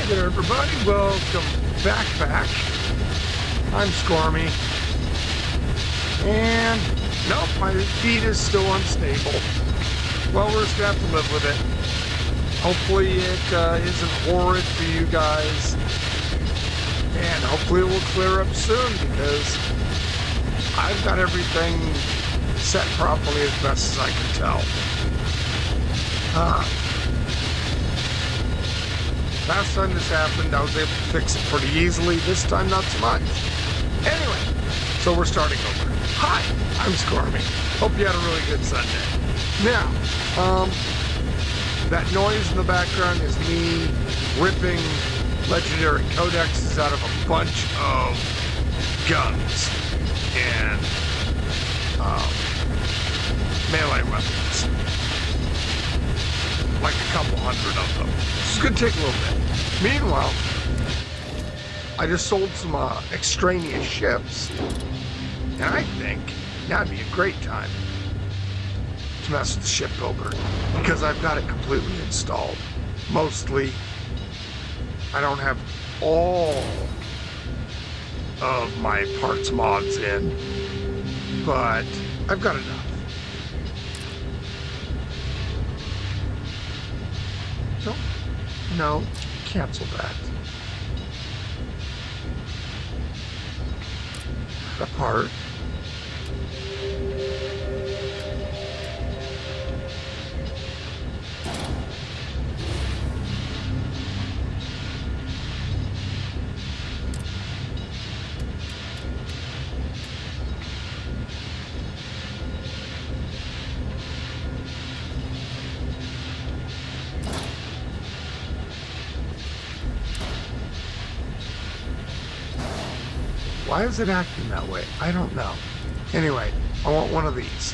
Hey there, everybody. Welcome back. I'm Squirmy. And nope, my feed is still unstable. Well, we're just gonna have to live with it. Hopefully it isn't horrid for you guys. And hopefully it will clear up soon because I've got everything set properly as best as I can tell. Last time this happened, I was able to fix it pretty easily. This time, not so much. Anyway, so we're starting over. Hi, I'm Squirmy. Hope you had a really good Sunday. Now, that noise in the background is me ripping legendary codexes out of a bunch of guns and melee weapons. Like a couple hundred of them. This is going to take a little bit. Meanwhile, I just sold some extraneous ships, and I think now'd be a great time to mess with the shipbuilder because I've got it completely installed. Mostly, I don't have all of my parts mods in, but I've got enough. No, cancel that. Apart. Why is it acting that way? I don't know. Anyway, I want one of these.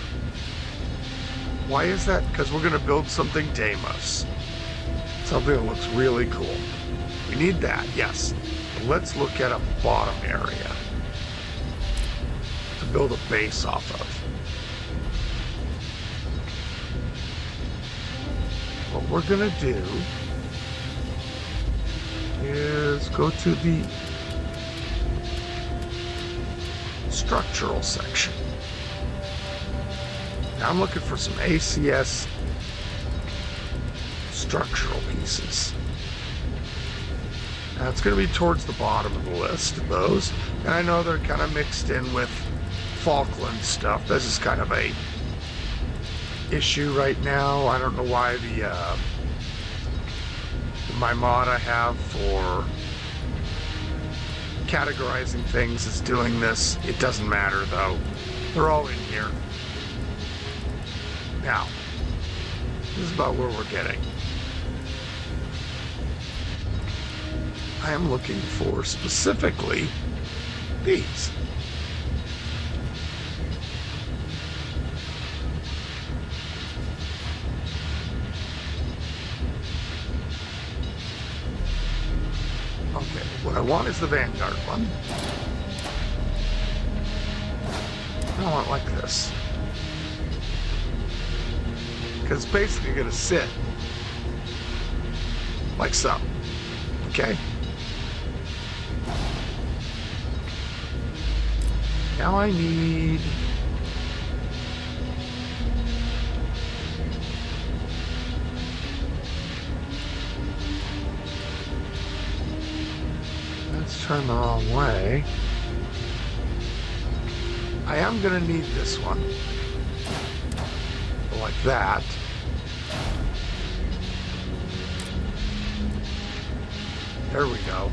Why is that? Because we're going to build something Deimos. Something that looks really cool. We need that, yes. But let's look at a bottom area to build a base off of. What we're going to do is go to the structural section. Now I'm looking for some ACS structural pieces. Now it's going to be towards the bottom of the list of those, and I know they're kind of mixed in with Falkland stuff. This is kind of a issue right now. I don't know why my mod I have for categorizing things is doing this. It doesn't matter though. They're all in here. Now, this is about where we're getting. I am looking for specifically these. Okay, what I want is the Vanguard one. I want it like this. Because it's basically going to sit like so. Okay? Now I need... Let's turn the wrong way. I am going to need this one. Like that. There we go.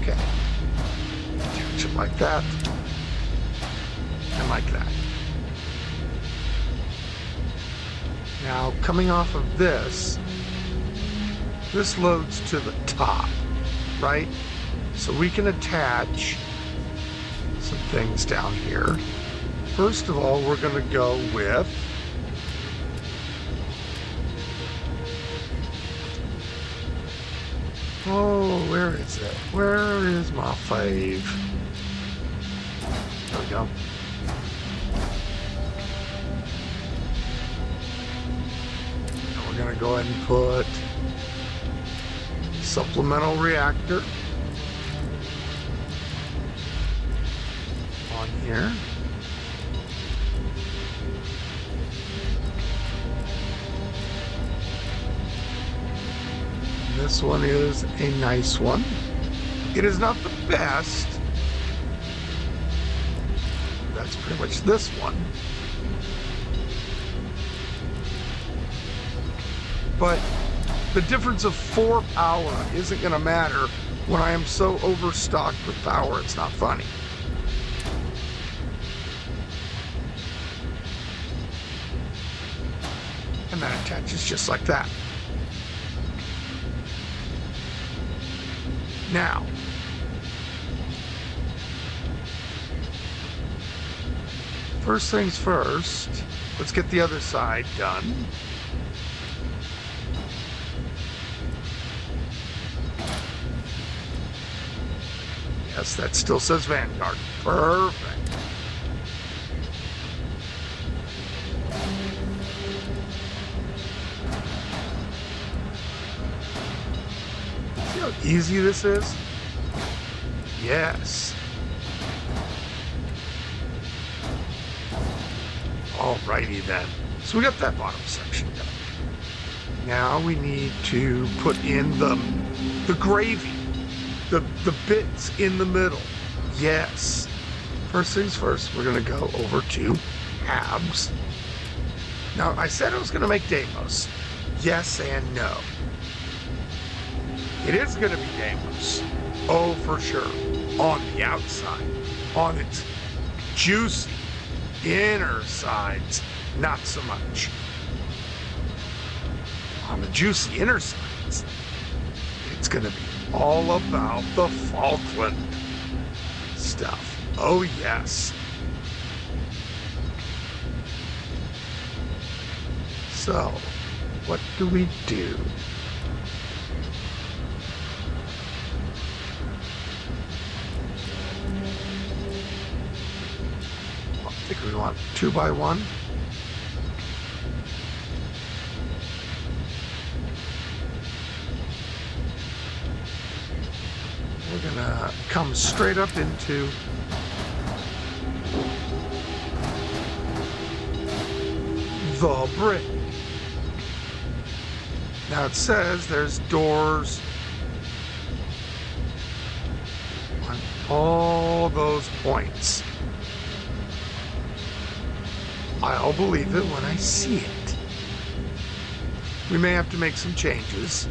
Okay. Attach it like that. And like that. Now, coming off of this loads to the top, right? So we can attach some things down here. First of all, we're going to go with oh, where is it? Where is my fave? There we go. going to go ahead and put supplemental reactor on here. This one is a nice one. It is not the best. That's pretty much this one. But the difference of 4 power isn't going to matter when I am so overstocked with power, it's not funny. And that attaches just like that. Now, first things first, let's get the other side done. Yes, that still says Vanguard. Perfect. See how easy this is? Yes. Alrighty then. So we got that bottom section done. Now we need to put in the gravy. The bits in the middle. Yes. First things first, we're going to go over to Habs. Now, I said I was going to make Deimos. Yes and no. It is going to be Deimos. Oh, for sure. On the outside. On its juicy inner sides, not so much. On the juicy inner sides, it's going to be all about the Falkland stuff. Oh, yes. So, what do we do? I think we want 2x1. We're gonna come straight up into the brick. Now it says there's doors on all those points. I'll believe it when I see it. We may have to make some changes.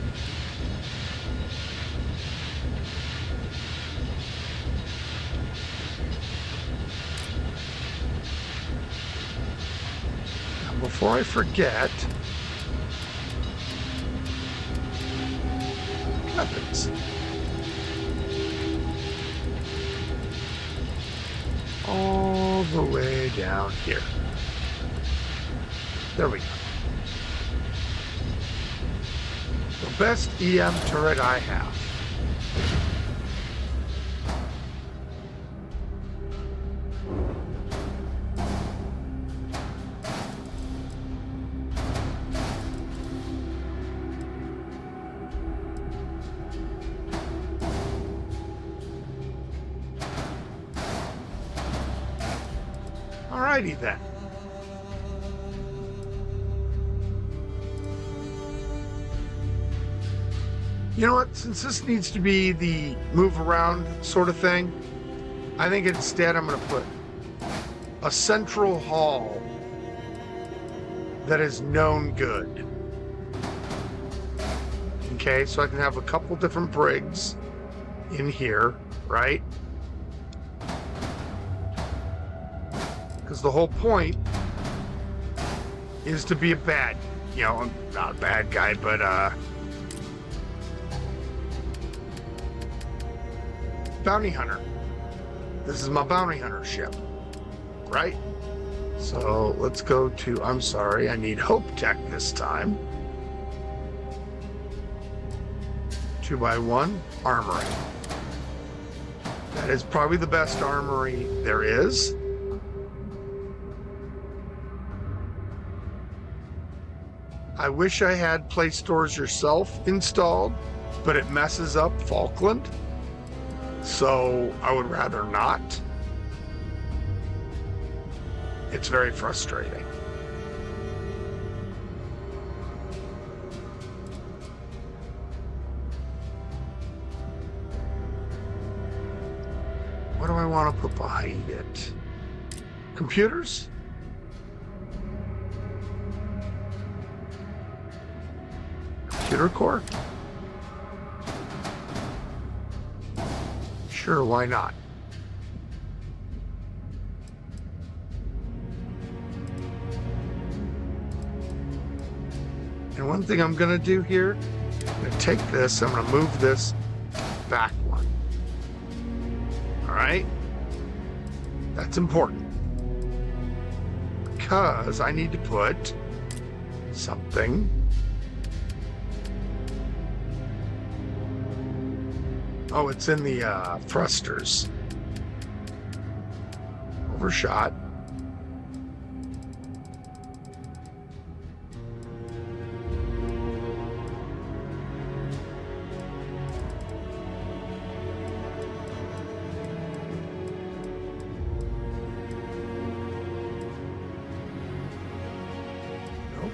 Before I forget, weapons. All the way down here. There we go. The best EM turret I have. Alrighty then. You know what? Since this needs to be the move around sort of thing, I think instead I'm going to put a central hall that is known good. Okay, so I can have a couple different brigs in here, right? Because the whole point is to be a bad, you know, I'm not a bad guy, but bounty hunter. This is my bounty hunter ship, right? So let's go to, I'm sorry, I need Hope Tech this time. 2x1 armory. That is probably the best armory there is. I wish I had Play Stores Yourself installed, but it messes up Falkland. So I would rather not. It's very frustrating. What do I want to put behind it? Computers? Computer core? Sure, why not? And one thing I'm going to do here, I'm going to take this, I'm going to move this back one. All right? That's important. Because I need to put something Oh, it's in the thrusters. Overshot. Nope.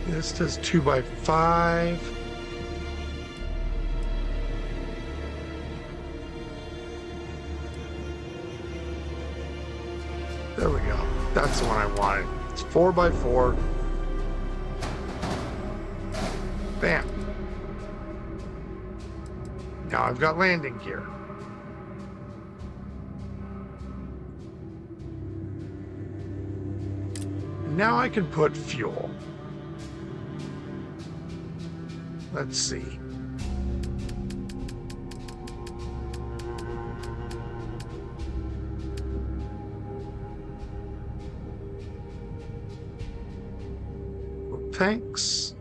This does 2x5. There we go. That's the one I wanted. It's 4x4. Bam. Now I've got landing gear. Now I can put fuel. Let's see. Tanks.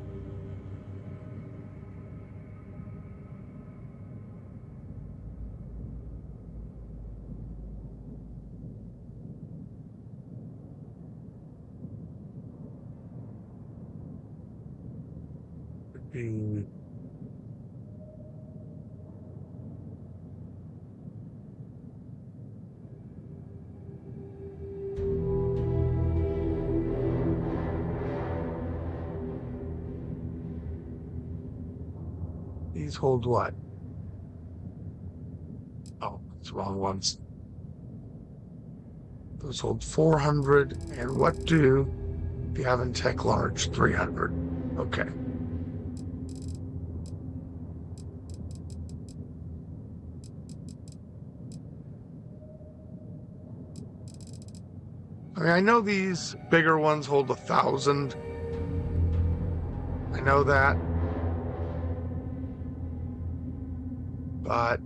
These hold what? Oh, it's the wrong ones. Those hold 400, and what do the Avantech Large 300? Okay. I mean, I know these bigger ones hold 1,000. I know that. But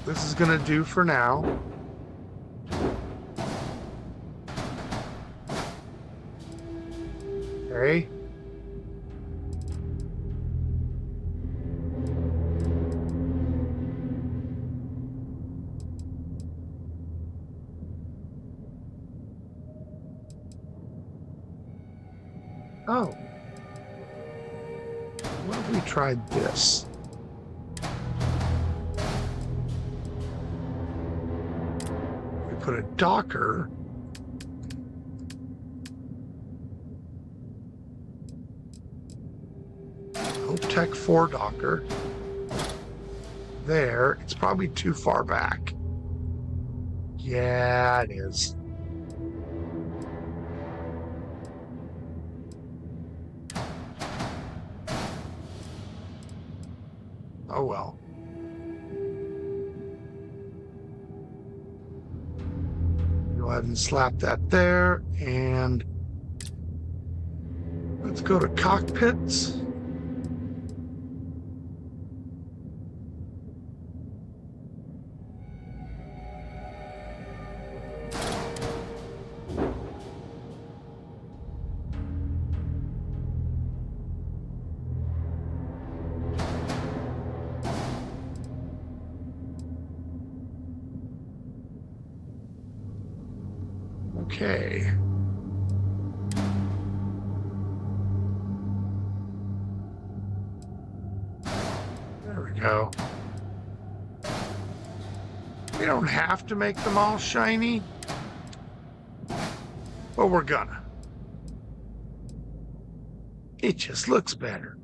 this is gonna do for now. Okay. Oh. What if we tried this? We put a Docker. Tech 4 Docker. There. It's probably too far back. Yeah, it is. Oh well. Go ahead and slap that there, and let's go to cockpits. Okay. There we go. We don't have to make them all shiny, but we're gonna. It just looks better.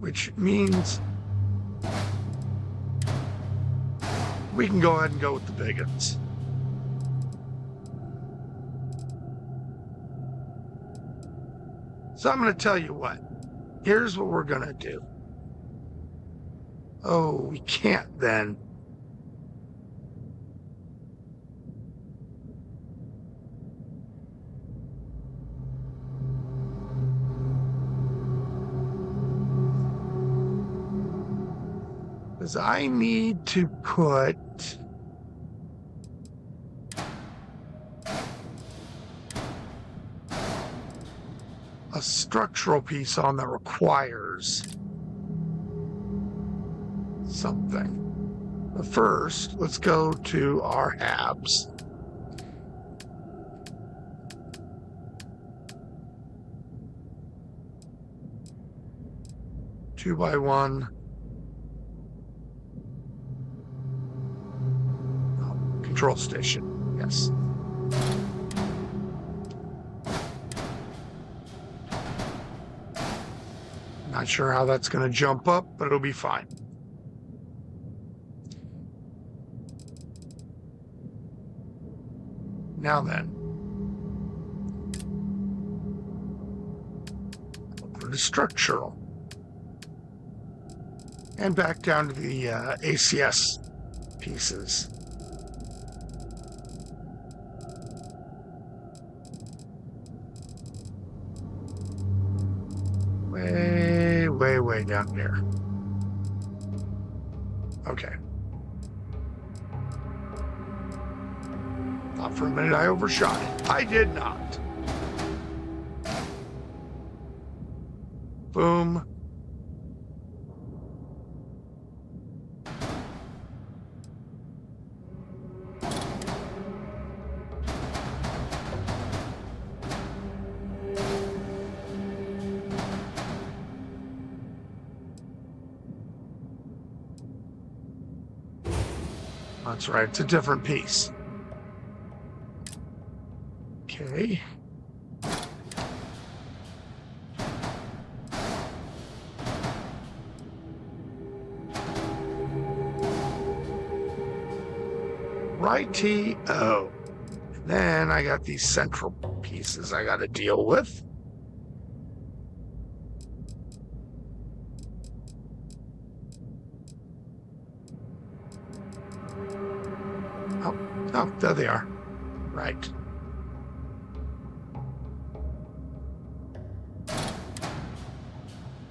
Which means we can go ahead and go with the big ones. So I'm going to tell you what. Here's what we're going to do. Oh, we can't then. Because I need to put a structural piece on that requires something. But first, let's go to our halves. Two by one. Oh, control station, yes. Not sure how that's going to jump up, but it'll be fine. Now then, over to structural. And back down to the ACS pieces. Way down there. Okay. Thought for a minute I overshot it. I did not. Boom. That's right, it's a different piece. Okay. Righty-o. And then I got these central pieces I got to deal with. Oh, there they are. Right.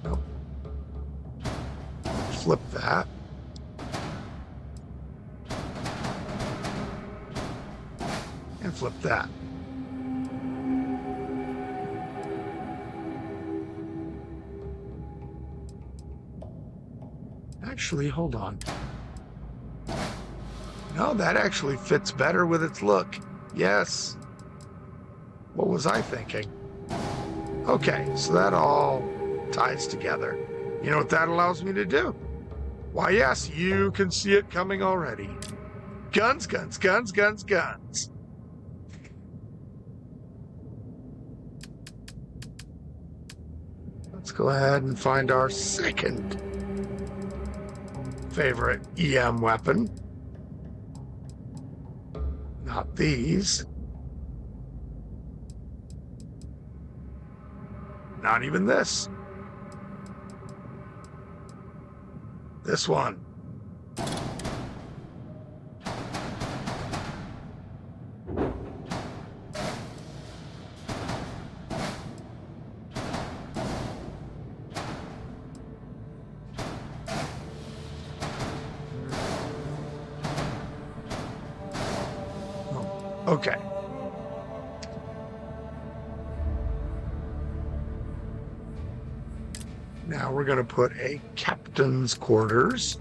Nope. Flip that. And flip that. Actually, hold on. No, that actually fits better with its look. Yes. What was I thinking? Okay, so that all ties together. You know what that allows me to do? Why, yes, you can see it coming already. Guns, guns, guns, guns, guns. Let's go ahead and find our second favorite EM weapon. Not these. Not even this. This one. Okay. Now we're going to put a captain's quarters.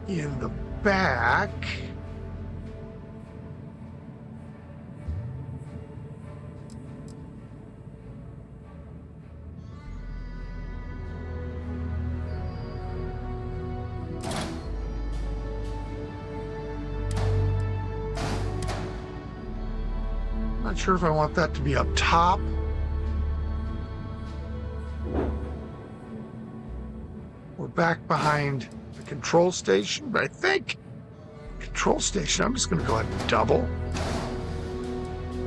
in the back. Not sure if I want that to be up top. We're back behind the control station, but I think control station, I'm just going to go ahead and double.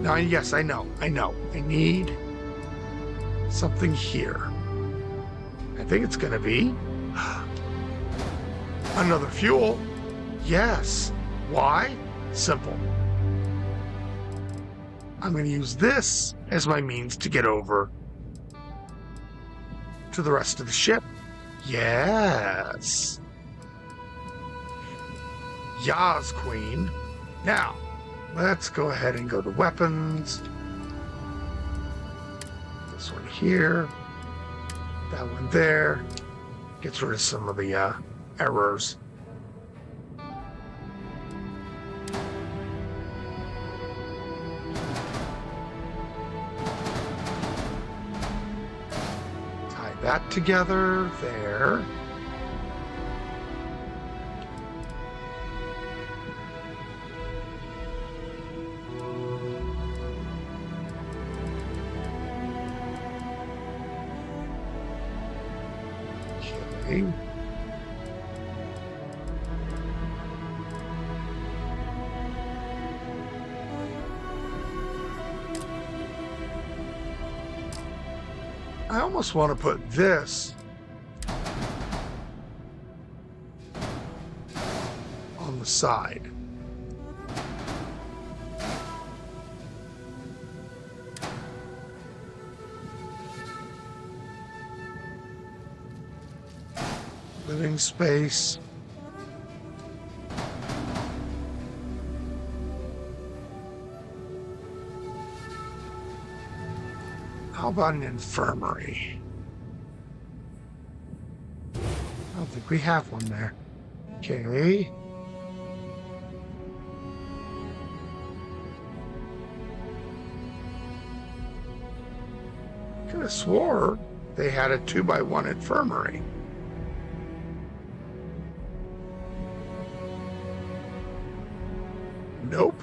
Now, yes, I know. I need something here. I think it's going to be another fuel. Yes. Why? Simple. I'm going to use this as my means to get over to the rest of the ship. Yes. Yas, Queen. Now, let's go ahead and go to weapons. This one here. That one there. Gets rid of some of the errors. Tie that together there. Okay. I almost want to put this on the side. Living space. How about an infirmary? I don't think we have one there. Okay. Could have swore they had a 2x1 infirmary. Nope.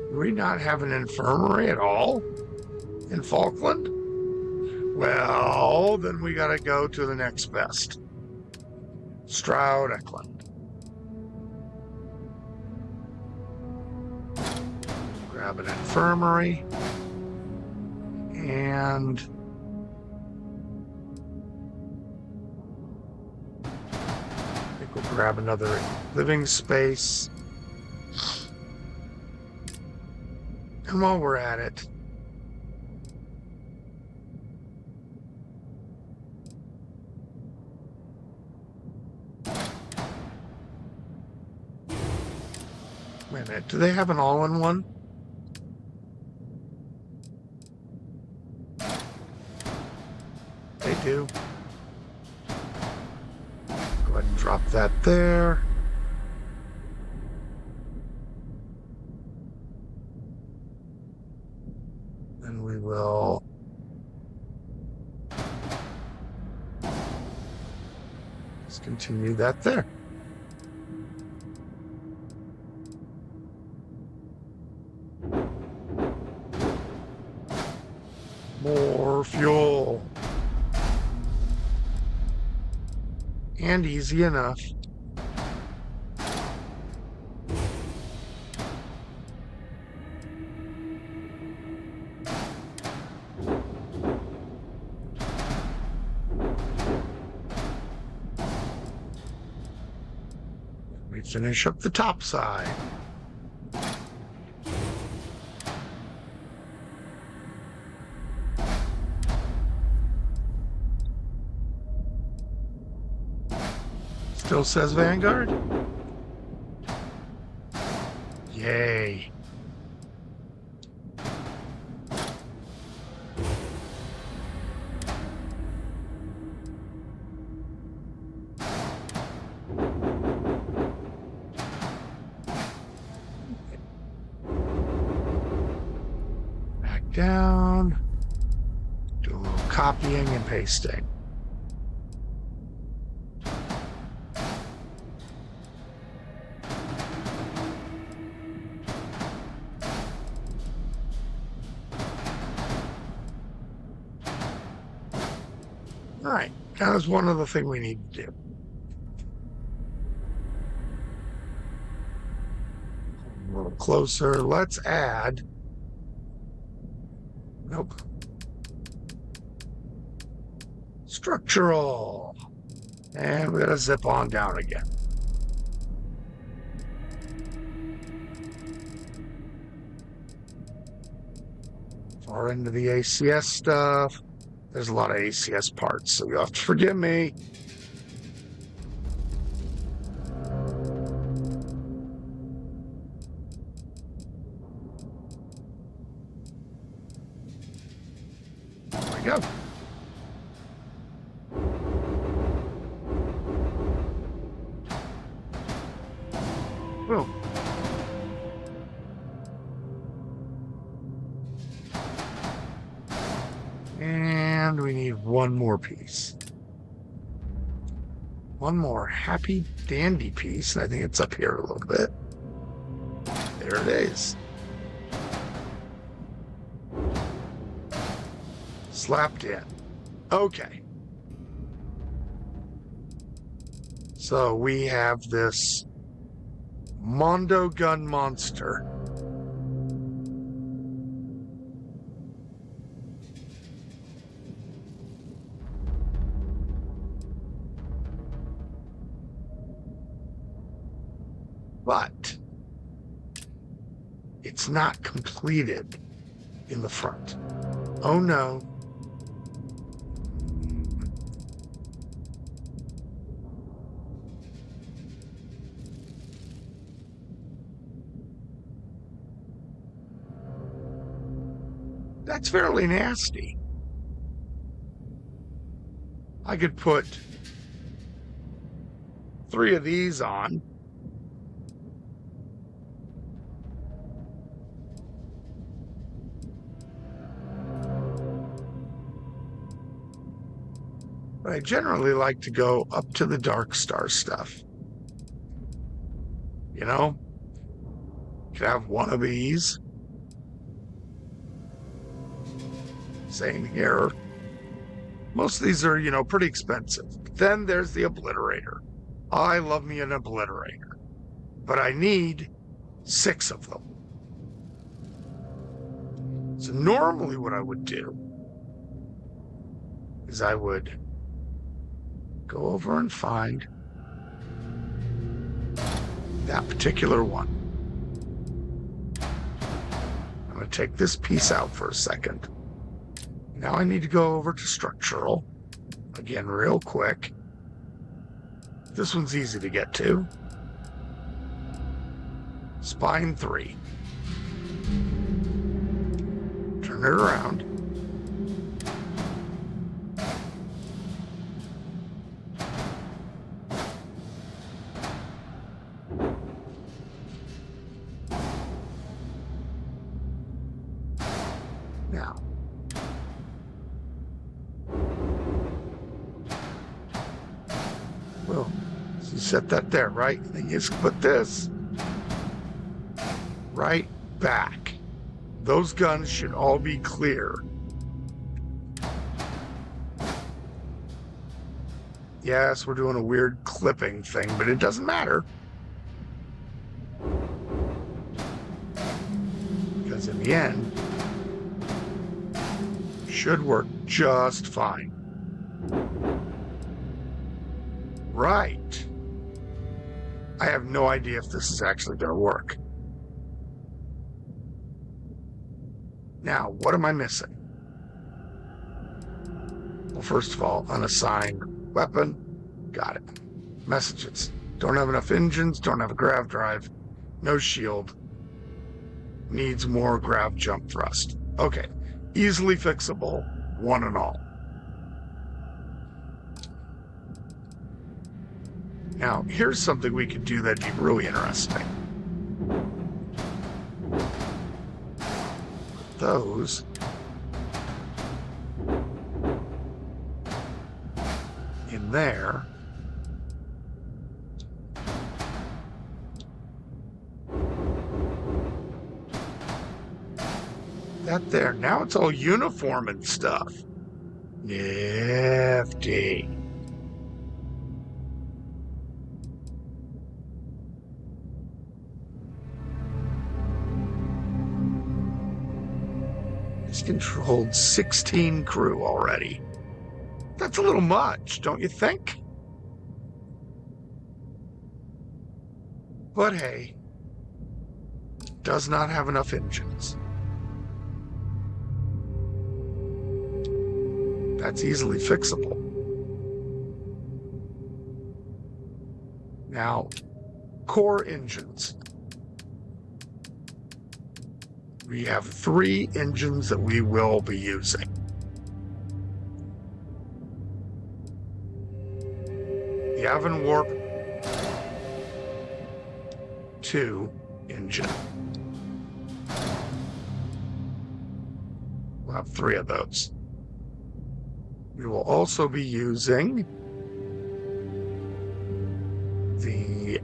Do we not have an infirmary at all in Falkland? Well, then we gotta go to the next best. Stroud Eklund. Grab an infirmary. And I think we'll grab another living space. And while we're at it, wait a minute, do they have an all-in-one? They do. Go ahead and drop that there. And we will just continue that there. More fuel. And easy enough. We finish up the top side. Still says Vanguard? Yay. Back down. Do a little copying and pasting. All right, that was one other thing we need to do. A little closer. Let's add. Nope. Structural. And we're going to zip on down again. Far into the ACS stuff. There's a lot of ACS parts, so you'll have to forgive me. There we go. Boom. And we need one more piece. One more happy dandy piece. I think it's up here a little bit. There it is. Slapped in. Okay. So we have this Mondo gun monster. But it's not completed in the front. Oh no. That's fairly nasty. I could put 3 of these on. But I generally like to go up to the Dark Star stuff. You know? You could have one of these. Same here. Most of these are, pretty expensive. Then there's the Obliterator. I love me an Obliterator. But I need 6 of them. So normally what I would do is I would go over and find that particular one. I'm going to take this piece out for a second. Now I need to go over to structural, again real quick. This one's easy to get to. Spine 3. Turn it around. Now, well, so you set that there, right? Then you just put this right back. Those guns should all be clear. Yes, we're doing a weird clipping thing, but it doesn't matter. Because in the end, should work just fine. Right. I have no idea if this is actually going to work. Now, what am I missing? Well, first of all, unassigned weapon. Got it. Messages. Don't have enough engines, don't have a grav drive, no shield. Needs more grav jump thrust. Okay. Easily fixable, one and all. Now, here's something we could do that'd be really interesting. Those in there. That there. Now it's all uniform and stuff. Nifty. It's controlled 16 crew already. That's a little much, don't you think? But hey, does not have enough engines. That's easily fixable. Now, core engines. We have 3 engines that we will be using. The Avon Warp 2 engine. We'll have 3 of those. We will also be using the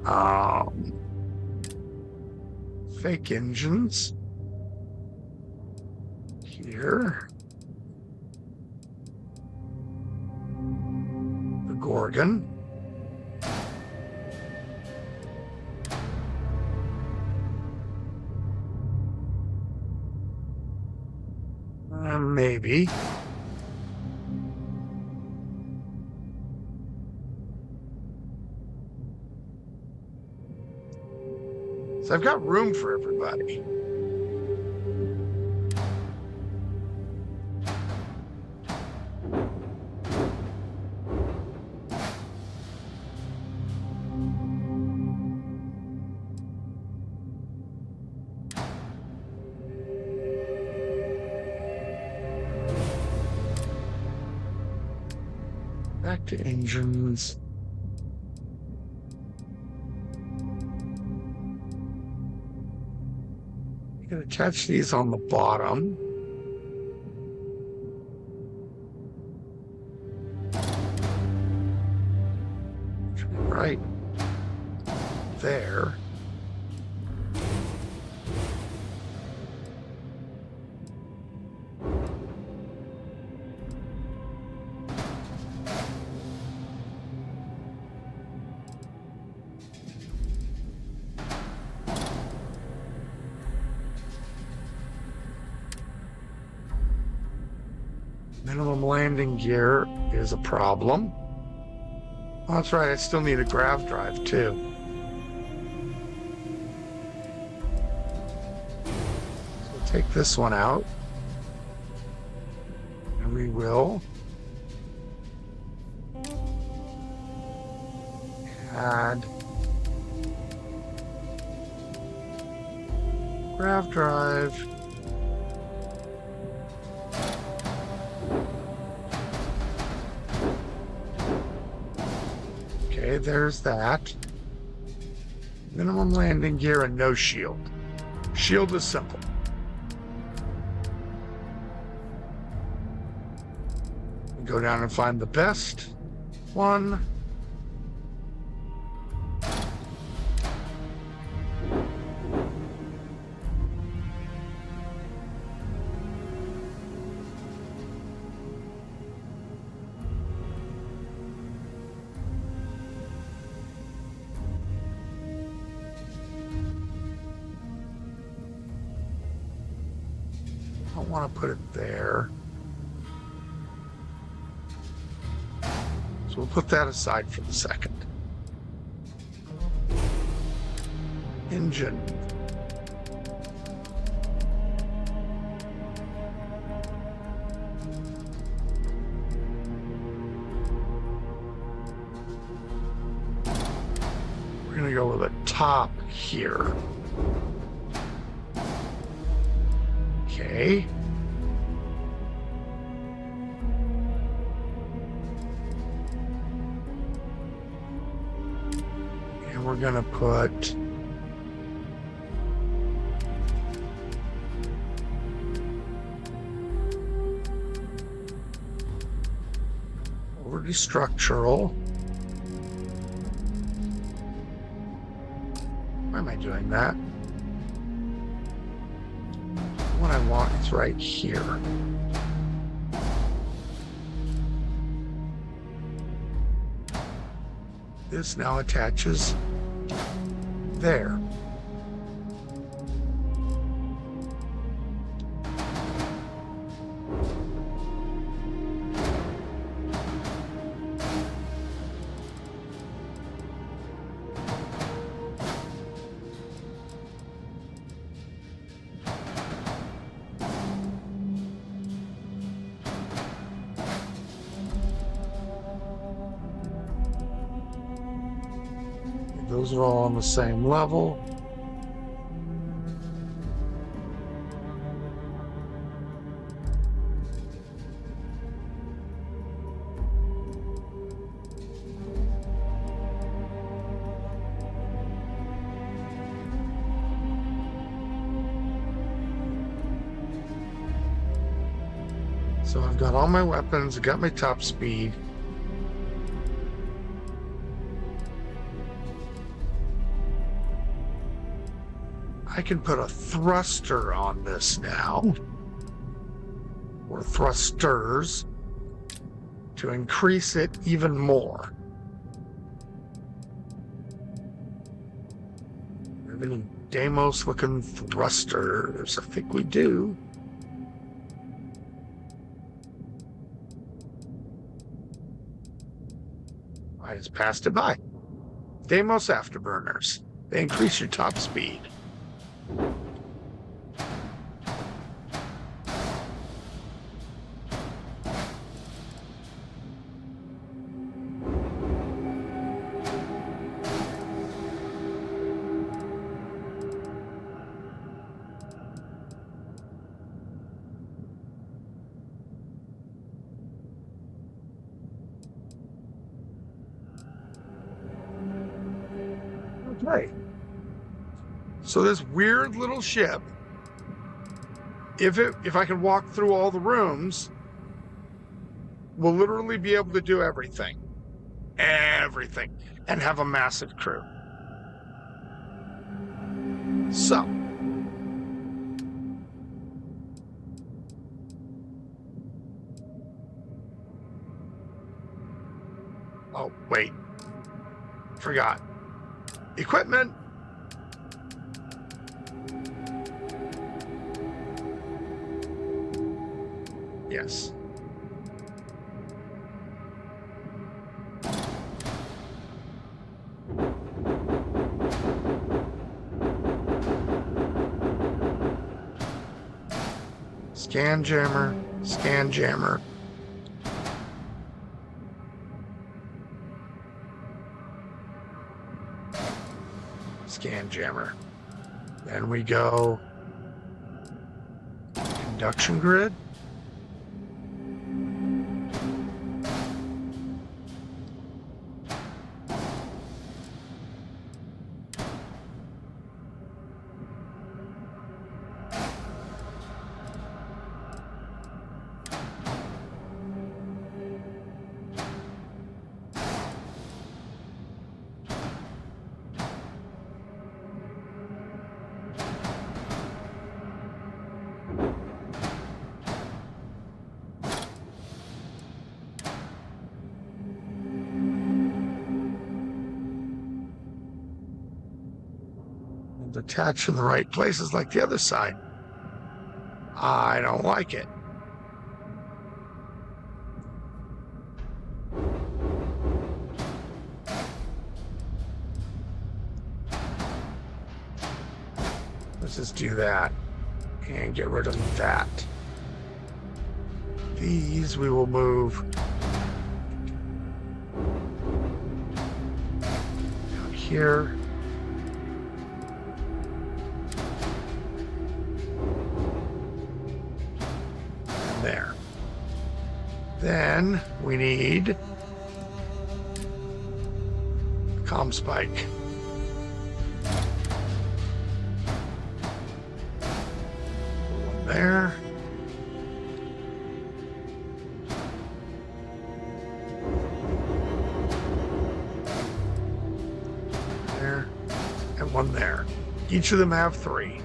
fake engines here. The Gorgon. Maybe. So I've got room for everybody. Back to engines. You can attach these on the bottom. Right there. Minimum landing gear is a problem. Oh, that's right, I still need a grav drive too. So we'll take this one out. And we will add grav drive. Okay, there's that. Minimum landing gear and no shield. Shield is simple. Go down and find the best one. I don't want to put it there. So we'll put that aside for the second. Engine. top here. Okay. And we're gonna put already structural. Why am I doing that? What I want is right here. This now attaches there. Those are all on the same level. So I've got all my weapons, got my top speed. I can put a thruster on this now, or thrusters, to increase it even more. Do we have any Deimos-looking thrusters? I think we do. I just passed it by. Deimos Afterburners. They increase your top speed. Okay. So this weird little ship, if I can walk through all the rooms, will literally be able to do everything. Everything. And have a massive crew. So. Oh, wait. Forgot. Equipment. Yes. Scan jammer, scan jammer. Scan jammer. Then we go induction grid. Attached in the right places like the other side. I don't like it. Let's just do that and get rid of that. These we will move down here. Then we need comm spike. One there. There. And one there. Each of them have 3.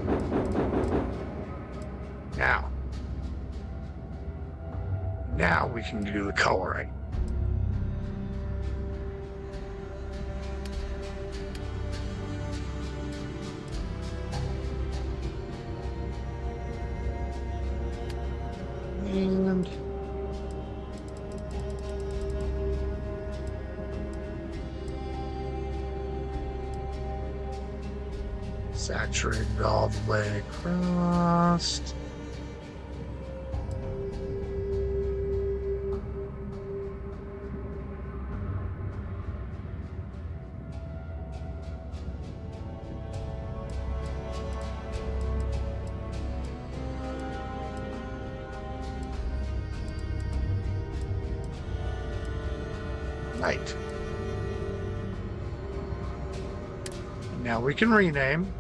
Now we can do the coloring. And saturated all the way across. Right. Now we can rename.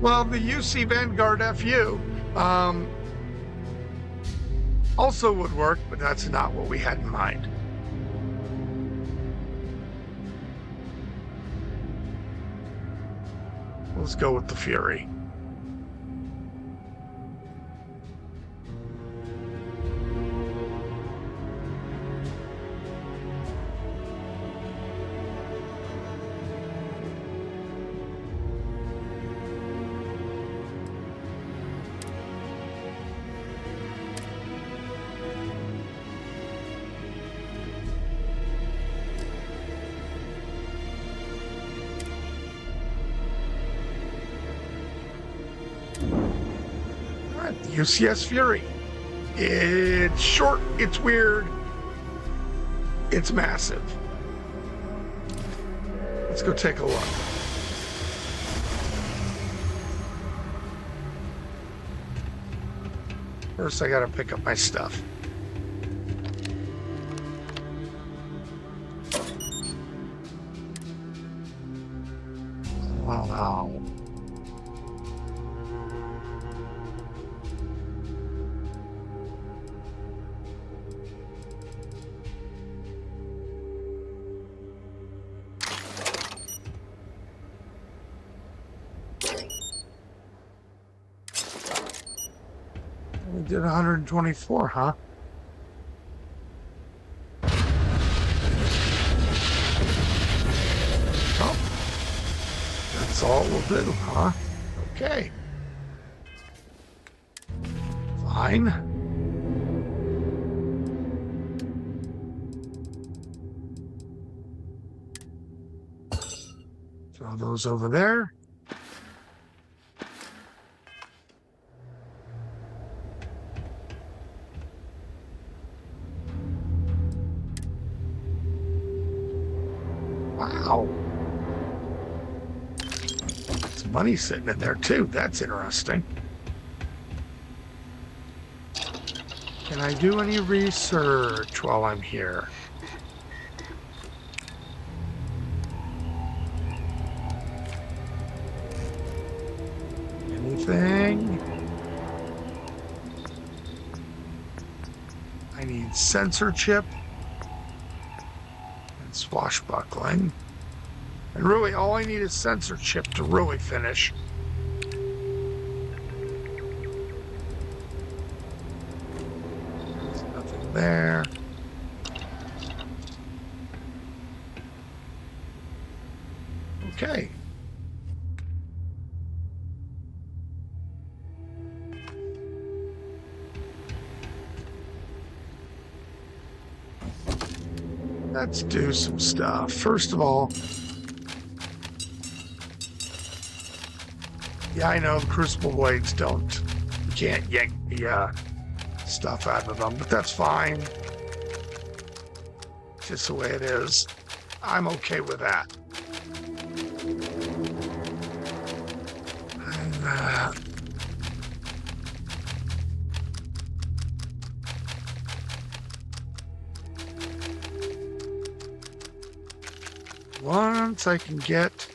Well, the UC Vanguard FU also would work, but that's not what we had in mind. Let's go with the Fury. The UCS Fury. It's short, it's weird, it's massive. Let's go take a look. First, I gotta pick up my stuff. Wow. We did 124, huh? Oh, that's all we'll do, huh? Okay. Fine. Throw those over there. Wow. Some money sitting in there too. That's interesting. Can I do any research while I'm here? Anything? I need sensor chip and swashbuckling. And really, all I need is sensor chip to really finish. There's nothing there. Okay. Let's do some stuff. First of all, yeah, I know the Crucible Blades don't. You can't yank the stuff out of them, but that's fine. Just the way it is. I'm okay with that. And, once I can get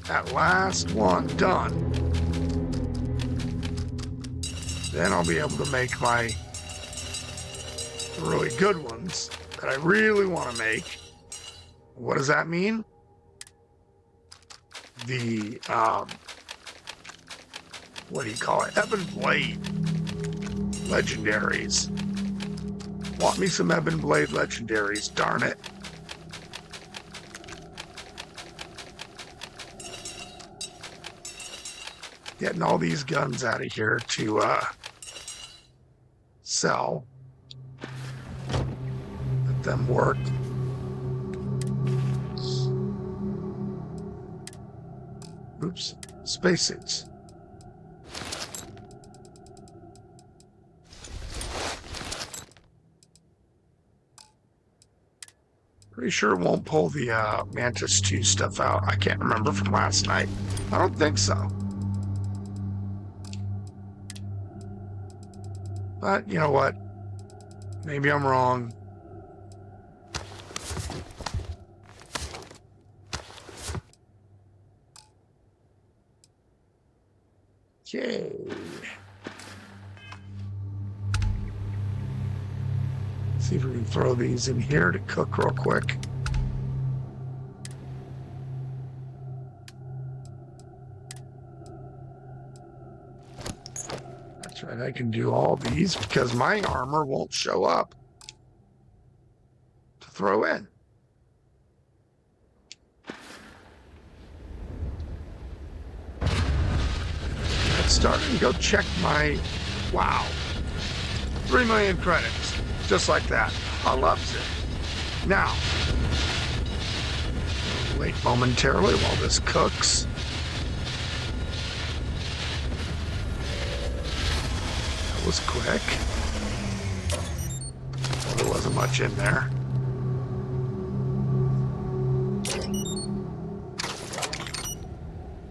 that last one done, then I'll be able to make my really good ones that I really want to make. What does that mean? The what do you call it? Ebon Blade legendaries. Want me some Ebon Blade legendaries, darn it. Getting all these guns out of here to sell. Let them work. Oops, spacesuits. Pretty sure it won't pull the Mantis 2 stuff out. I can't remember from last night. I don't think so. But you know what? Maybe I'm wrong. Okay. See if we can throw these in here to cook real quick. That's right, I can do all these because my armor won't show up to throw in. Let's start and go check my... Wow. 3 million credits. Just like that. I loves it. Now, I'll wait momentarily while this cooks. That was quick. Well, there wasn't much in there.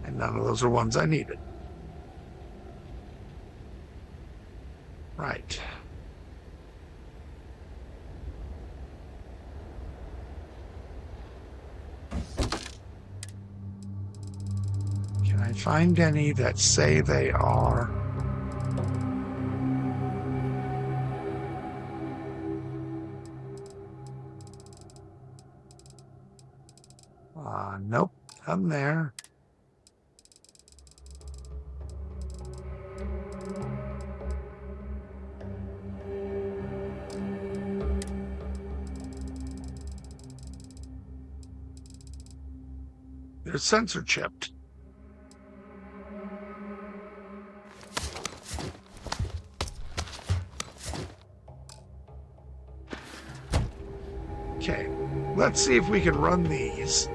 And none of those are ones I needed. Right. Can I find any that say they are? Nope, I'm there. They're sensor chipped. Okay, let's see if we can run these.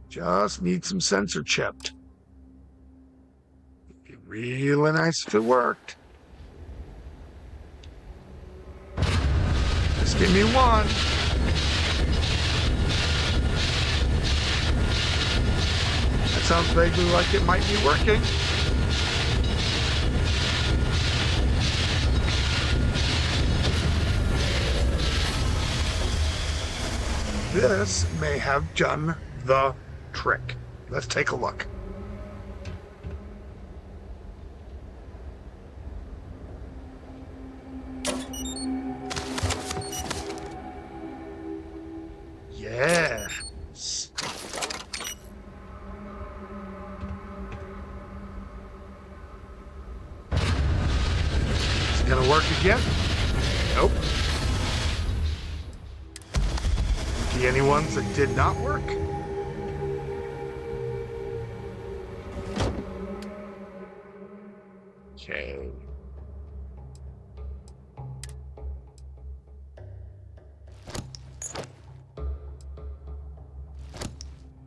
Just need some sensor chipped. It'd be really nice if it worked. Just give me one. That sounds vaguely like it might be working. This may have done the trick. Let's take a look. Yes. Gonna work again? Nope. See any ones that did not work? Okay.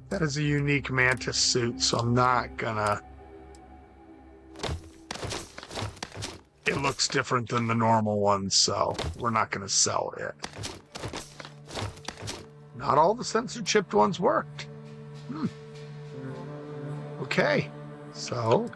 That is a unique Mantis suit, so I'm not gonna... It looks different than the normal one, so we're not gonna sell it. Not all the sensor-chipped ones worked. Okay, so...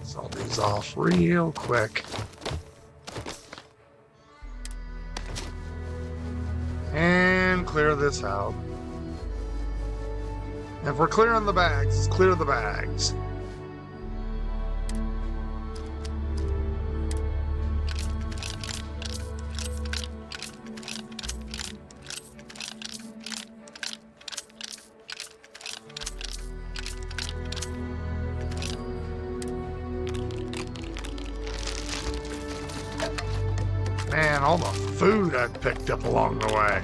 Sell these off real quick. And clear this out. If we're clearing the bags, let's clear the bags. Man, all the food I've picked up along the way.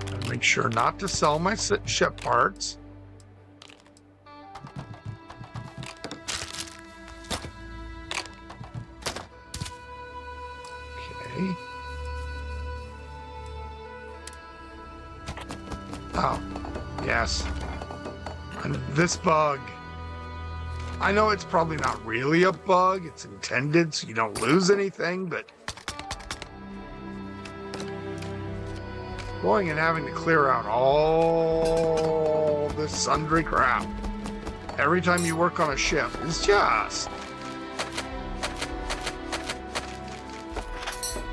Gotta make sure not to sell my ship parts. Okay. Oh, yes. And this bug, I know it's probably not really a bug, it's intended so you don't lose anything, but going and having to clear out all this sundry crap every time you work on a ship is just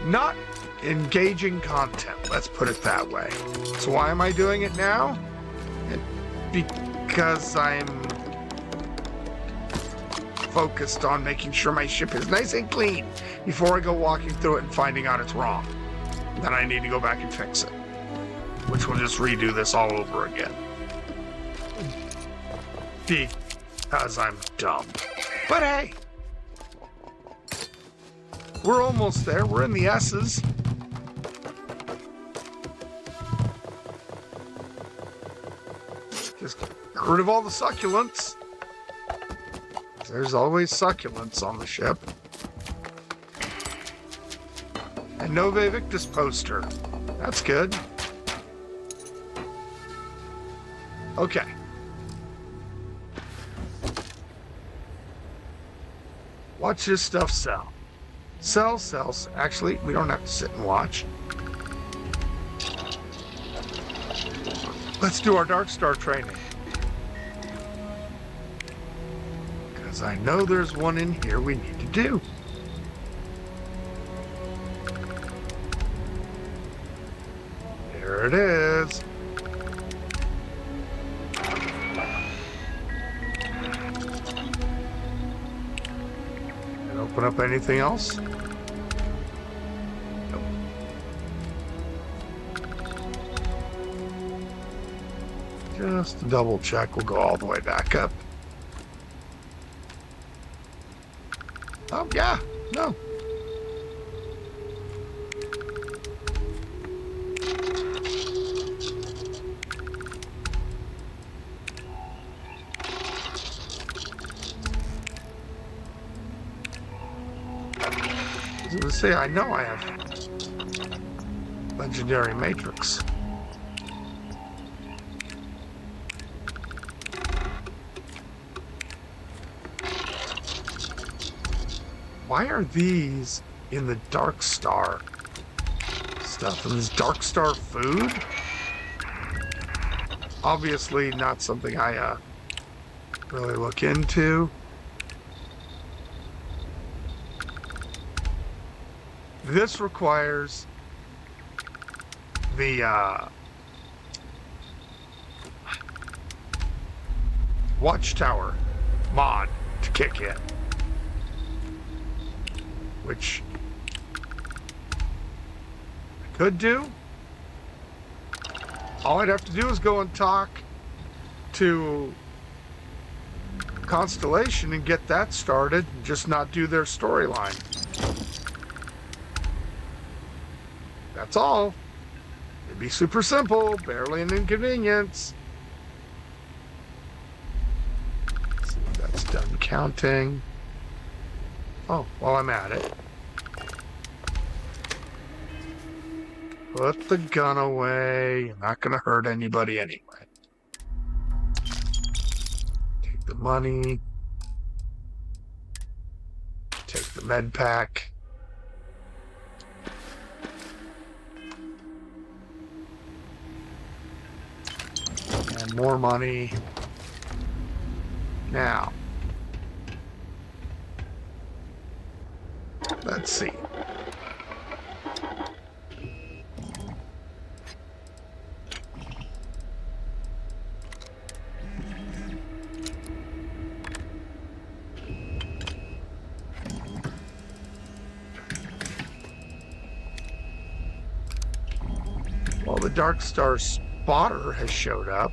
not engaging content, let's put it that way. So why am I doing it now? Because I'm focused on making sure my ship is nice and clean before I go walking through it and finding out it's wrong. Then I need to go back and fix it, which will just redo this all over again. Because I'm dumb. But hey, we're almost there. We're in the S's. Just get rid of all the succulents. There's always succulents on the ship. And Nove Victus poster. That's good. Okay. Watch this stuff sell. Sell. Actually, we don't have to sit and watch. Let's do our Dark Star training. Because I know there's one in here we need to do. There it is. And open up anything else? Nope. Just to double check, we'll go all the way back up. Oh, yeah, no. I was gonna say, I know I have Legendary Matrix. Why are these in the Dark Star stuff? And this Dark Star food? Obviously not something I really look into. This requires the Watchtower mod to kick in, which I could do. All I'd have to do is go and talk to Constellation and get that started, and just not do their storyline. That's all. It'd be super simple, barely an inconvenience. Let's see if that's done counting. Oh, while I'm at it. Put the gun away. You're not going to hurt anybody anyway. Take the money. Take the med pack. And more money. Now, let's see. Well, the Dark Star spotter has showed up.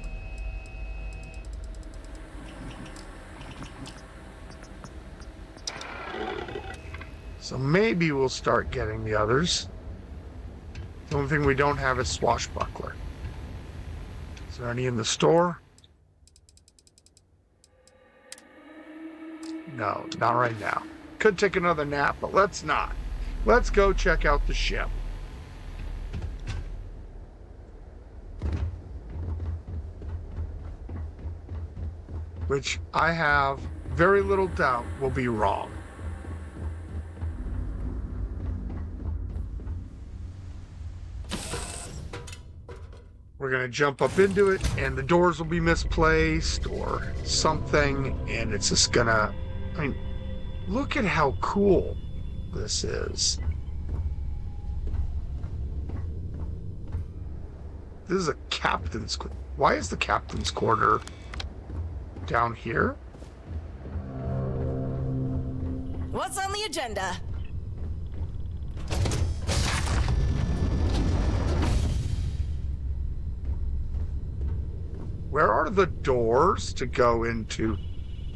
So maybe we'll start getting the others. The only thing we don't have is Swashbuckler. Is there any in the store? No, not right now. Could take another nap, but let's not. Let's go check out the ship. Which I have very little doubt will be wrong. We're going to jump up into it, and the doors will be misplaced or something, and it's just going to... I mean, look at how cool this is. This is a captain's... Why is the captain's quarter down here? What's on the agenda? Where are the doors to go into,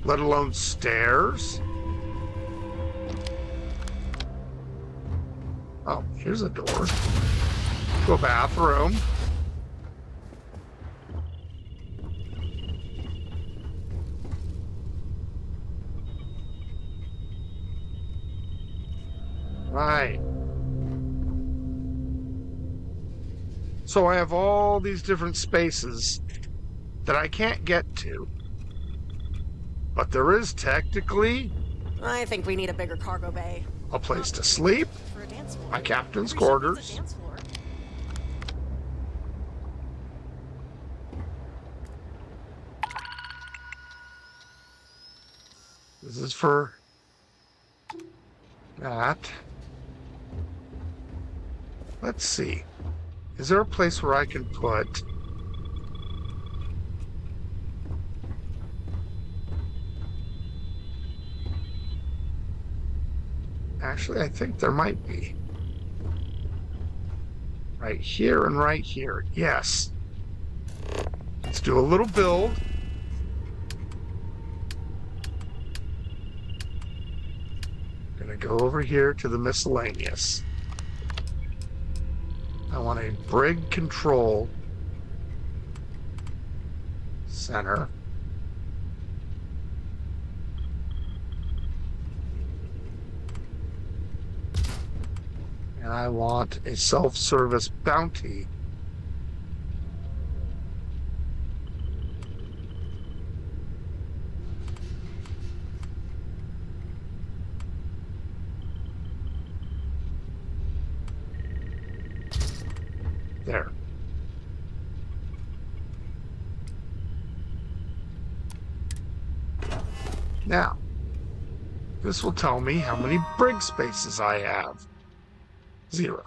let alone stairs? Oh, here's a door. To a bathroom. Right. So I have all these different spaces that I can't get to. But there is technically I think we need a bigger cargo bay. a place to sleep, For a dance floor. my captain's Every ship needs a quarters. dance floor. This is for that. Let's see. Is there a place where I can put... Actually, I think there might be. Right here and right here. Yes. Let's do a little build. Gonna go over here to the miscellaneous. I want a brig control center. And I want a self-service bounty. There. Now, this will tell me how many brig spaces I have. 0.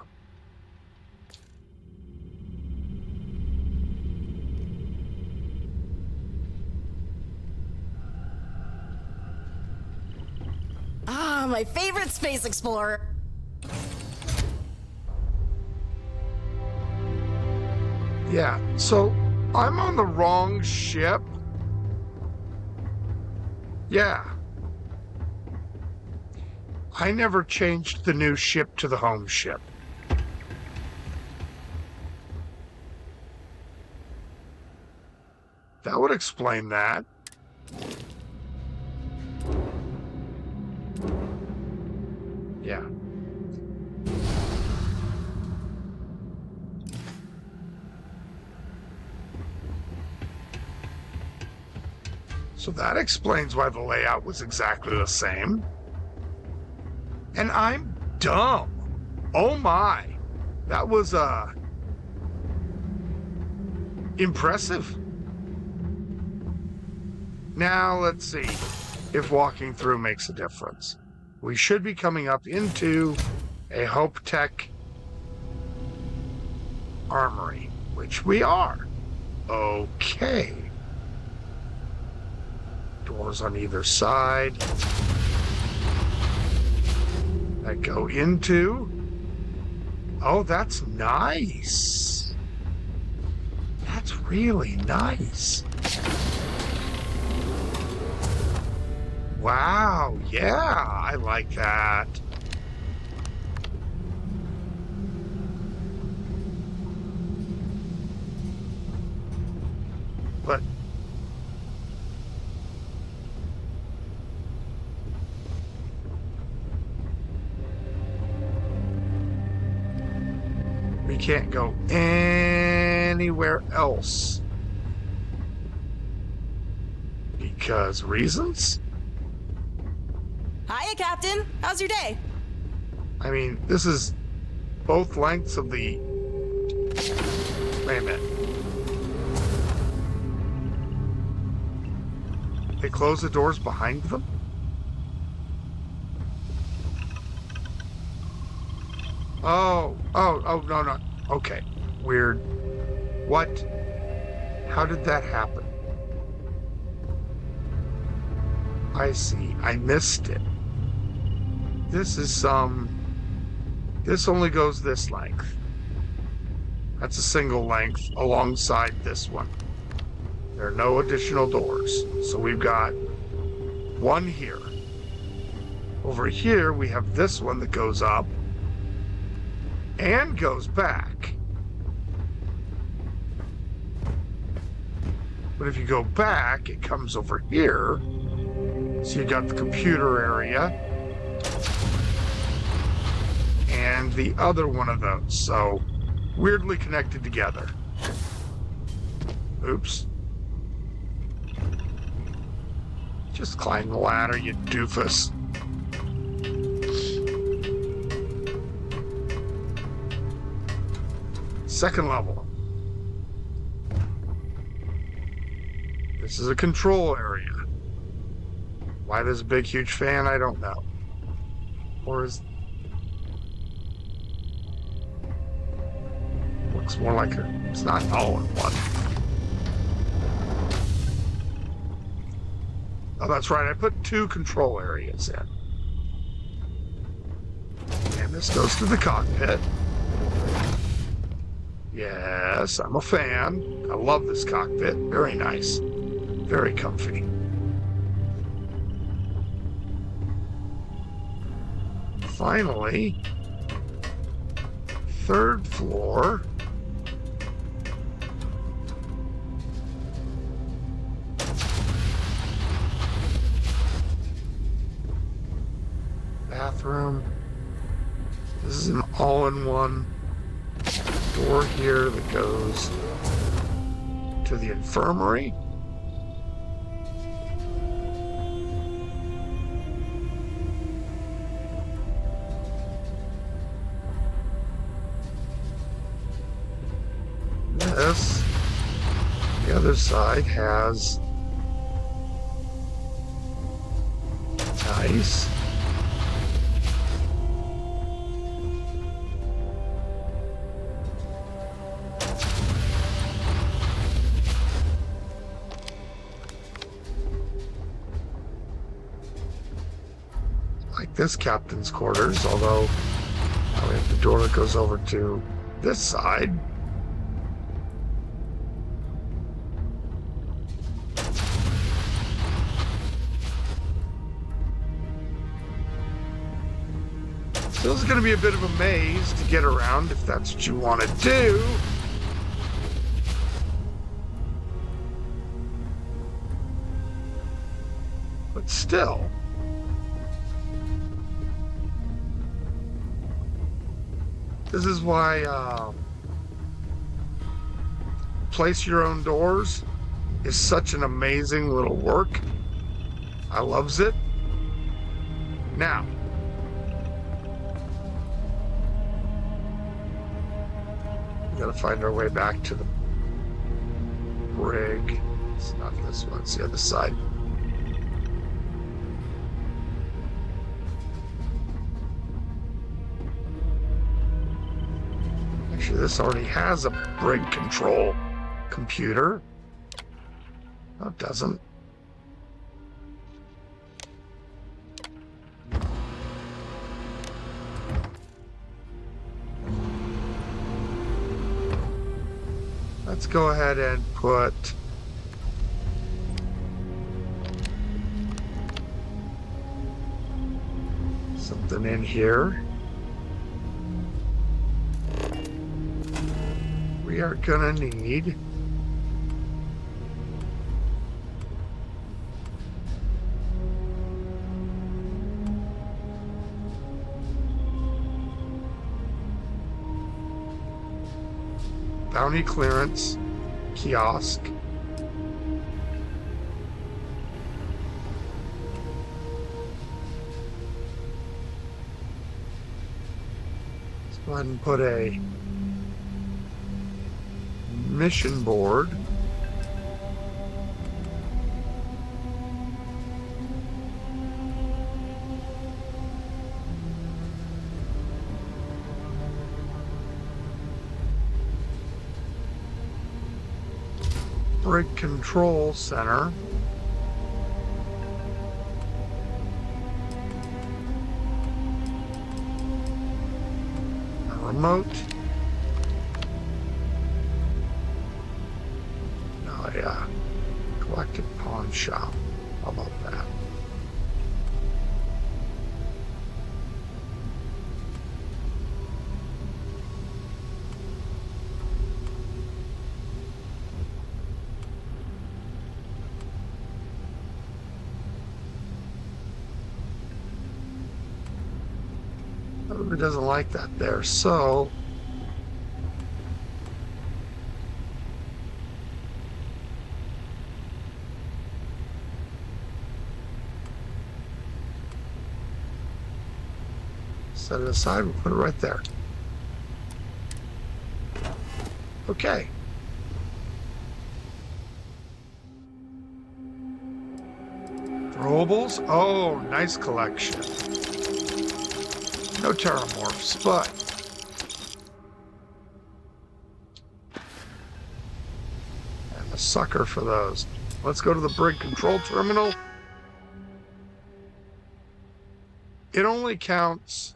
Ah, my favorite space explorer. Yeah, so I'm on the wrong ship. Yeah. I never changed the new ship to the home ship. That would explain that. Yeah. So that explains why the layout was exactly the same. And I'm dumb. Oh my. That was impressive. Now let's see if walking through makes a difference. We should be coming up into a Hope Tech armory, which we are. Okay. Doors on either side that go into. Oh, that's nice. That's really nice. Wow, yeah, I like that. But we can't go anywhere else. Because reasons? Hiya, Captain. How's your day? I mean, this is both lengths of the... Wait a minute. They close the doors behind them? Oh, no. Okay, weird. What? How did that happen? I see, I missed it. This only goes this length. That's a single length alongside this one. There are no additional doors. So we've got one here. Over here, we have this one that goes up and goes back. But if you go back, it comes over here. So you got the computer area and the other one of those. So weirdly connected together. Oops. Just climb the ladder, you doofus. Second level. This is a control area. Why there's a big, huge fan, I don't know. Or is... Looks more like it's not all in one. Oh, that's right, I put 2 control areas in. And this goes to the cockpit. Yes, I'm a fan. I love this cockpit. Very nice. Very comfy. Finally, 3rd floor. Bathroom. This is an all-in-one door here that goes to the infirmary. This, the other side has nice like this captain's quarters, although now we have the door that goes over to this side. So this is going to be a bit of a maze to get around if that's what you want to do. But still. This is why place your own doors is such an amazing little work. I loves it. Now, we gotta find our way back to the brig. It's not this one, it's the other side. Actually, this already has a brig control computer. No, it doesn't. Let's go ahead and put something in here. We are gonna need bounty clearance kiosk. Let's go ahead and put a mission board. Brig control center. A remote. Oh yeah. Collected pawn shop. How about that? Everybody doesn't like that there, so set it aside, we'll put it right there. Okay. Throwables? Oh, nice collection. No terramorphs, but and a sucker for those. Let's go to the brig control terminal. It only counts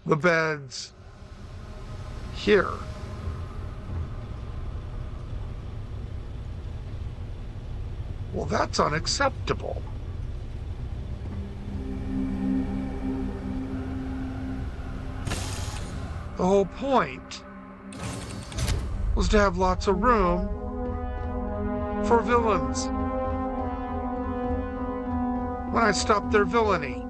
the beds here. Well, that's unacceptable. The whole point was to have lots of room for villains when I stopped their villainy.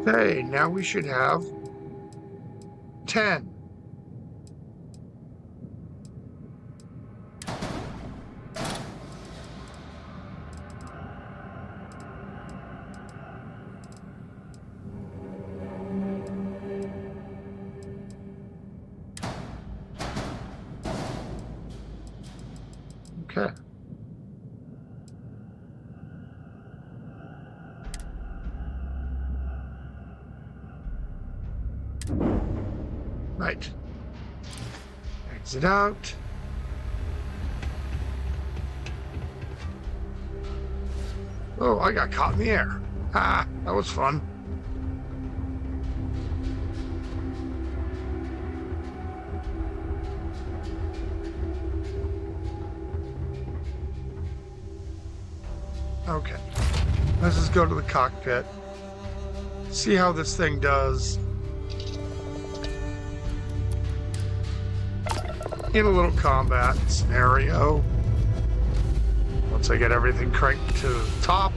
Okay, now we should have 10. Okay. Right. Exit out. Oh, I got caught in the air. Ah, that was fun. Okay. Let's just go to the cockpit. See how this thing does. In a little combat scenario. Once I get everything cranked to the top.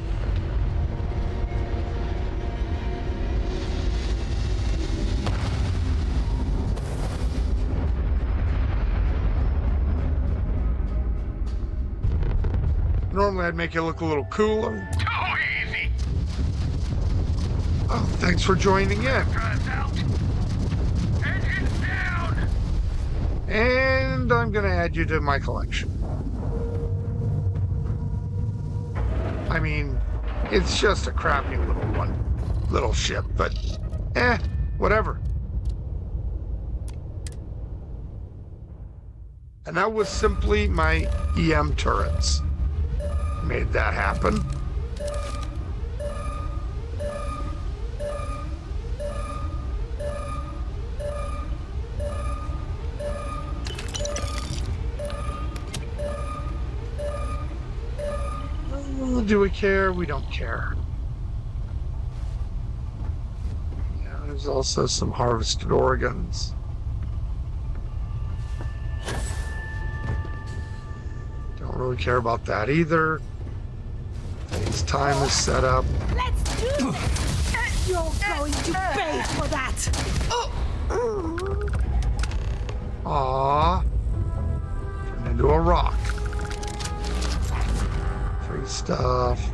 Normally I'd make it look a little cooler. Too easy. Oh, thanks for joining in. Drive out. Engines down. And I'm going to add you to my collection. I mean, it's just a crappy little ship, but whatever. And that was simply my EM turrets. Made that happen. Do we care? We don't care. Yeah, there's also some harvested organs. Don't really care about that either. Phase time is set up. Let's do this! You're going to pay for that! Aww. Turned into a rock. Free stuff.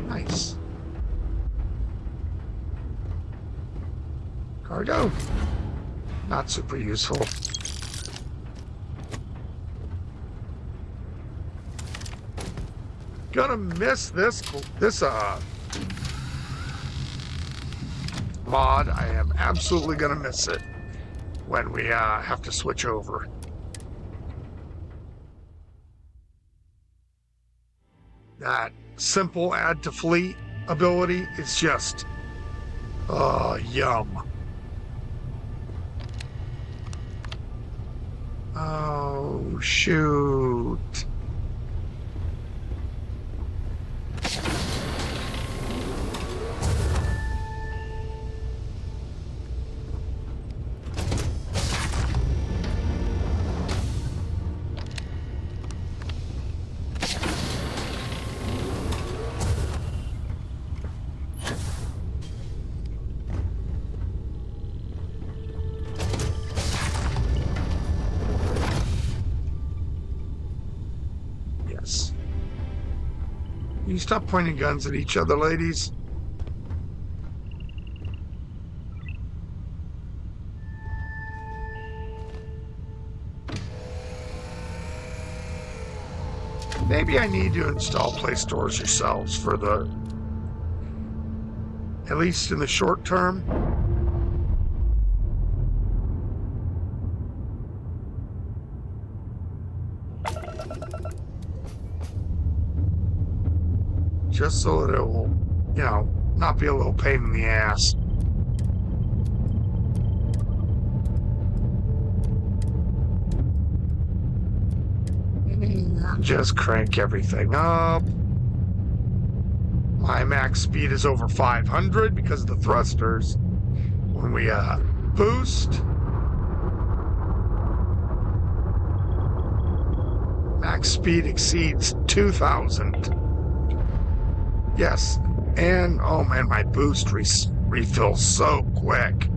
Nice. Cargo. Not super useful. Gonna miss this mod. I am absolutely gonna miss it when we have to switch over. That simple add to fleet ability is just yum. Oh shoot. Yes. Can you stop pointing guns at each other, ladies? Maybe I need to install play stores yourselves for at least in the short term. Just so that it will, not be a little pain in the ass. Just crank everything up. My max speed is over 500 because of the thrusters. When we boost, max speed exceeds 2,000. Yes. And, oh man, my boost refills so quick.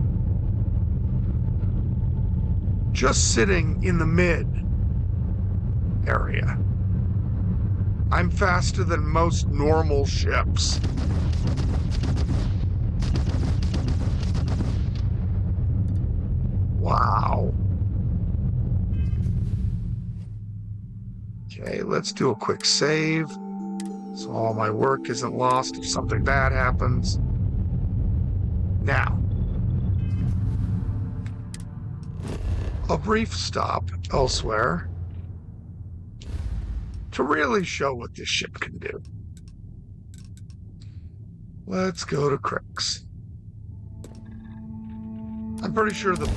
Just sitting in the mid area. I'm faster than most normal ships. Wow. Okay, let's do a quick save. So all my work isn't lost if something bad happens. Now, a brief stop elsewhere to really show what this ship can do. Let's go to Crix. I'm pretty sure the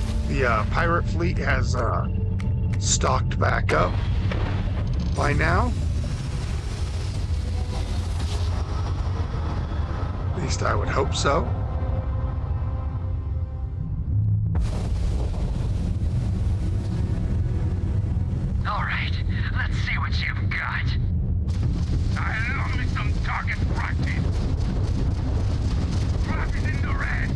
pirate fleet has stocked back up by now. At least I would hope so. All right, let's see what you've got. I love me some target practice. Practice in the red.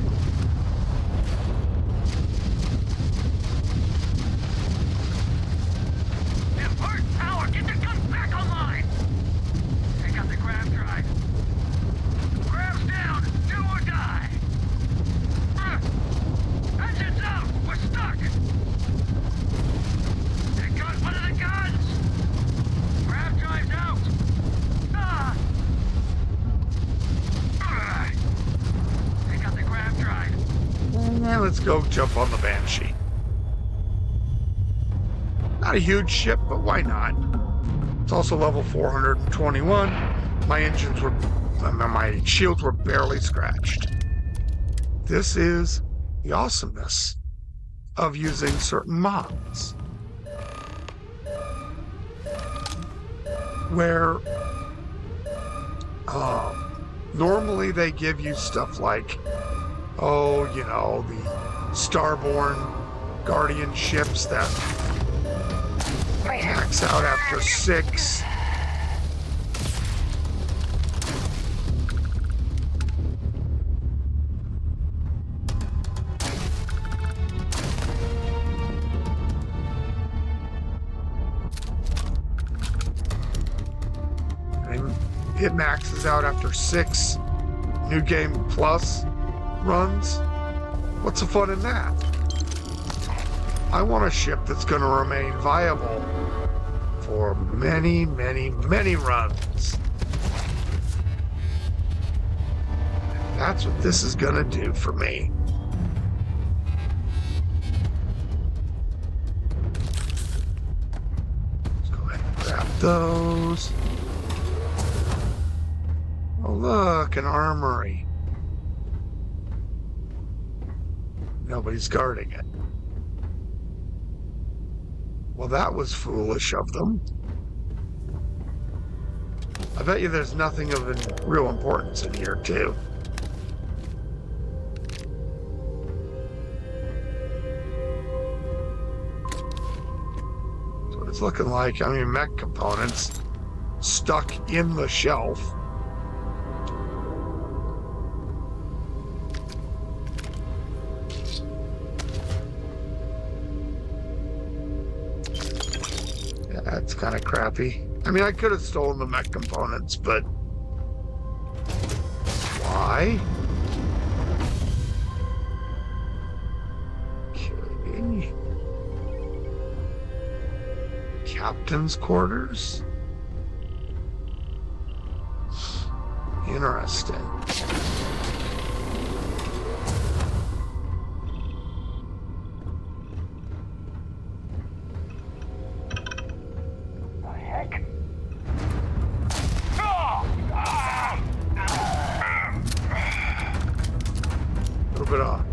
Impart power, get the guns back online. Take out the grav drive. Grav's down, do or die. Engines out, we're stuck. There goes one of the guns. Grav drive's out. Take out the grav drive. Now let's go jump on the Banshee. Not a huge ship, but why not? It's also level 421. My shields were barely scratched. This is the awesomeness of using certain mods. Where normally they give you stuff like, oh, you know, the Starborn Guardian ships that max out after 6. It maxes out after 6 New Game Plus runs. What's the fun in that? I want a ship that's going to remain viable for many, many, many runs. That's what this is going to do for me. Let's go ahead and grab those. Oh, look, an armory. Nobody's guarding it. Well, that was foolish of them. I bet you there's nothing of real importance in here, too. That's what it's looking like. I mean, mech components stuck in the shelf. That's kind of crappy. I mean, I could have stolen the mech components, but why? Okay. Captain's quarters? Interesting. Bit of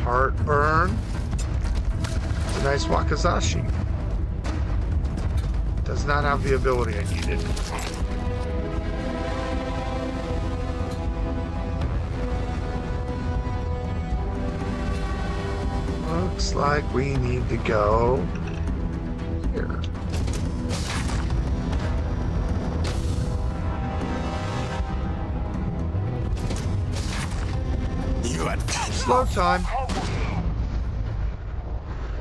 heartburn. It's a nice Wakizashi. Does not have the ability I needed. Looks like we need to go here. Slow time.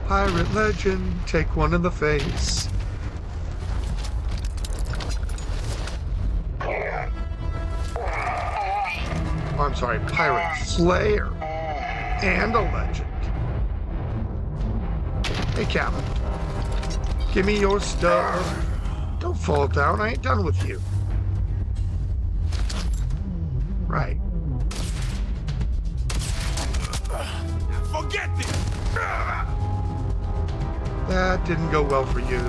Pirate legend, take one in the face. Oh, I'm sorry, pirate flair. And a legend. Hey, Captain. Give me your stuff. Don't fall down, I ain't done with you. Right. Forget this! That didn't go well for you.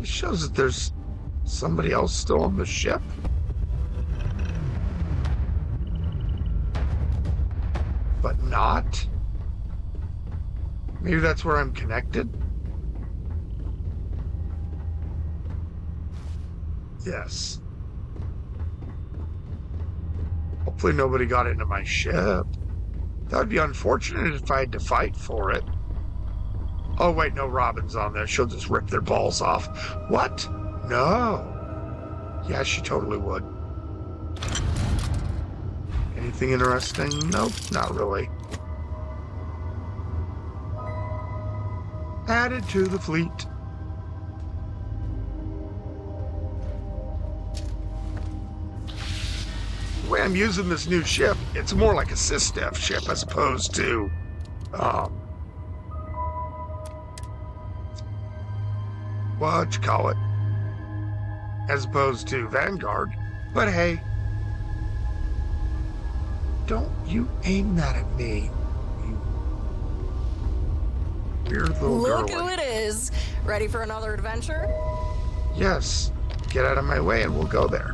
It shows that there's somebody else still on the ship. But not. Maybe that's where I'm connected. Yes. Hopefully nobody got into my ship. That would be unfortunate if I had to fight for it. Oh, wait, no, Robin's on there. She'll just rip their balls off. What? No. Yeah, she totally would. Anything interesting? Nope, not really. Added to the fleet. The way I'm using this new ship, it's more like a SysDef ship as opposed to, what you call it? As opposed to Vanguard. But hey, don't you aim that at me, you weird little girl. Look who it is. Ready for another adventure? Yes, get out of my way and we'll go there.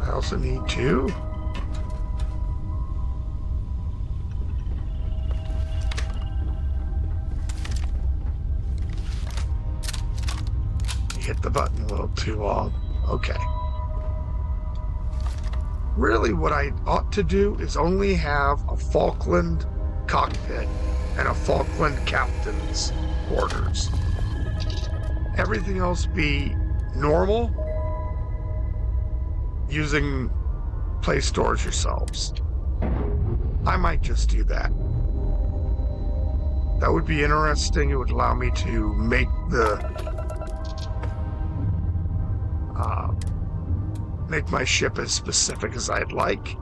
I also need to. Hit the button a little too long. Okay. Really, what I ought to do is only have a Falkland cockpit and a Falkland captain's quarters. Everything else be normal, using place stores yourselves. I might just do that. That would be interesting. It would allow me to make my ship as specific as I'd like,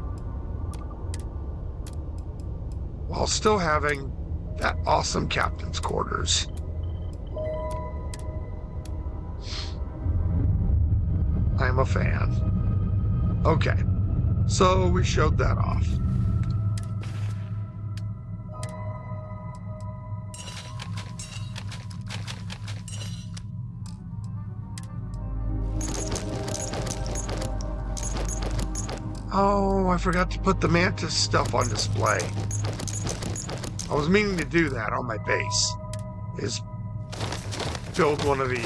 while still having that awesome captain's quarters. I'm a fan. Okay, so we showed that off. Oh, I forgot to put the Mantis stuff on display. I was meaning to do that on my base. Is build one of the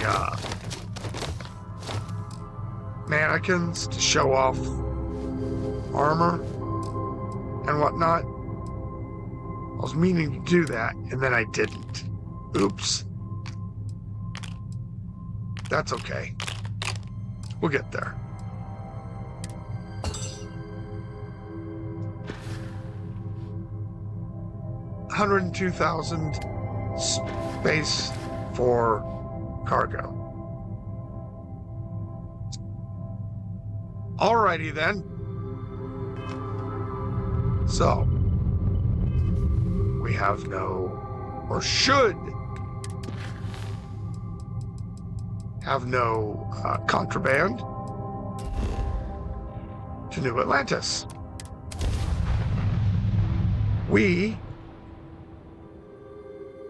mannequins to show off armor and whatnot. I was meaning to do that, and then I didn't. Oops. That's okay. We'll get there. $102,000 space for cargo. Alrighty then. So, we have no, or should have no contraband to New Atlantis. We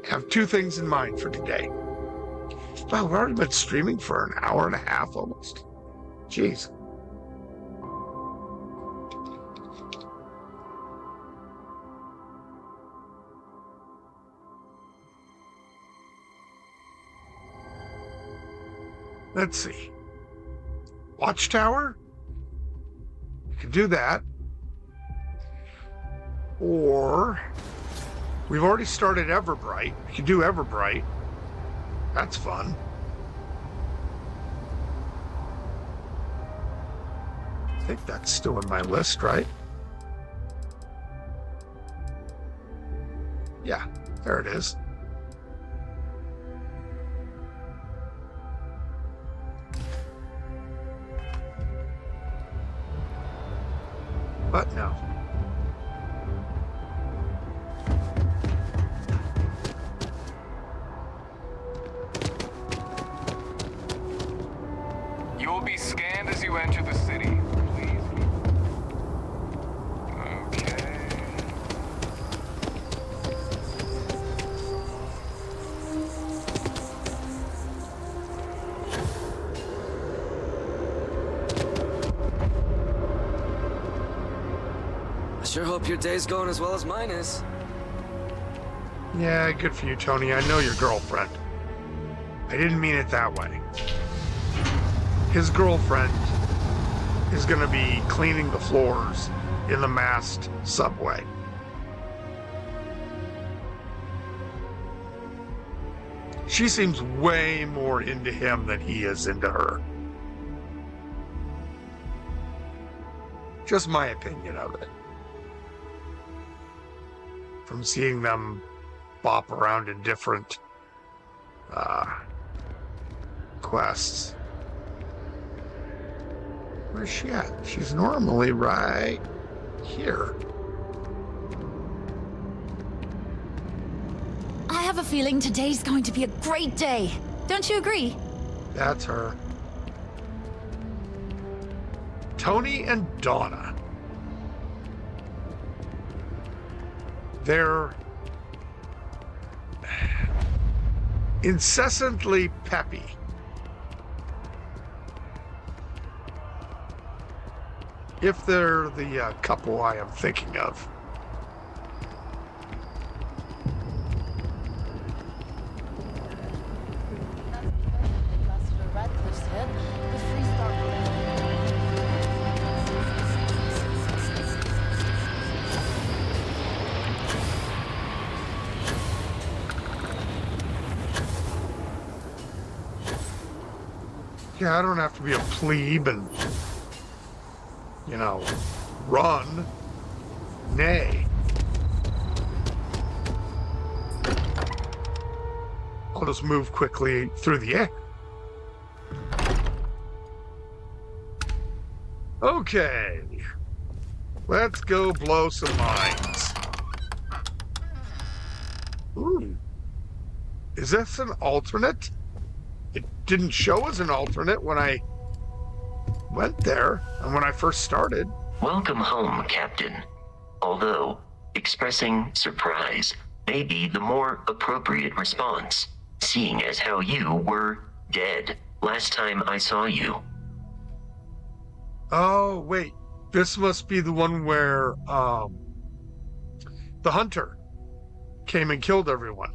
have two things in mind for today. Wow, we've already been streaming for an hour and a half almost. Jeez. Let's see. Watchtower? You can do that. Or We've already started Everbright. We can do Everbright. That's fun. I think that's still in my list, right? Yeah, there it is. But no. You will be scanned as you enter the city. Please. Okay. I sure hope your day's going as well as mine is. Yeah, good for you, Tony. I know your girlfriend. I didn't mean it that way. His girlfriend is going to be cleaning the floors in the masked subway. She seems way more into him than he is into her. Just my opinion of it. From seeing them bop around in different quests. Where's she at? She's normally right here. I have a feeling today's going to be a great day. Don't you agree? That's her. Tony and Donna. They're incessantly peppy. If they're the couple I am thinking of. Yeah, I don't have to be a plebe and, you know, run. Nay. I'll just move quickly through the air. Okay. Let's go blow some mines. Ooh. Is this an alternate? It didn't show as an alternate when I went there and when I first started. Welcome home, Captain. Although, expressing surprise may be the more appropriate response, seeing as how you were dead last time I saw you. Oh, wait. This must be the one where, the hunter came and killed everyone.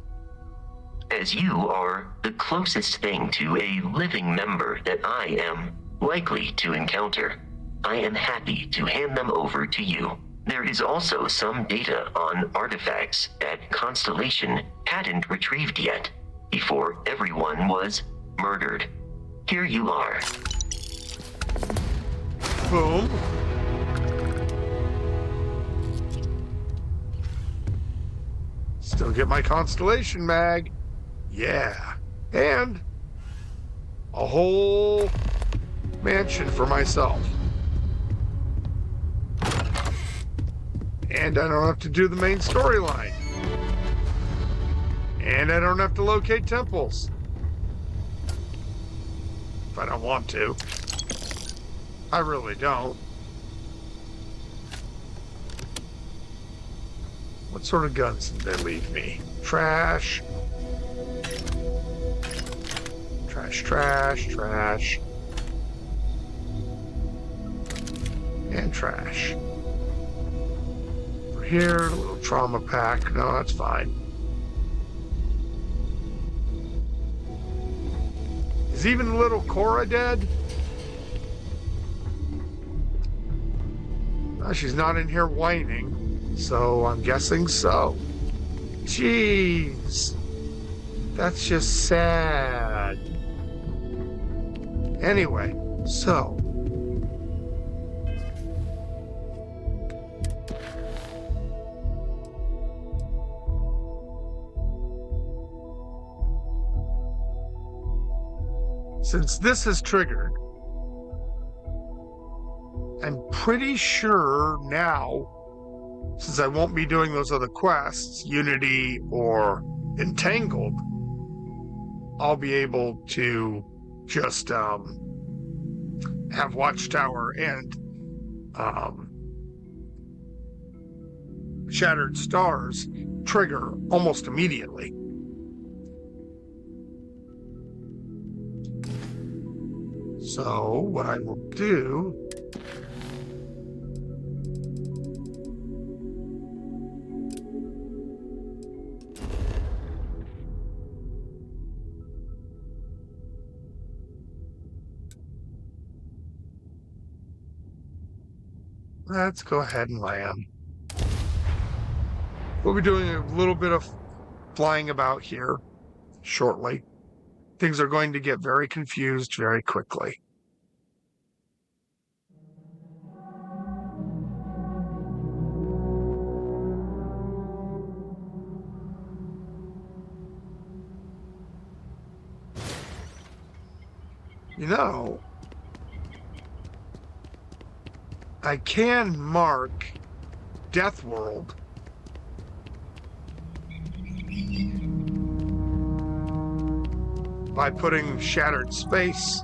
As you are the closest thing to a living member that I am likely to encounter, I am happy to hand them over to you. There is also some data on artifacts that Constellation hadn't retrieved yet, before everyone was murdered. Here you are. Boom. Still get my Constellation mag. Yeah. And a whole mansion for myself. And I don't have to do the main storyline. And I don't have to locate temples. If I don't want to. I really don't. What sort of guns did they leave me? Trash. Trash, trash, trash. And trash. Over here, a little trauma pack. No, that's fine. Is even little Cora dead? She's not in here whining, so I'm guessing so. Jeez. That's just sad. Anyway, so. Since this is triggered, I'm pretty sure now, since I won't be doing those other quests, Unity or Entangled, I'll be able to just have Watchtower and Shattered Stars trigger almost immediately. So what I will do let's go ahead and land. We'll be doing a little bit of flying about here shortly. Things are going to get very confused very quickly. You know, I can mark Death World by putting Shattered Space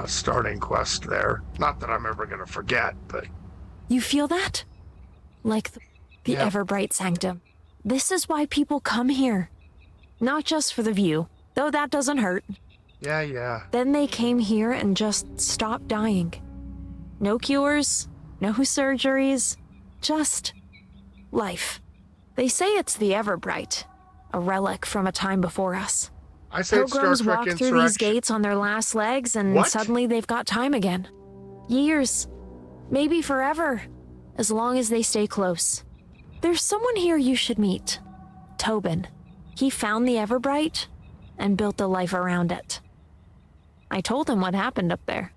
starting quest there. Not that I'm ever going to forget, but... You feel that? Like the Yeah. Everbright Sanctum. This is why people come here. Not just for the view, though that doesn't hurt. Yeah. Then they came here and just stopped dying. No cures, no surgeries, just life. They say it's the Everbright, a relic from a time before us. I say it's Star Pilgrims Trek walk through Insurrection. these gates on their last legs and What? suddenly they've got time again. Years, maybe forever, as long as they stay close. There's someone here you should meet. Tobin. He found the Everbright and built a life around it. I told him what happened up there.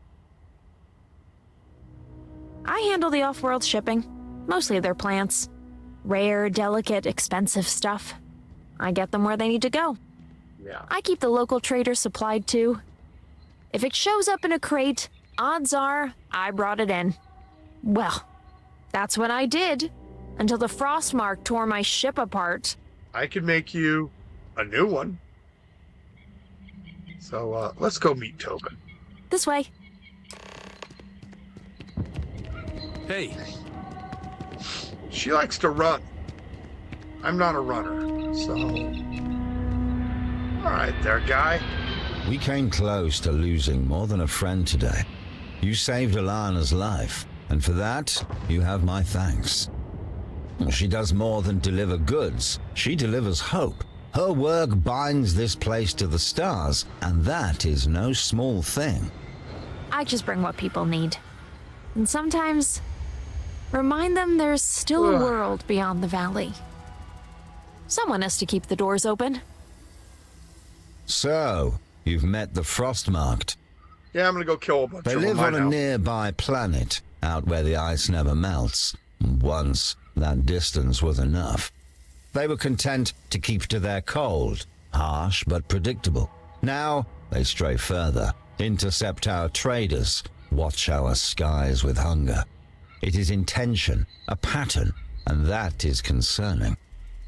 I handle the off-world shipping, mostly their plants. Rare, delicate, expensive stuff. I get them where they need to go. Yeah. I keep the local traders supplied too. If it shows up in a crate, odds are I brought it in. Well, that's what I did until the Frostmark tore my ship apart. I could make you a new one. So let's go meet Tobin. This way. Hey, She likes to run. I'm not a runner, so... All right there, guy. We came close to losing more than a friend today. You saved Alana's life, and for that, you have my thanks. She does more than deliver goods. She delivers hope. Her work binds this place to the stars, and that is no small thing. I just bring what people need. And sometimes, remind them there's still a world beyond the valley. Someone has to keep the doors open. So, you've met the Frostmarked. Yeah, I'm gonna go kill a bunch They of them. live I on a know. nearby planet, out where the ice never melts. Once, that distance was enough. They were content to keep to their cold, harsh but predictable. Now, they stray further, intercept our traders, watch our skies with hunger. It is intention, a pattern, and that is concerning.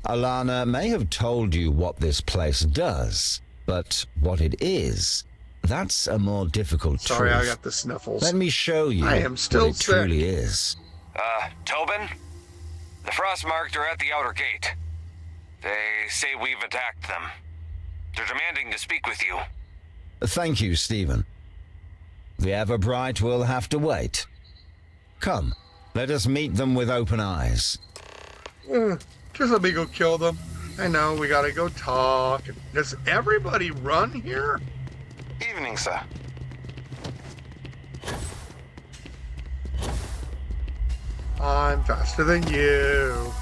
Alana may have told you what this place does, but what it is, that's a more difficult Sorry, truth. I got the sniffles. Let me show you I am still what it sick. truly is. Tobin? The Frostmarked are at the outer gate. They say we've attacked them. They're demanding to speak with you. Thank you, Stephen. The Everbright will have to wait. Come, let us meet them with open eyes. Just let me go kill them. I know, we gotta go talk. Does everybody run here? Evening, sir. I'm faster than you.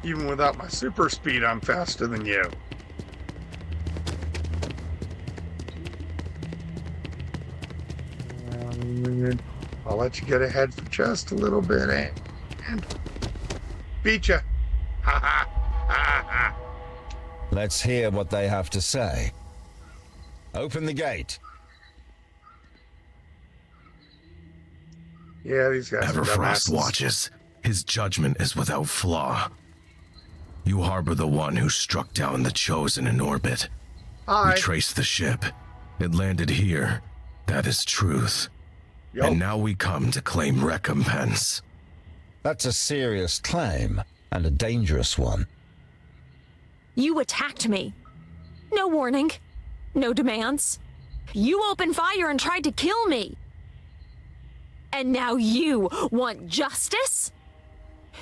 Even without my super speed, I'm faster than you. I'll let you get ahead for just a little bit, and beat you. Ha ha ha ha. Let's hear what they have to say. Open the gate. Yeah, these guys are Everfrost dumbasses. watches. His judgment is without flaw. You harbor the one who struck down the Chosen in orbit. Hi. We traced the ship. It landed here. That is truth. Yup. And now we come to claim recompense. That's a serious claim, and a dangerous one. You attacked me. No warning. No demands. You opened fire and tried to kill me. And now you want justice?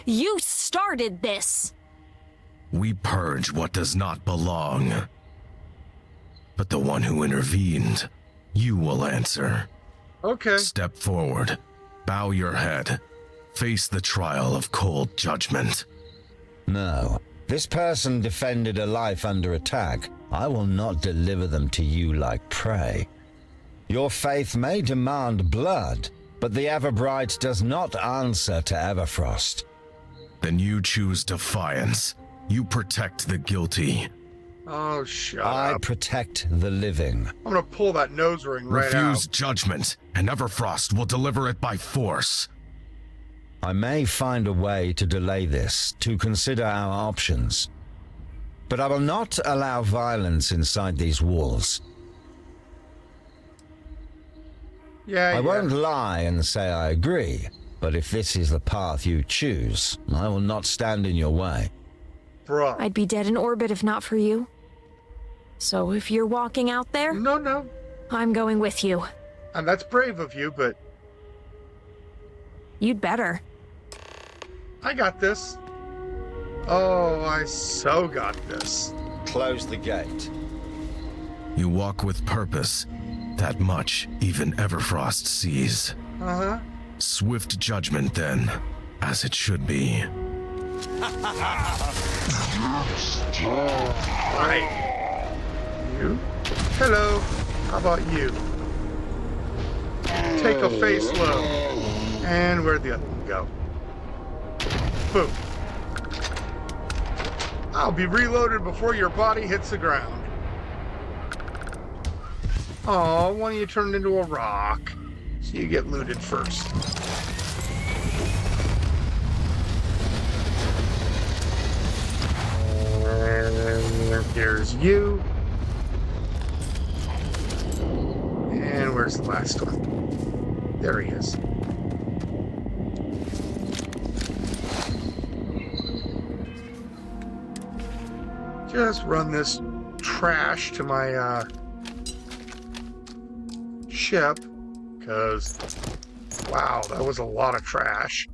You started this. We purge what does not belong. But the one who intervened, you will answer. Okay. Step forward. Bow your head. Face the trial of cold judgment. No. This person defended a life under attack. I will not deliver them to you like prey. Your faith may demand blood, but the Everbright does not answer to Everfrost. Then you choose defiance. You protect the guilty. Oh, shut I up. protect the living. I'm gonna pull that nose ring right Refuse out. judgment, and Everfrost will deliver it by force. I may find a way to delay this, to consider our options. But I will not allow violence inside these walls. Yeah, I won't lie and say I agree, but if this is the path you choose, I will not stand in your way. Bruh. I'd be dead in orbit if not for you. So if you're walking out there, No. I'm going with you. And that's brave of you, but You'd better. I got this. Oh, I so got this. Close the gate. You walk with purpose. That much even Everfrost sees. Uh-huh. Swift judgment, then, as it should be. Right. You? Hello. How about you? Take a face load. And where'd the other one go? Boom. I'll be reloaded before your body hits the ground. Oh, one of you turned into a rock. So you get looted first. And here's you. And where's the last one? There he is. Just run this trash to my ship, because wow, that was a lot of trash.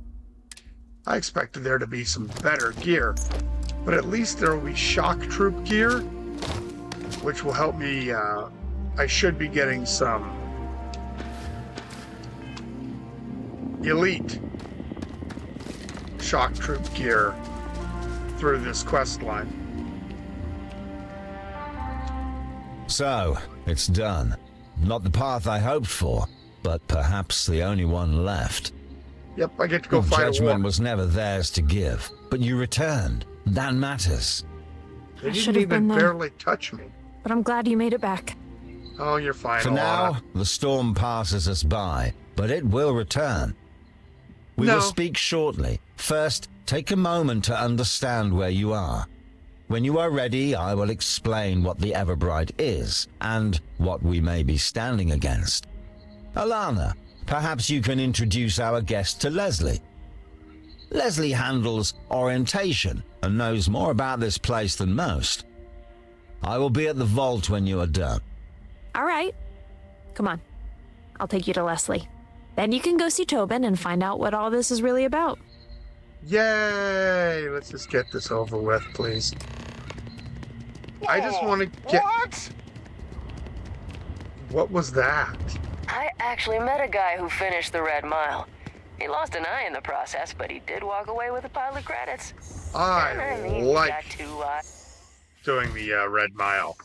I expected there to be some better gear, but at least there will be shock troop gear, which will help me. I should be getting some elite shock troop gear through this quest line. So, it's done. Not the path I hoped for, but perhaps the only one left. Yep, I get to go fight a war. Judgment was never theirs to give, but you returned. That matters. They should didn't have even been there. barely touch me. But I'm glad you made it back. Oh, you're fine. For now, the storm passes us by, but it will return. We No. will speak shortly. First, take a moment to understand where you are. When you are ready, I will explain what the Everbright is, and what we may be standing against. Alana, perhaps you can introduce our guest to Leslie. Leslie handles orientation and knows more about this place than most. I will be at the vault when you are done. All right. Come on. I'll take you to Leslie. Then you can go see Tobin and find out what all this is really about. Yay! Let's just get this over with, please. I just want to get... What? What was that? I actually met a guy who finished the Red Mile. He lost an eye in the process, but he did walk away with a pile of credits. I he like got to, doing the Red Mile.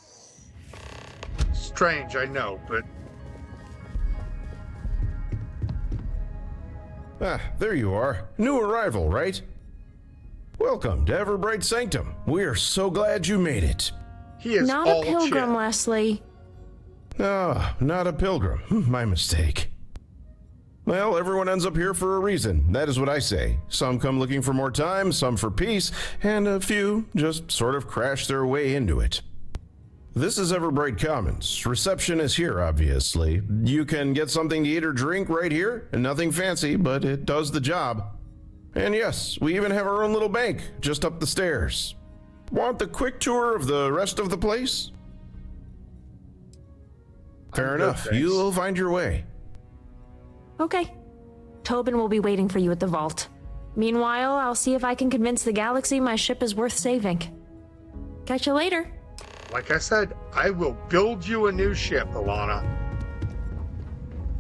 Strange, I know, but Ah, there you are. New arrival, right? Welcome to Everbright Sanctum. We are so glad you made it. he is Not all a pilgrim, chin. Leslie. Ah, not a pilgrim. My mistake. Well, everyone ends up here for a reason. That is what I say. Some come looking for more time, some for peace, and a few just sort of crash their way into it. This is Everbright Commons. Reception is here, obviously. You can get something to eat or drink right here, and nothing fancy, but it does the job. And yes, we even have our own little bank just up the stairs. Want the quick tour of the rest of the place? Fair good, enough. thanks. You'll find your way. Okay. Tobin will be waiting for you at the vault. Meanwhile, I'll see if I can convince the galaxy my ship is worth saving. Catch you later. Like I said, I will build you a new ship, Alana.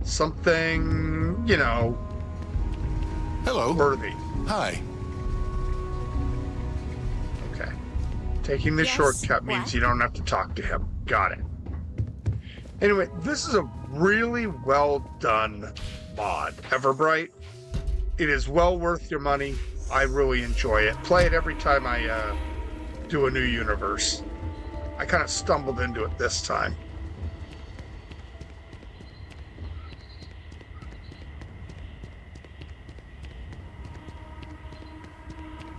Something, you know, Hello. worthy. Hi. Okay. Taking the Yes, shortcut means what? you don't have to talk to him. Got it. Anyway, this is a really well done mod, Everbright. It is well worth your money. I really enjoy it. Play it every time I do a new universe. I kind of stumbled into it this time.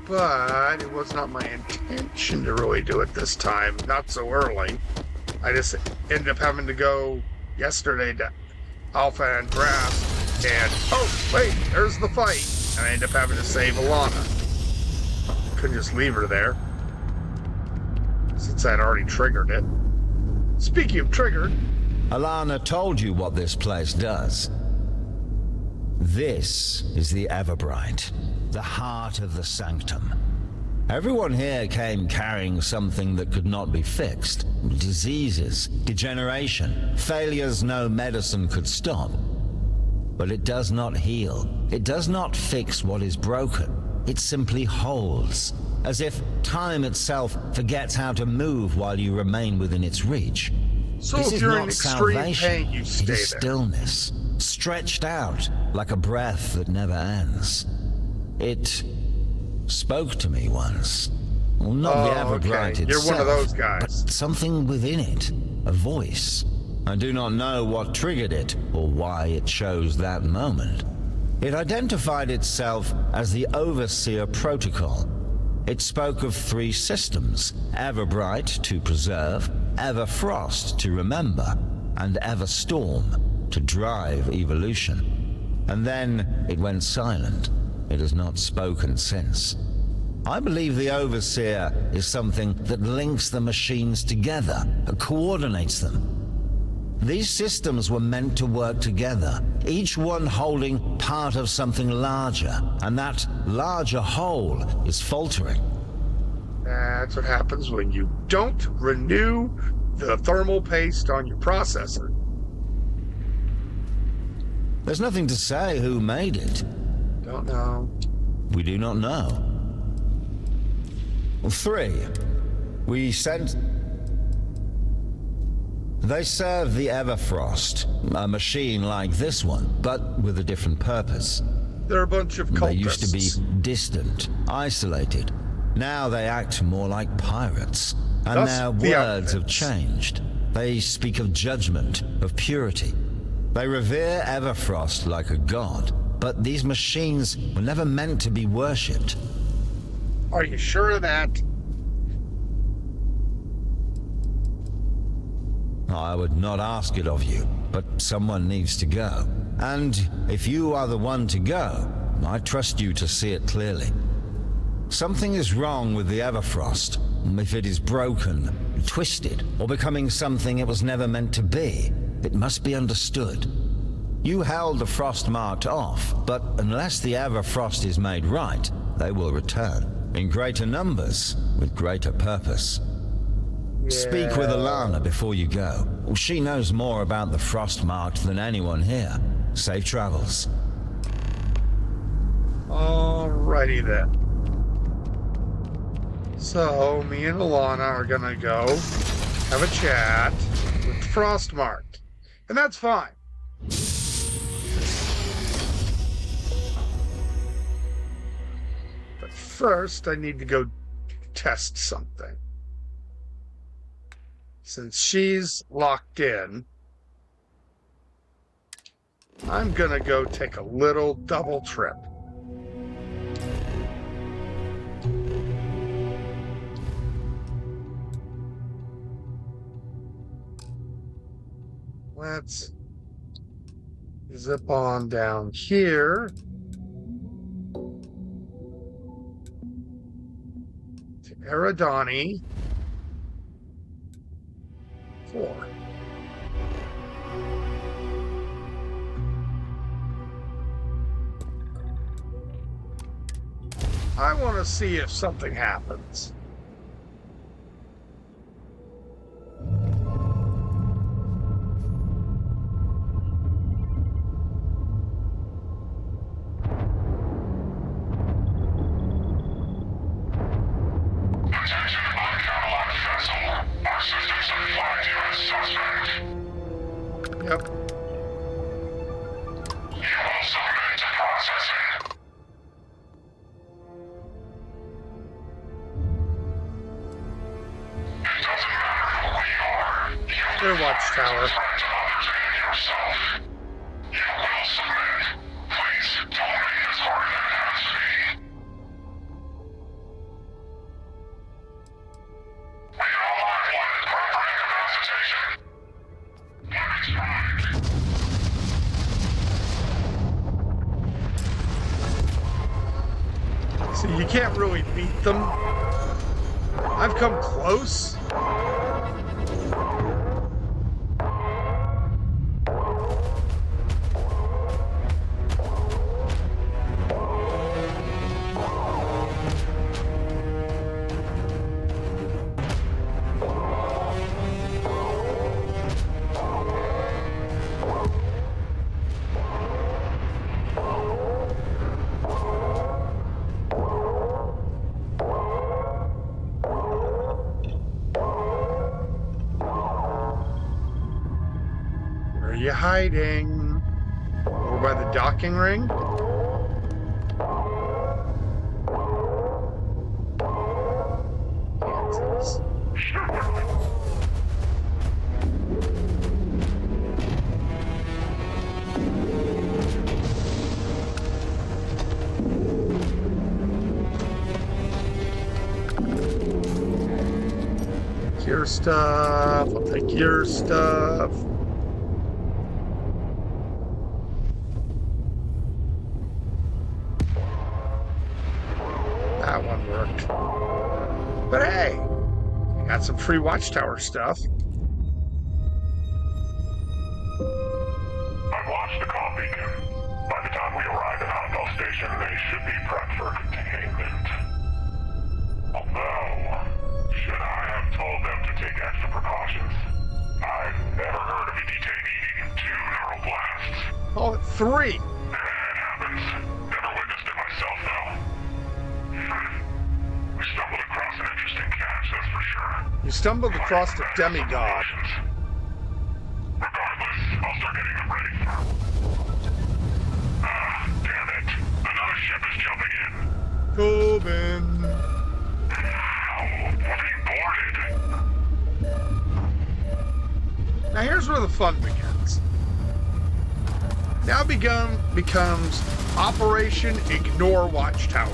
But it was not my intention to really do it this time. Not so early. I just ended up having to go yesterday to Alpha and Grass, and oh wait, there's the fight, and I ended up having to save Alana. Couldn't just leave her there, since I'd already triggered it. Speaking of triggered, Alana told you what this place does. This is the Everbright, the heart of the Sanctum. Everyone here came carrying something that could not be fixed. Diseases, degeneration, failures no medicine could stop. But it does not heal. It does not fix what is broken. It simply holds, as if time itself forgets how to move while you remain within its reach. so This if is you're not in extreme salvation. pain, you It stay is there. stillness, stretched out like a breath that never ends. It spoke to me once. Well, not the Oh, Everbright okay. itself, You're one of those guys. but something within it, a voice. I do not know what triggered it or why it chose that moment. It identified itself as the Overseer Protocol. It spoke of 3 systems: Everbright to preserve, Everfrost to remember, and Everstorm to drive evolution. And then it went silent. It has not spoken since. I believe the Overseer is something that links the machines together, coordinates them. These systems were meant to work together, each one holding part of something larger, and that larger whole is faltering. That's what happens when you don't renew the thermal paste on your processor. There's nothing to say who made it. Don't know. We do not know. 3. We sent... They serve the Everfrost, a machine like this one, but with a different purpose. They're a bunch of cultists. They used to be distant, isolated. Now they act more like pirates. And Thus, their the words have outfits. changed. They speak of judgment, of purity. They revere Everfrost like a god, but these machines were never meant to be worshipped. Are you sure of that? I would not ask it of you, but someone needs to go. And if you are the one to go, I trust you to see it clearly. Something is wrong with the Everfrost. If it is broken, twisted, or becoming something it was never meant to be, it must be understood. You held the Frostmarked off, but unless the Everfrost is made right, they will return, in greater numbers, with greater purpose. Speak with Alana before you go. She knows more about the Frostmarked than anyone here. Safe travels. Alrighty then. So, me and Alana are gonna go have a chat with Frostmark. And that's fine. But first, I need to go test something. Since she's locked in, I'm gonna go take a little double trip. Let's zip on down here to Eridani 4. I want to see if something happens. Yep. Their watchtower. See, you can't really beat them. I've come close. Where are you hiding? Over by the docking ring? Kansas. Your stuff. I'll take your stuff. That one worked. But hey, I got some free watchtower stuff. I've watched the comm beacon. By the time we arrive at Hondo Station, they should be prepped for containment. Although, should I have told them to take extra precautions? I've never heard of a detainee needing 2 neural blasts. Oh, 3. It happens. Never witnessed it myself, though. We stumbled across an interesting catch, that's for sure. You stumbled across a demigod. Regardless, I'll start getting them ready for... damn it. Another ship is jumping in. Tobin. We're being boarded. Now here's where the fun begins. Now becomes Operation Ignore Watchtower.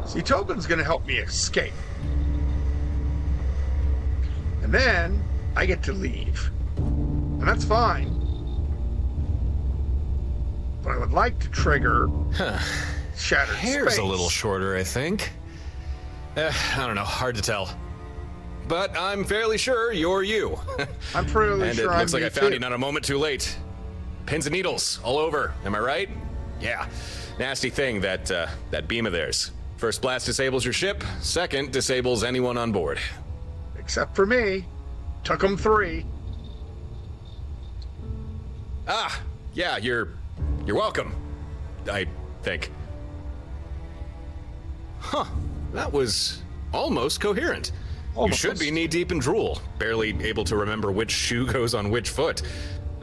See, Tobin's gonna help me escape. And then I get to leave. And that's fine. But I would like to trigger Shattered Hair's Space. a little shorter, I think. I don't know, hard to tell. But I'm fairly sure you're you. I'm fairly and sure it looks I'm like I you found too. you not a moment too late. Pins and needles all over, am I right? Yeah. Nasty thing, that beam of theirs. First blast disables your ship, second disables anyone on board. Except for me. Took them 3. Ah, yeah, you're welcome. I think. Huh, that was almost coherent. Almost. You should be knee-deep in drool, barely able to remember which shoe goes on which foot.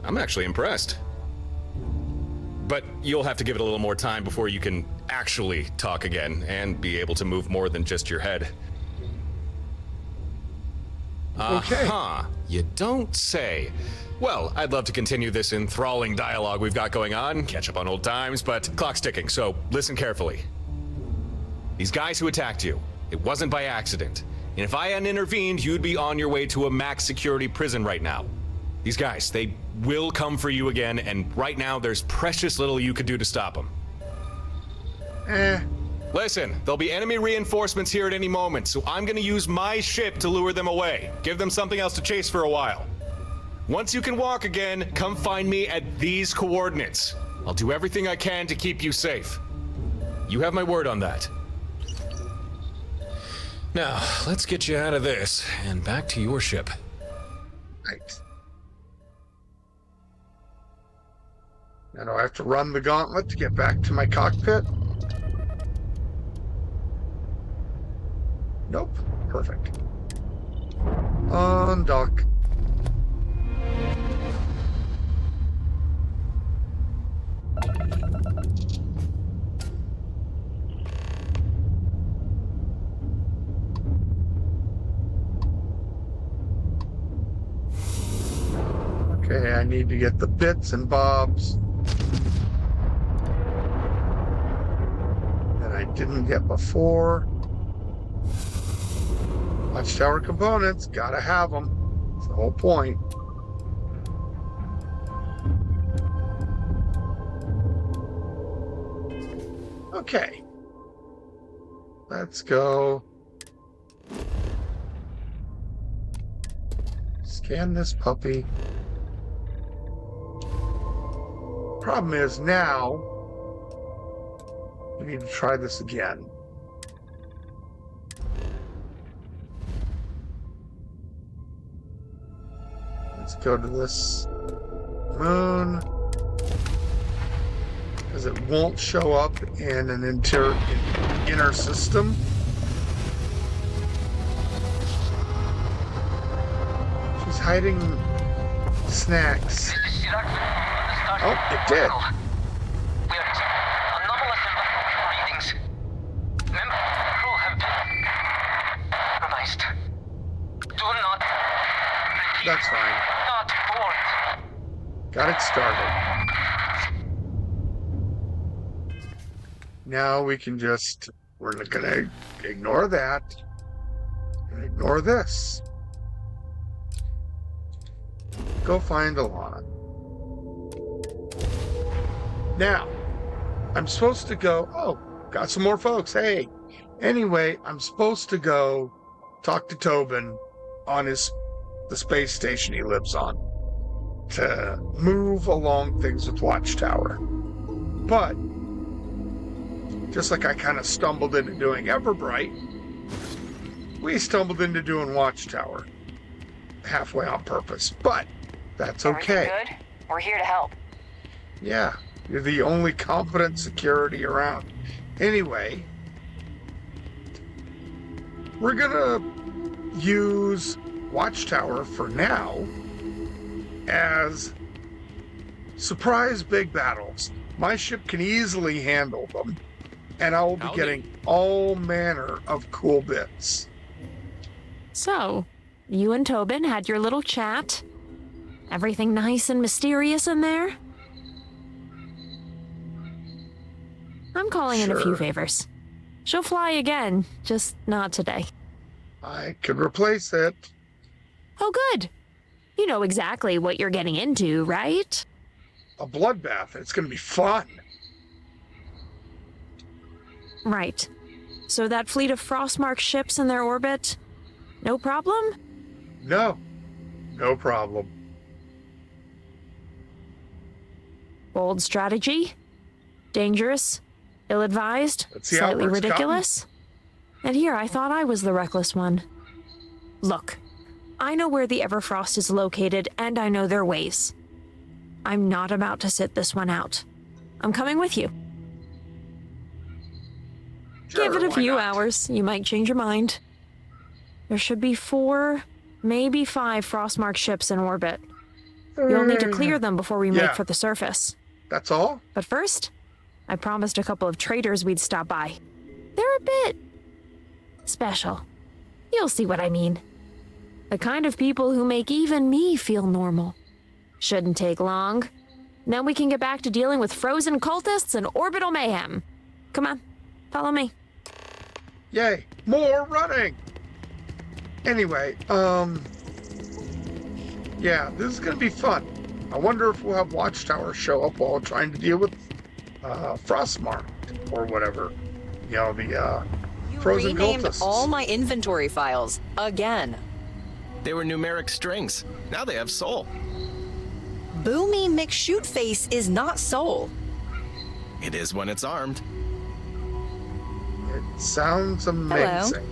I'm actually impressed. But you'll have to give it a little more time before you can actually talk again and be able to move more than just your head. Okay. Uh-huh. You don't say. Well, I'd love to continue this enthralling dialogue we've got going on, catch up on old times, but clock's ticking, so listen carefully. These guys who attacked you, it wasn't by accident. And if I hadn't intervened, you'd be on your way to a max security prison right now. These guys, they will come for you again, and right now there's precious little you could do to stop them. Listen, there'll be enemy reinforcements here at any moment, so I'm gonna use my ship to lure them away. Give them something else to chase for a while. Once you can walk again, come find me at these coordinates. I'll do everything I can to keep you safe. You have my word on that. Now, let's get you out of this and back to your ship. Right. Now do I have to run the gauntlet to get back to my cockpit? Nope. Perfect. Undock. Okay, I need to get the bits and bobs that I didn't get before. Watchtower components, gotta have them. That's the whole point. Okay. Let's go. Scan this puppy. Problem is now we need to try this again. Let's go to this moon, because it won't show up in an inner system. She's hiding snacks. Oh, it did. We are anomalous readings. Member crew have been compromised. Do not repeat. That's fine. Not board. Got it started. Now we can just, we're gonna ignore that. And ignore this. Go find Alana. Now, I'm supposed to go, oh, got some more folks, hey. Anyway, I'm supposed to go talk to Tobin on the space station he lives on to move along things with Watchtower. But, just like I kind of stumbled into doing Everbright, we stumbled into doing Watchtower. Halfway on purpose, but that's okay. Everything good? We're here to help. Yeah. You're the only competent security around. Anyway, we're gonna use Watchtower for now as surprise big battles. My ship can easily handle them, and I will be getting all manner of cool bits. So, you and Tobin had your little chat. Everything nice and mysterious in there? I'm calling in a few favors. She'll fly again, just not today. I could replace it. Oh, good. You know exactly what you're getting into, right? A bloodbath. It's going to be fun. Right. So that fleet of Frostmark ships in their orbit, no problem? No. No problem. Bold strategy? Dangerous? Ill-advised, Let's see how slightly far it's gotten. ridiculous. And here I thought I was the reckless one. Look, I know where the Everfrost is located, and I know their ways. I'm not about to sit this one out. I'm coming with you. Sure, Give it a why few not? hours, you might change your mind. There should be 4, maybe 5 Frostmark ships in orbit. You'll need to clear them before we Yeah. make for the surface. That's all? But first, I promised a couple of traders we'd stop by. They're a bit special. You'll see what I mean. The kind of people who make even me feel normal. Shouldn't take long. Then we can get back to dealing with frozen cultists and orbital mayhem. Come on, follow me. Yay, more running! Anyway, yeah, this is gonna be fun. I wonder if we'll have Watchtower show up while trying to deal with Frostmark or whatever. You know, the frozen Renamed cultists. all my inventory files again. They were numeric strings. Now they have soul. Boomy McShootface is not Soul. It is when it's armed. It sounds amazing.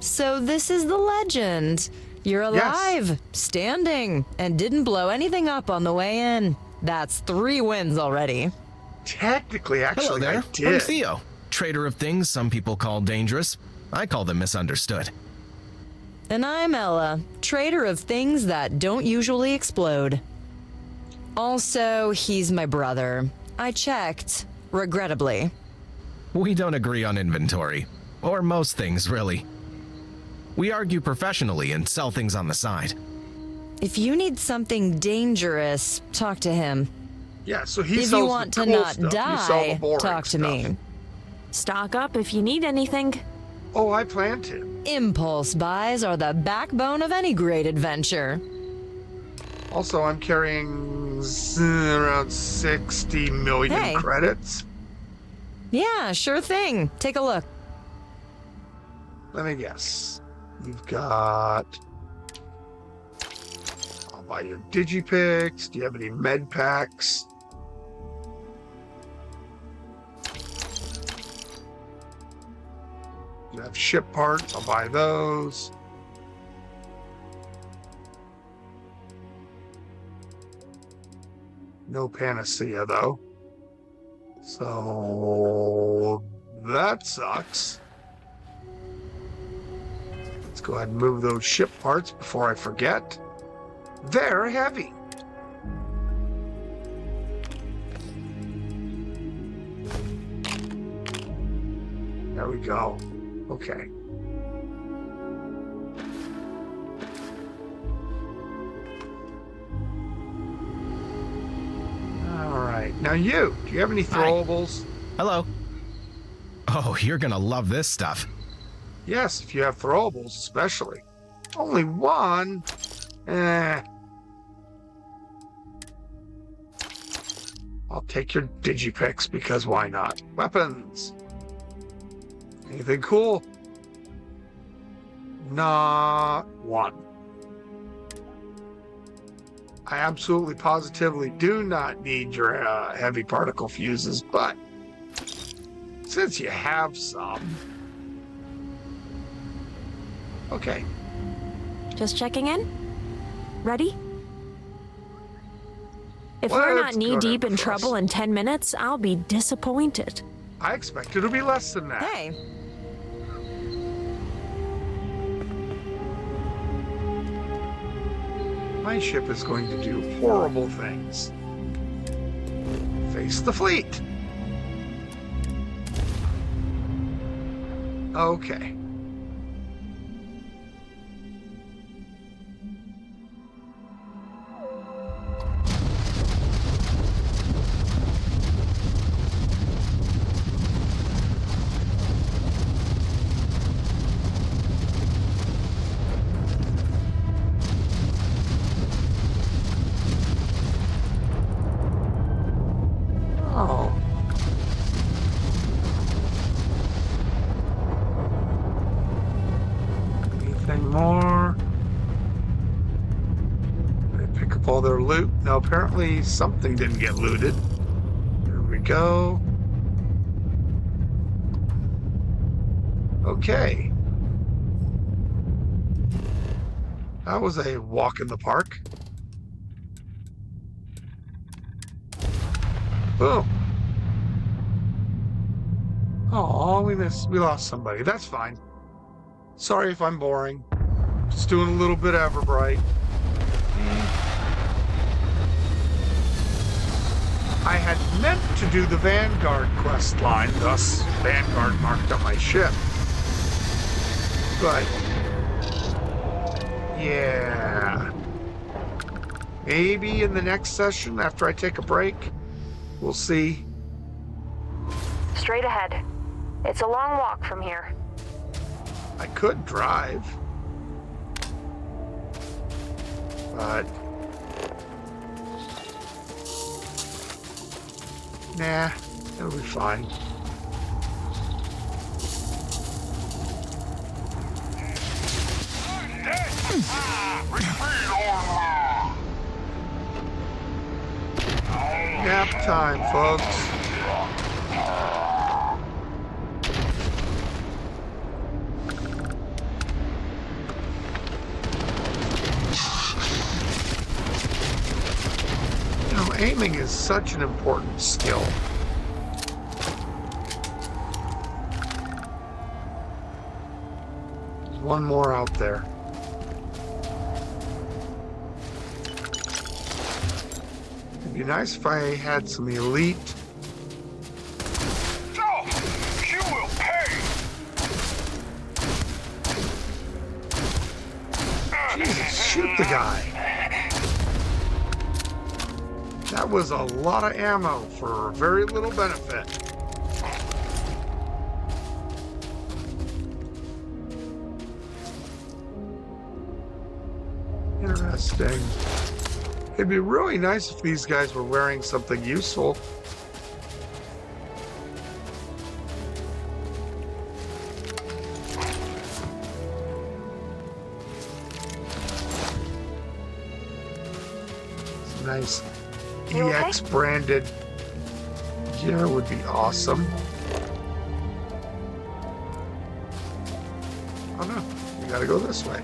So this is the legend. You're alive, standing, and didn't blow anything up on the way in. That's 3 wins already. Technically, Hello actually, there. I I'm did. Theo, trader of things some people call dangerous. I call them misunderstood. And I'm Ella, trader of things that don't usually explode. Also, he's my brother. I checked, regrettably. We don't agree on inventory, or most things, really. We argue professionally and sell things on the side. If you need something dangerous, talk to him. Yeah, so he If sells you want the to cool not stuff. You sell the die, boring talk to stuff. me. Stock up if you need anything. Oh, I plan to. Impulse buys are the backbone of any great adventure. Also, I'm carrying around 60 million Hey. credits. Yeah, sure thing. Take a look. Let me guess. You've got... I'll buy your Digipicks. Do you have any med packs? You have ship parts. I'll buy those. No panacea, though. So... that sucks. Let's go ahead and move those ship parts before I forget. They're heavy. There we go. Okay. All right. Now do you have any throwables? Hello. Oh, you're gonna love this stuff. Yes, if you have throwables, especially. Only one? I'll take your Digipicks because why not? Weapons. Anything cool? Not one. I absolutely positively do not need your heavy particle fuses, but since you have some... Okay. Just checking in? Ready? If we're not Let's go knee-deep to in trouble in 10 minutes, I'll be disappointed. I expect it'll be less than that. Hey. My ship is going to do horrible things. Face the fleet. Okay. Oh. Anything more? They pick up all their loot. Now apparently something didn't get looted. Here we go. Okay. That was a walk in the park. Boom. Oh, we lost somebody. That's fine. Sorry if I'm boring. Just doing a little bit of Everbright. I had meant to do the Vanguard quest line, thus Vanguard marked on my ship. But yeah. Maybe in the next session after I take a break. We'll see. Straight ahead. It's a long walk from here. I could drive. But nah, it'll be fine. Nap time, folks. You know, aiming is such an important skill. There's one more out there. It'd be nice if I had some elite. So, you will pay. Jesus, shoot the guy. That was a lot of ammo for very little benefit. Interesting. It'd be really nice if these guys were wearing something useful. Some nice EX branded gear would be awesome. Oh no, you gotta go this way.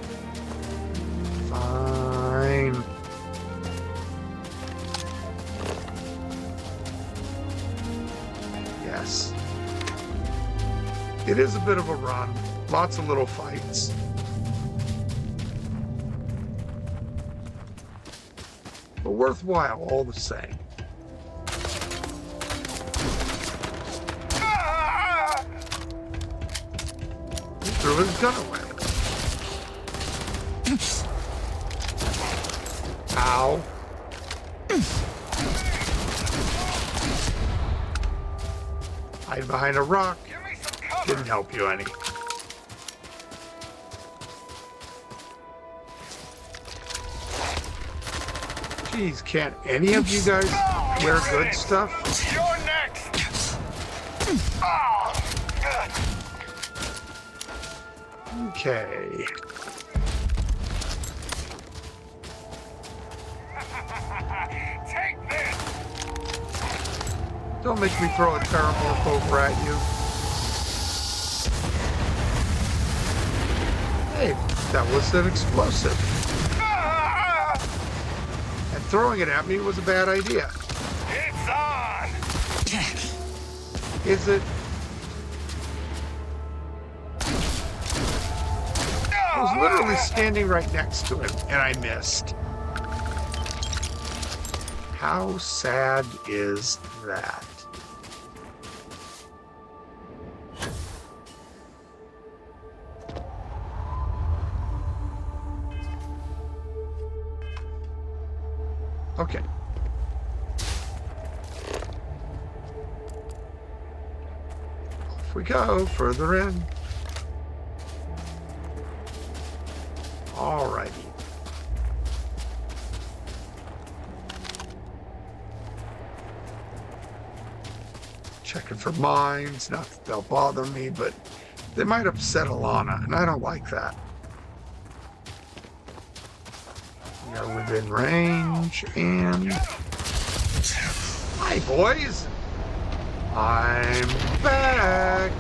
Fine. Yes. It is a bit of a run. Lots of little fights. But worthwhile all the same. He threw his gun away. Ow. Hide behind a rock. Didn't help you any. Jeez, can't any of you guys wear good stuff? You're next. Okay. Take this. Don't make me throw a Terramorph over at you. Hey, that was an explosive. And throwing it at me was a bad idea. It's on. Is it? I was literally standing right next to him, and I missed. How sad is that? Okay. Off we go, further in. Alrighty. Checking for mines, not that they'll bother me, but they might upset Alana, and I don't like that. We are within range, and... Hi, boys! I'm back!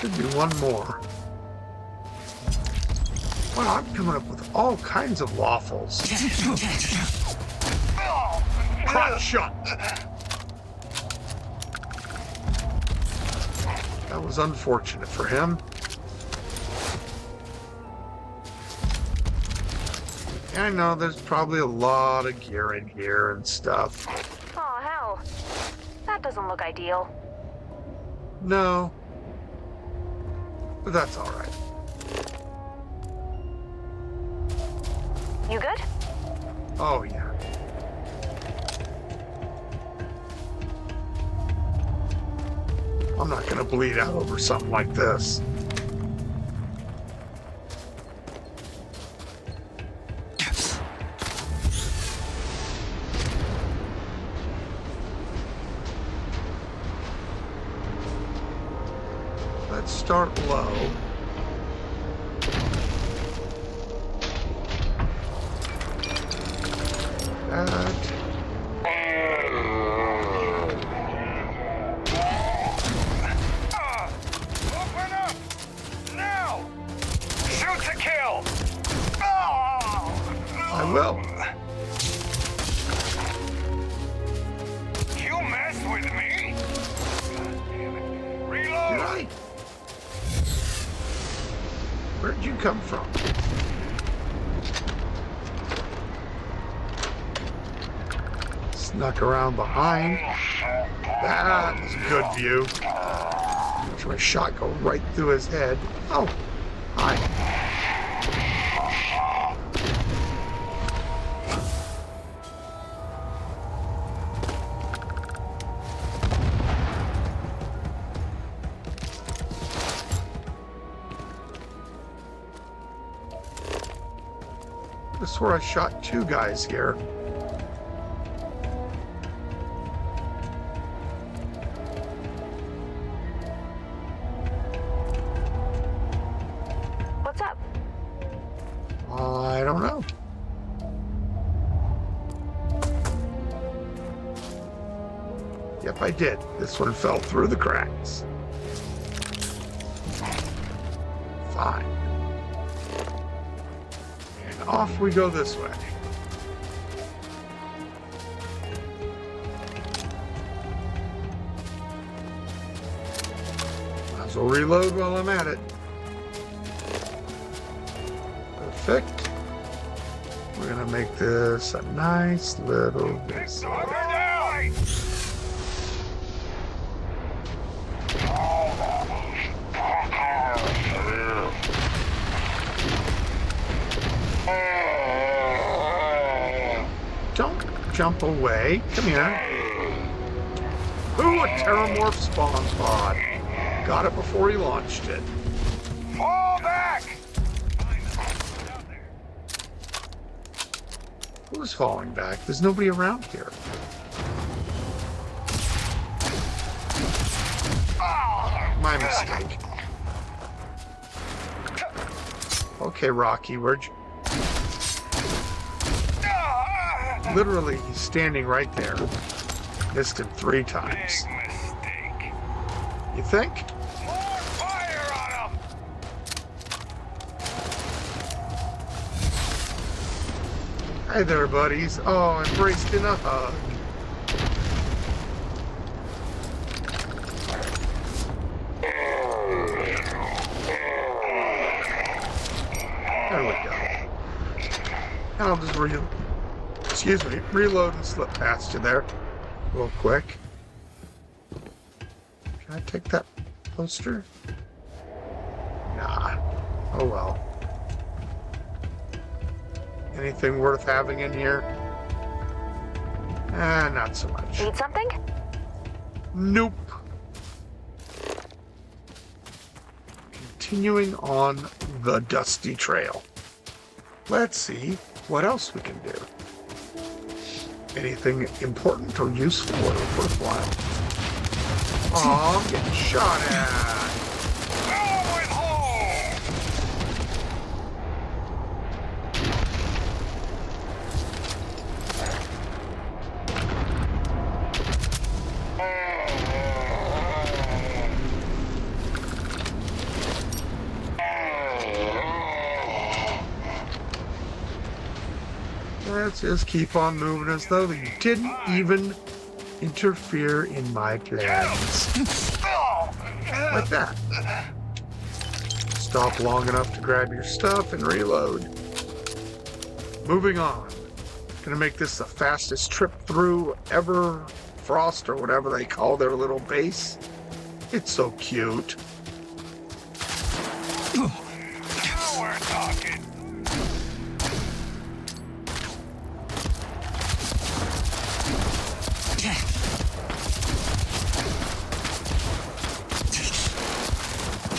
Should be one more. Wow, I'm coming up with all kinds of waffles. Crotch shot! That was unfortunate for him. I know there's probably a lot of gear in here and stuff. Oh, hell. That doesn't look ideal. No. But that's alright. You good? Oh, yeah. I'm not gonna bleed out over something like this. Let's start low. Open up! Now! Shoot to kill! I will. You mess with me? God damn it. Reload! Did I? Where'd you come from? Snuck around behind. That was a good view. Watch my shot go right through his head. Oh, hi. I swear I shot two guys here. What's up? I don't know. Yep, I did. This one fell through the cracks. Fine. And off we go this way. Might as well reload while I'm at it. Perfect. We're gonna make this a nice little visit. Don't jump away. Come here. Ooh, a Terramorph spawn pod. Got it before he launched it. Fall back! Who's falling back? There's nobody around here. My mistake. Okay, Rocky, where'd you... Literally, he's standing right there. Missed him 3 times. Big mistake. You think? More fire on him! Hey there, buddies. Oh, embraced in a hug. There we go. And I'll just reload and slip past you there real quick. Can I take that poster? Nah. Oh well. Anything worth having in here? Not so much. Need something? Nope. Continuing on the dusty trail. Let's see what else we can do. Anything important or useful or worthwhile? Oh, I'm getting shot at. Let's just keep on moving as though you didn't even interfere in my plans. Like that. Stop long enough to grab your stuff and reload. Moving on. Gonna make this the fastest trip through ever. Frost or whatever they call their little base. It's so cute. Now we're talking.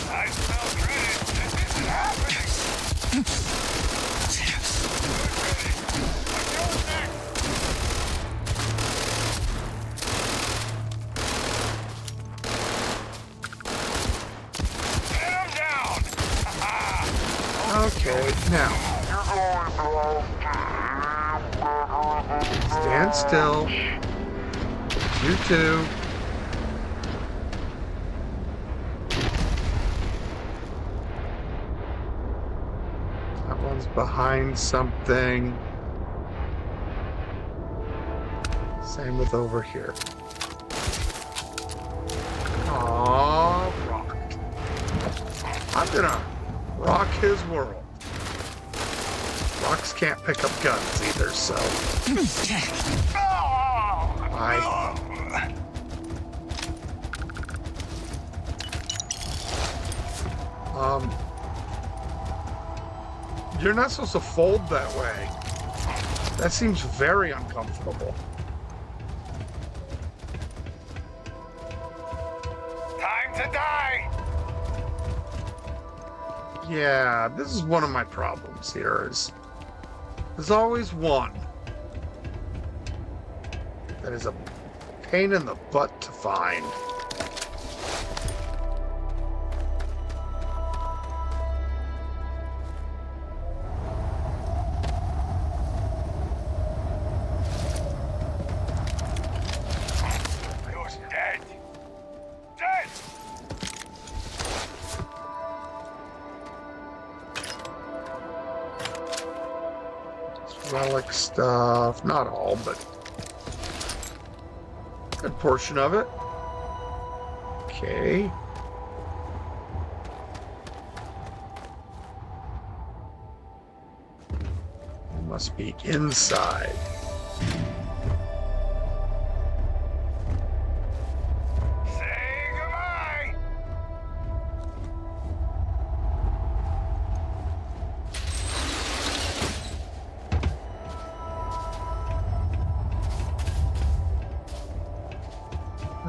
I smell dread. This isn't happening. Okay, now. Stand still. You too. That one's behind something. Same with over here. Aww, rock. I'm gonna rock his world. Rocks can't pick up guns either, so. Bye. You're not supposed to fold that way. That seems very uncomfortable. Time to die. Yeah, this is one of my problems here is there's always one that is a pain in the butt to find. You're dead. Dead. Relic stuff, not all, but a good portion of it. Okay. Must be inside. Say goodbye.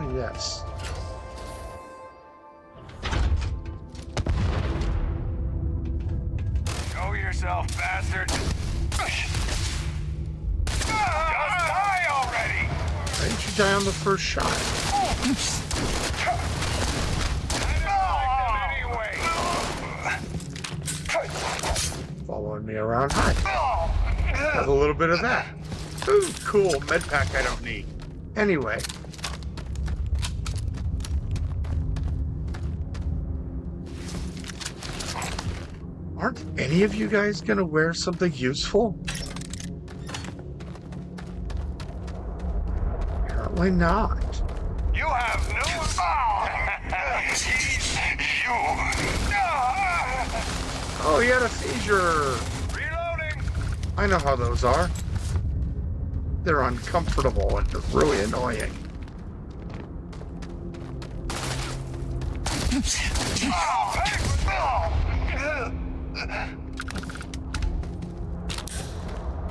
Oh, yes. Show yourself, bastard. Just die already. Why didn't you die on the first shot? Following me around. Hi. Have a little bit of that. Ooh, cool. Med pack I don't need. Anyway. Aren't any of you guys gonna wear something useful? Apparently not. You have no. Oh, he had a seizure. Reloading. I know how those are. They're uncomfortable and really annoying.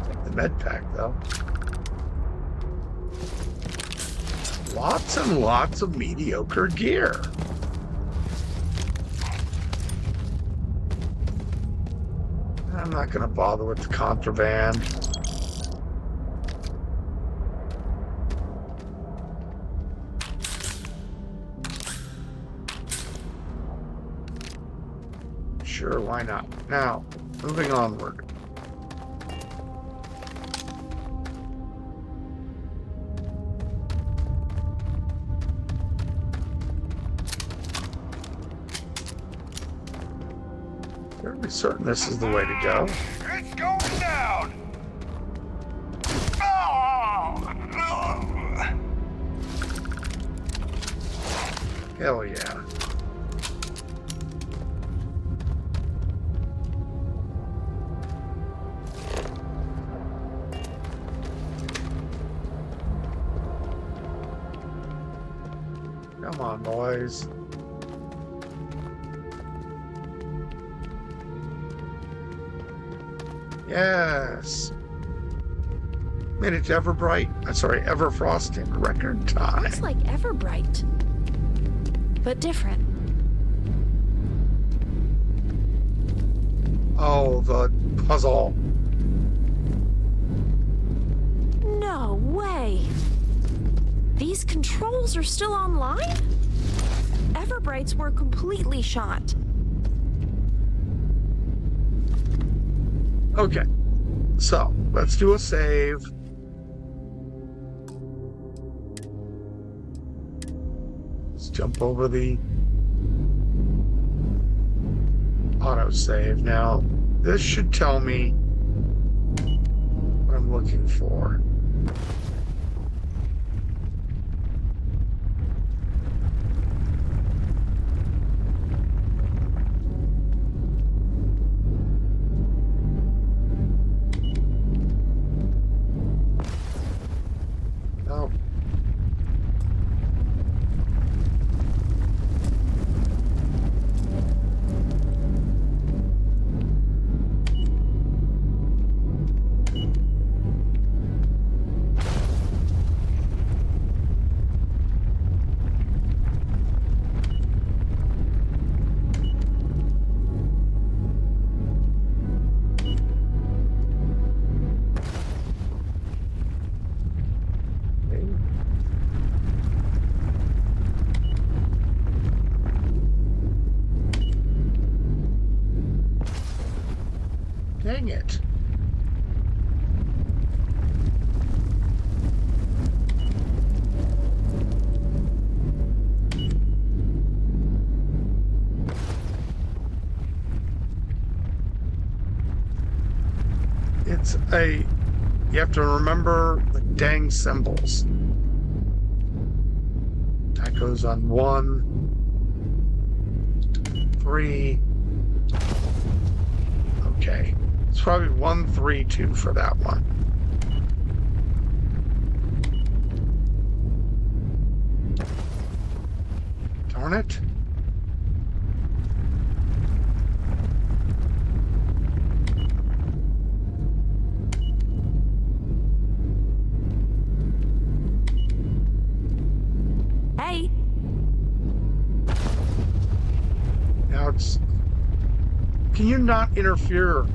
Take the med pack, though. Lots and lots of mediocre gear. I'm not going to bother with the contraband. Sure, why not? Now, moving onward. Fairly certain this is the way to go. It's going down. Hell yeah. Come on, boys. Yes. Made it to Everbright. Sorry, Everfrost in record time. Looks like Everbright, but different. Oh, the puzzle. No way. These controls are still online? Everbrights were completely shot. Okay. So, let's do a save. Let's jump over the autosave. Now, this should tell me what I'm looking for. Oh. Dang it. It's a... You have to remember the dang symbols. That goes on 1, 3. Okay. It's probably 1, 3, 2 for that one. Darn it. Hey. Now it's... Can you not interfere?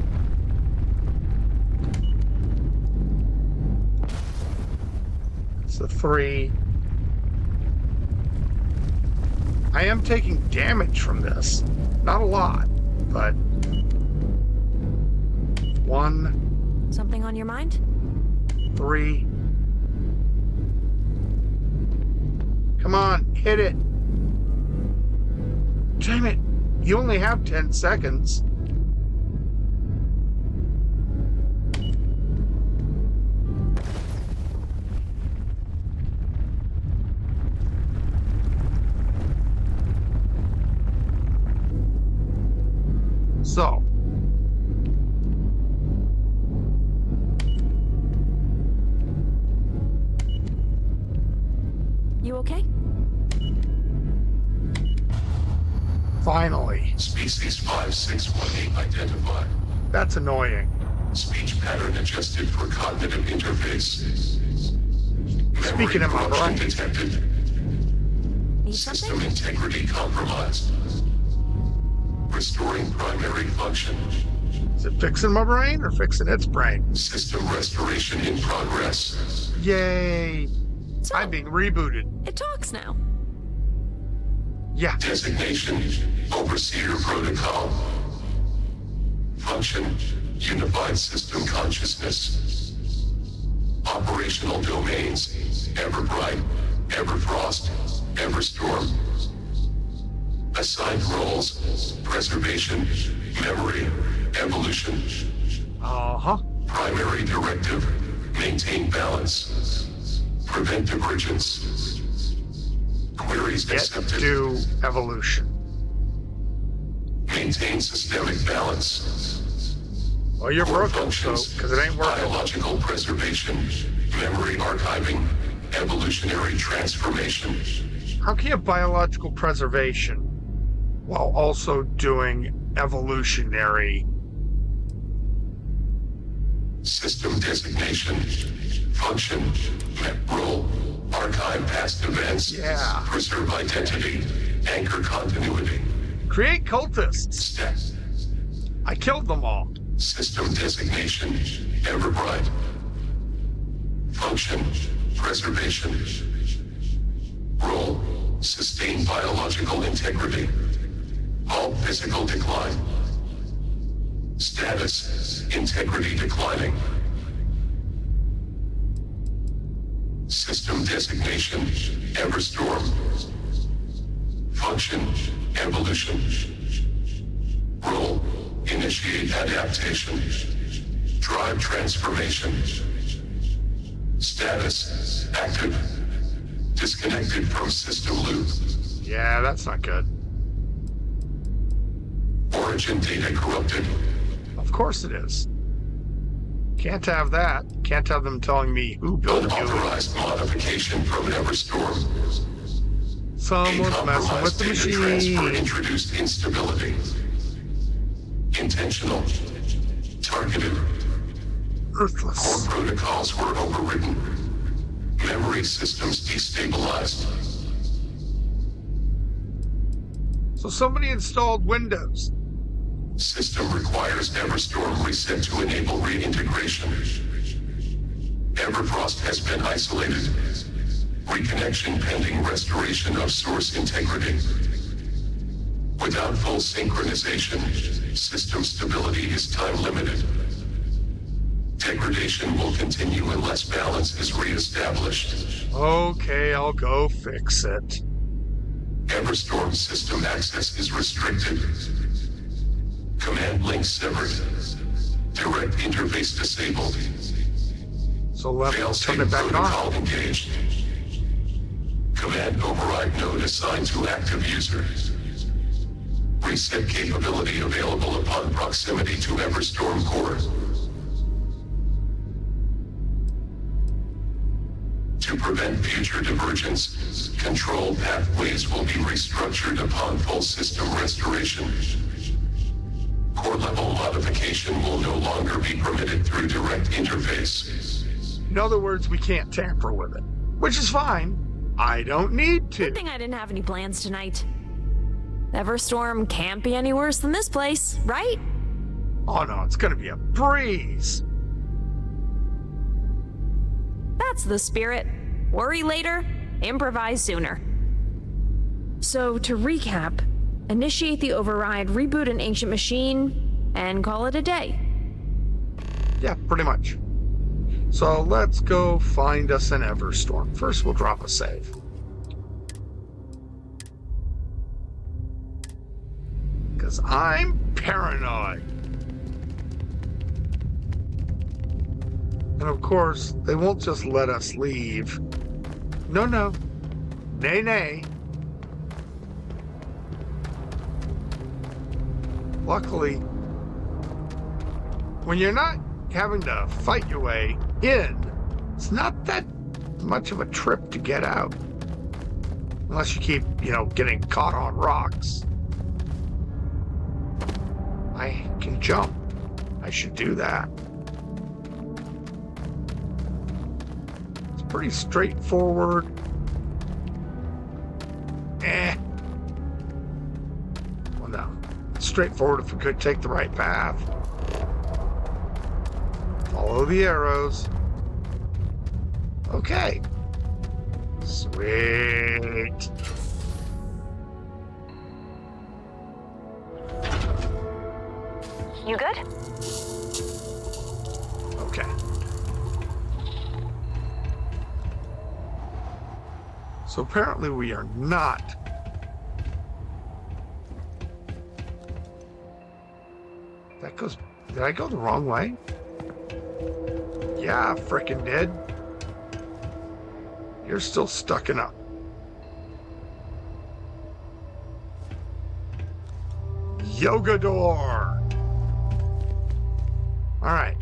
It's a 3. I am taking damage from this. Not a lot, but... 1. Something on your mind? 3. Come on, hit it. Damn it. You only have 10 seconds. So. You okay? Finally. Species 5618 identified. That's annoying. Speech pattern adjusted for cognitive interface. Speaking of my brain. Detected. Need System something? integrity compromised. Restoring primary function. Is it fixing my brain or fixing its brain? System restoration in progress. Yay. So, I'm being rebooted. it talks now. Yeah. Designation, Overseer Protocol. Function, Unified System Consciousness. Operational domains, Everbright, Everfrost, Everstorm. Assigned roles, Preservation, Memory, Evolution. Uh-huh. Primary directive, maintain balance. Prevent divergence. Query yet do evolution. Maintain systemic balance. Well, you're broken, so, because it ain't working. Biological preservation, memory archiving, evolutionary transformation. How can you have biological preservation while also doing evolutionary? System designation, function, role, archive past events, preserve identity, anchor continuity. Create cultists. I killed them all. System designation, Everbright. Function, preservation. Role, sustain biological integrity. Halt physical decline. Status, integrity declining. System designation, Everstorm. Function, evolution. Role, initiate adaptation. Drive transformation. Status, active. Disconnected from system loop. Yeah, that's not good. Origin data corrupted. Of course it is. Can't have that. Can't have them telling me who built you. Unauthorized modification from Everstorm. Someone's messing with the Transfer machine. introduced instability. Intentional. Targeted. Ruthless. Core protocols were overridden. Memory systems destabilized. So somebody installed Windows. System requires Everstorm reset to enable reintegration. Everfrost has been isolated. Reconnection pending restoration of source integrity. Without full synchronization, system stability is time limited. Degradation will continue unless balance is reestablished. Okay, I'll go fix it. Everstorm system access is restricted. Command link severed. Direct interface disabled. So let's turn it back protocol on. Engaged. Command override node assigned to active user. Reset capability available upon proximity to Everstorm core. To prevent future divergence, control pathways will be restructured upon full system restoration. Core level modification will no longer be permitted through direct interface. In other words, we can't tamper with it. Which is fine. I don't need to. Good thing I didn't have any plans tonight. Everstorm can't be any worse than this place, right? Oh no, it's gonna be a breeze. That's the spirit. Worry later, improvise sooner. So, to recap, initiate the override, reboot an ancient machine, and call it a day. Yeah, pretty much. So let's go find us an Everstorm. First, we'll drop a save. Because I'm paranoid. And of course, they won't just let us leave. No, no. Nay, nay. Luckily, when you're not having to fight your way in, it's not that much of a trip to get out. Unless you keep, getting caught on rocks. I can jump. I should do that. It's pretty straightforward. Well, no. It's straightforward if we could take the right path. Follow the arrows. Okay. Sweet. You good? Okay. So apparently we are not. That goes. Did I go the wrong way? Yeah, I frickin' did. You're still stuck up. Yoga door. All right.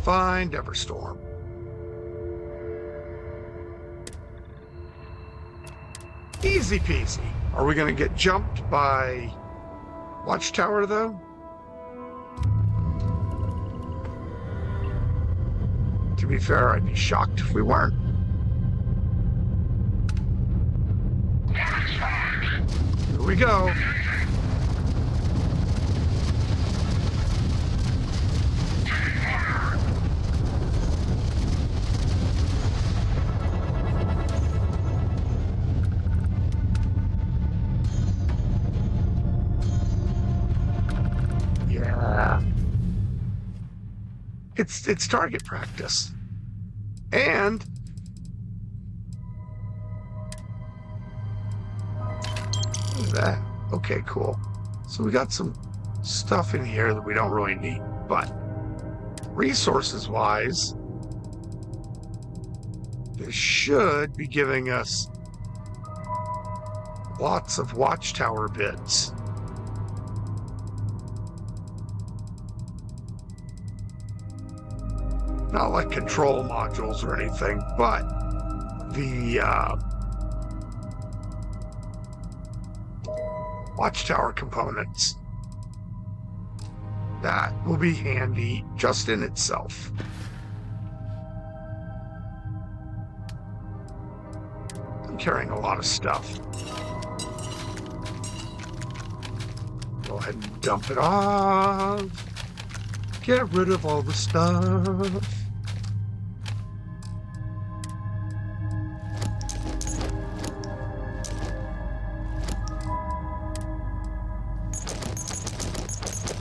Find Everstorm. Easy peasy. Are we going to get jumped by Watchtower, though? To be fair, I'd be shocked if we weren't. Here we go. Yeah. It's target practice. And look at that. Okay, cool. So we got some stuff in here that we don't really need, but resources wise, this should be giving us lots of Watchtower bits. Not like control modules or anything, but the Watchtower components. That will be handy just in itself. I'm carrying a lot of stuff. Go ahead and dump it off. Get rid of all the stuff.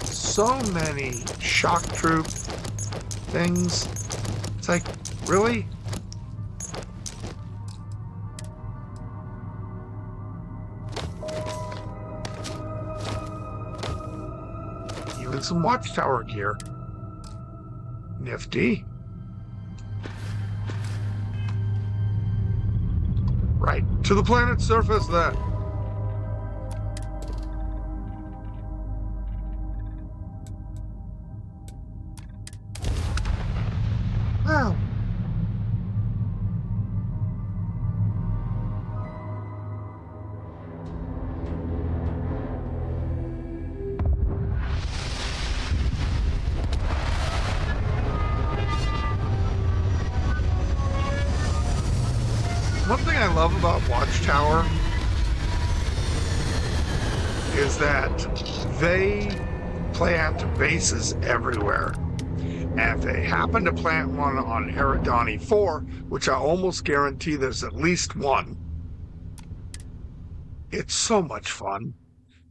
So many shock troop things. It's like, really? Even some Watchtower gear. Nifty. Right, to the planet's surface then. Wow. One thing I love about Watchtower is that they plant bases everywhere. And if they happen to plant one on Eridani 4, which I almost guarantee there's at least one, it's so much fun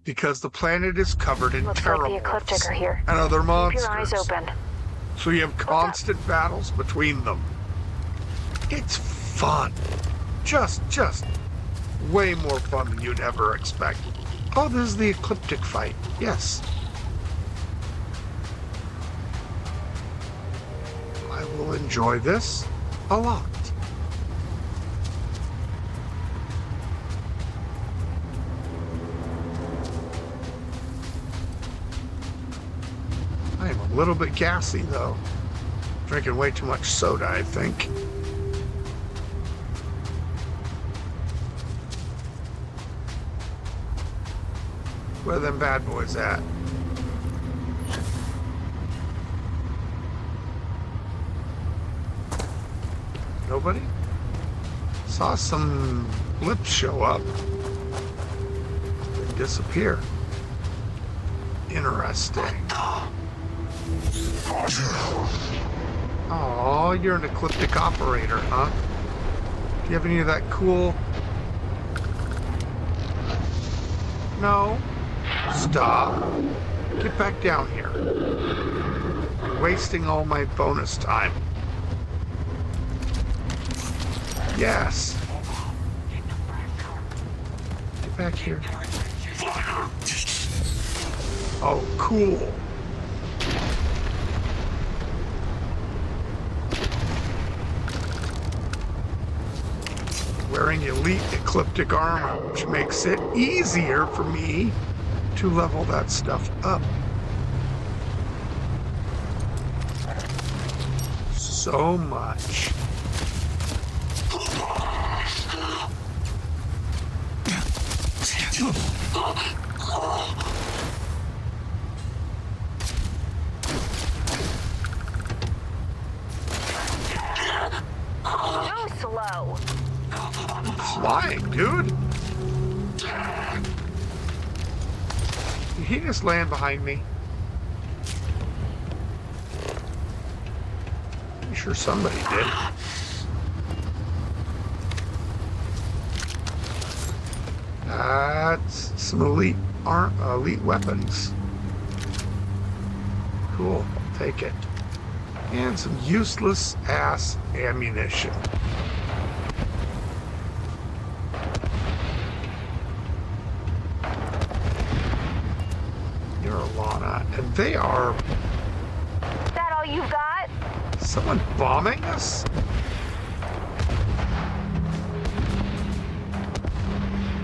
because the planet is covered in terramorphs and other monsters. Keep your eyes open. So you have constant battles between them. It's fun. Just way more fun than you'd ever expect. Oh, this is the Ecliptic fight. Yes. I will enjoy this a lot. I am a little bit gassy, though. Drinking way too much soda, I think. Where are them bad boys at? Nobody? Saw some blips show up. They disappear. Interesting. Oh, you're an ecliptic operator, huh? Do you have any of that cool... No. Stop. Get back down here. You're wasting all my bonus time. Yes. Get back here. Oh, cool. wearing elite ecliptic armor, which makes it easier for me to level that stuff up. So much. Too slow. Flying, dude. Did he just land behind me? I'm sure somebody did. That's some elite weapons. Cool, I'll take it. And some useless ass ammunition. You're Alana, and they are. Is that all you got? Someone bombing us?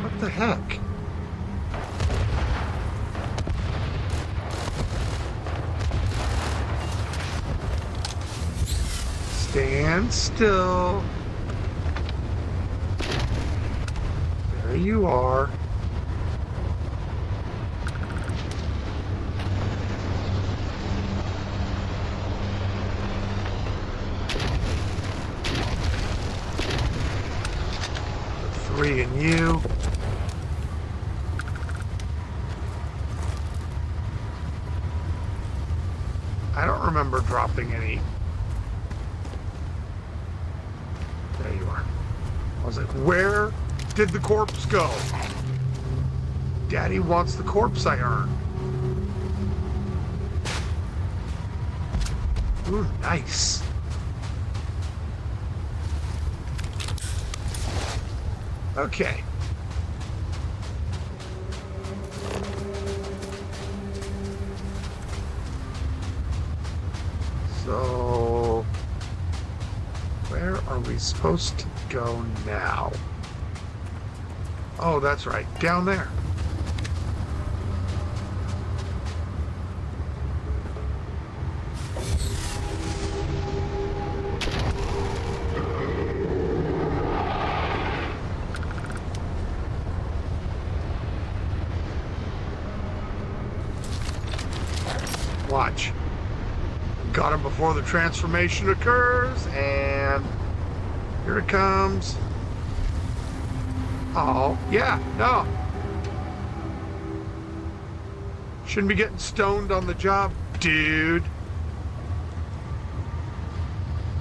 What the heck? Stand still. There you are. Three and you. I don't remember dropping any. There you are. I was like, where did the corpse go? Daddy wants the corpse I earned. Ooh, nice. Okay. So, where are we supposed to go now? Oh, that's right, down there. Watch. Got him before the transformation occurs, and here it comes. Oh, yeah, no. Shouldn't be getting stoned on the job, dude.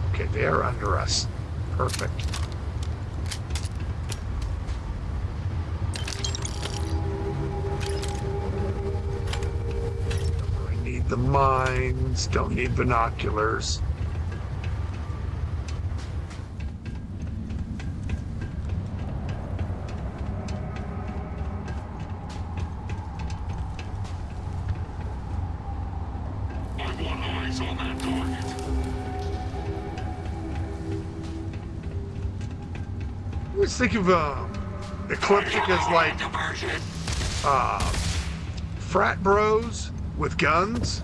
Okay, they are under us. Perfect. The mines, don't need binoculars. I want eyes on that target. I always think of Ecliptic as like frat bros with guns.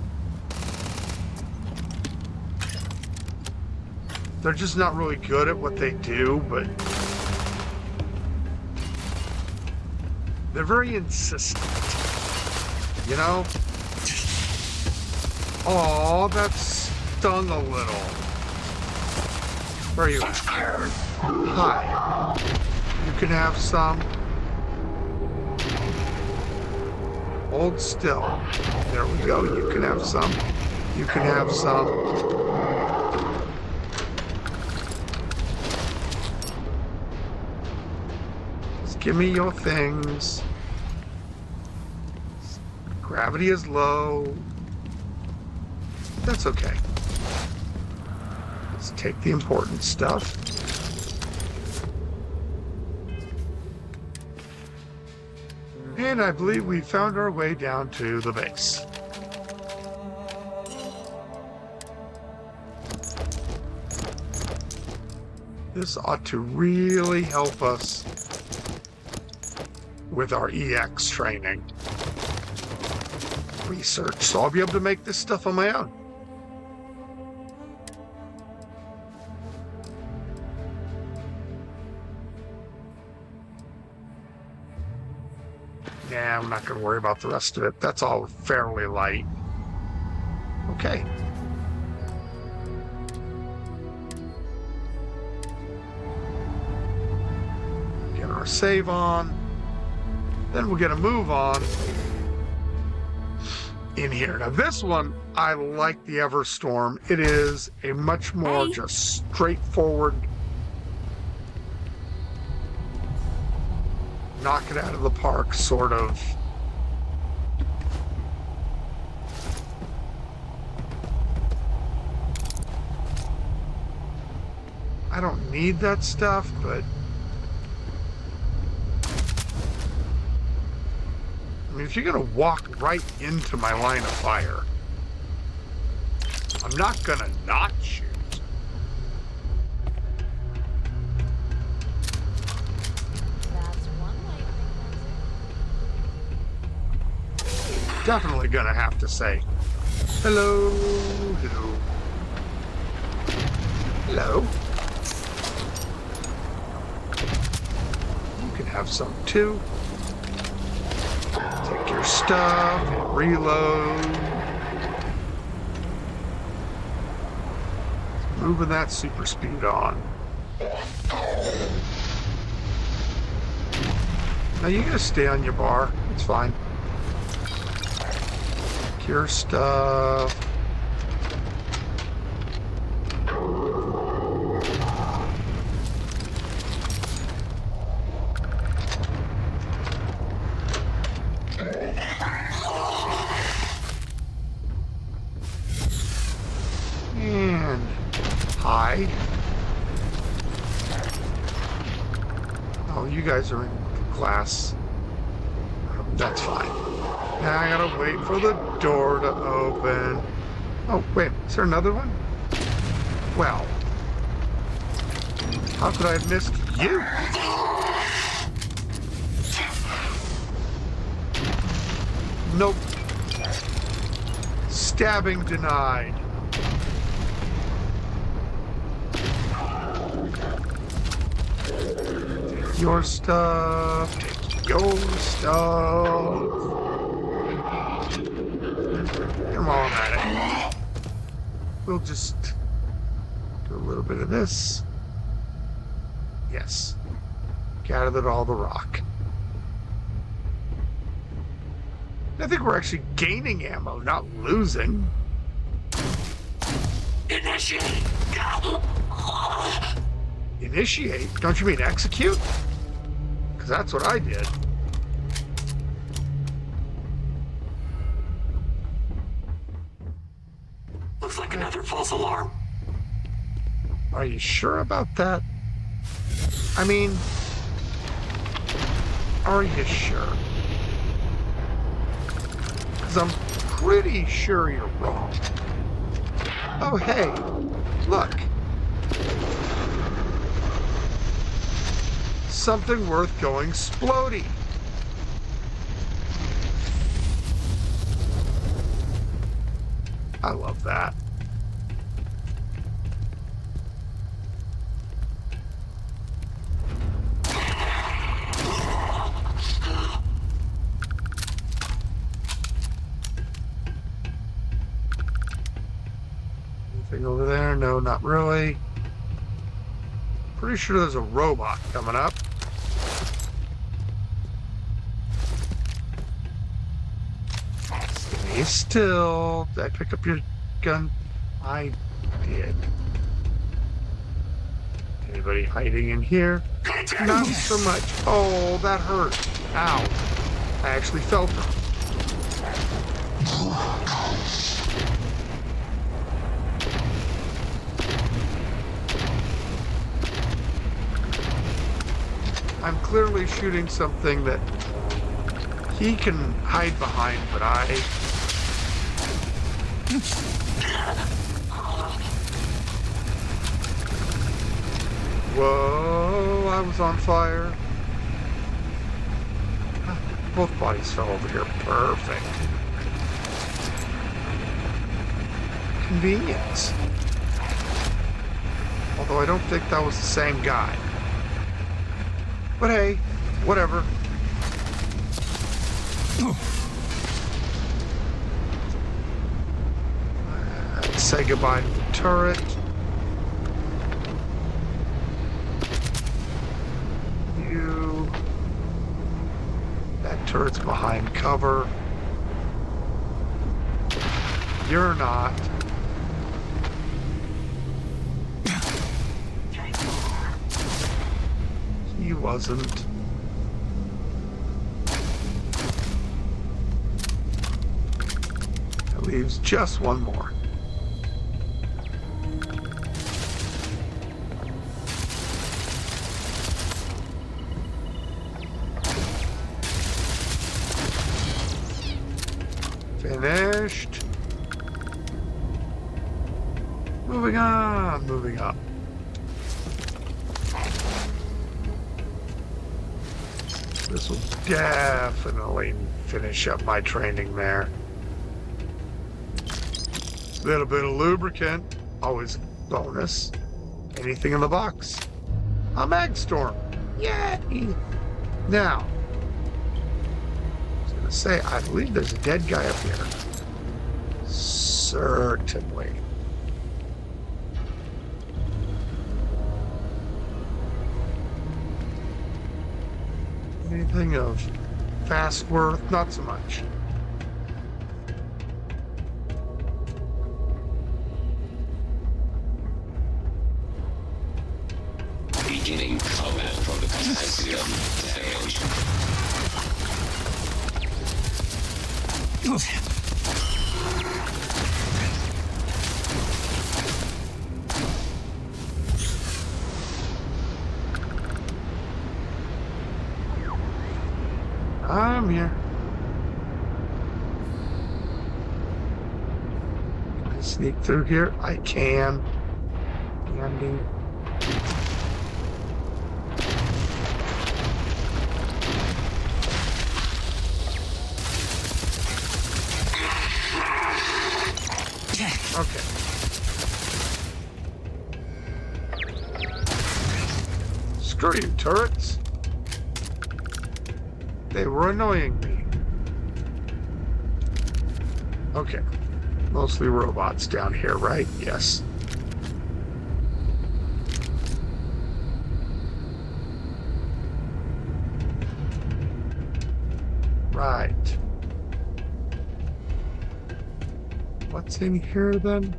They're just not really good at what they do, but they're very insistent, you know? Aw, that stung a little. Where are you at? Hi. You can have some. Hold still. There we go. You can have some. You can have some. Just give me your things. Gravity is low. That's okay. Let's take the important stuff. And I believe we found our way down to the base. This ought to really help us with our EX training. Research, so I'll be able to make this stuff on my own. Yeah, I'm not going to worry about the rest of it. That's all fairly light. Okay. Get our save on. Then we'll get a move on in here. Now this one, I like the Everstorm. It is a much more just straightforward, knock it out of the park sort of. I don't need that stuff, but I mean, if you're gonna walk right into my line of fire, I'm not gonna not shoot. Definitely gonna have to say hello, hello, hello. You can have some too. Take your stuff and reload. Moving that super speed on. Now you gotta stay on your bar. It's fine. Your stuff. And hide. Oh, you guys are in glass. That's fine. Now I gotta wait for the door to open. Oh, wait, is there another one? Well, how could I have missed you? Nope. Stabbing denied. Take your stuff. Take your stuff. Come on at it. We'll just do a little bit of this. Yes. Gathered all the rock. I think we're actually gaining ammo, not losing. Initiate. Initiate? Don't you mean execute? Because that's what I did. Looks like another false alarm. Are you sure about that? I mean, are you sure? Because I'm pretty sure you're wrong. Oh, hey, look. Something worth going splody. I love that. Anything over there? No, not really. Pretty sure there's a robot coming up. Stay still. Did I pick up your gun? I did. Anybody hiding in here? Not so much. Oh, that hurt. Ow. I actually felt it. I'm clearly shooting something that he can hide behind, but I... Whoa, I was on fire. Both bodies fell over here. Perfect. Convenience. Although I don't think that was the same guy. But hey, whatever. Let's say goodbye to the turret. You. That turret's behind cover. You're not. He wasn't. That leaves just one more. Finished. Moving on, moving up. This will definitely finish up my training there. Little bit of lubricant, always bonus. Anything in the box? A Magstorm. Yay! Now, I was gonna say, I believe there's a dead guy up here. Certainly. Anything of fast worth? Not so much. Beginning combat protocol system I'm here. Can I sneak through here? I can. Andy. Okay. Screw you, turrets. They were annoying me. Okay. Mostly robots down here, right? Yes. Right. What's in here then?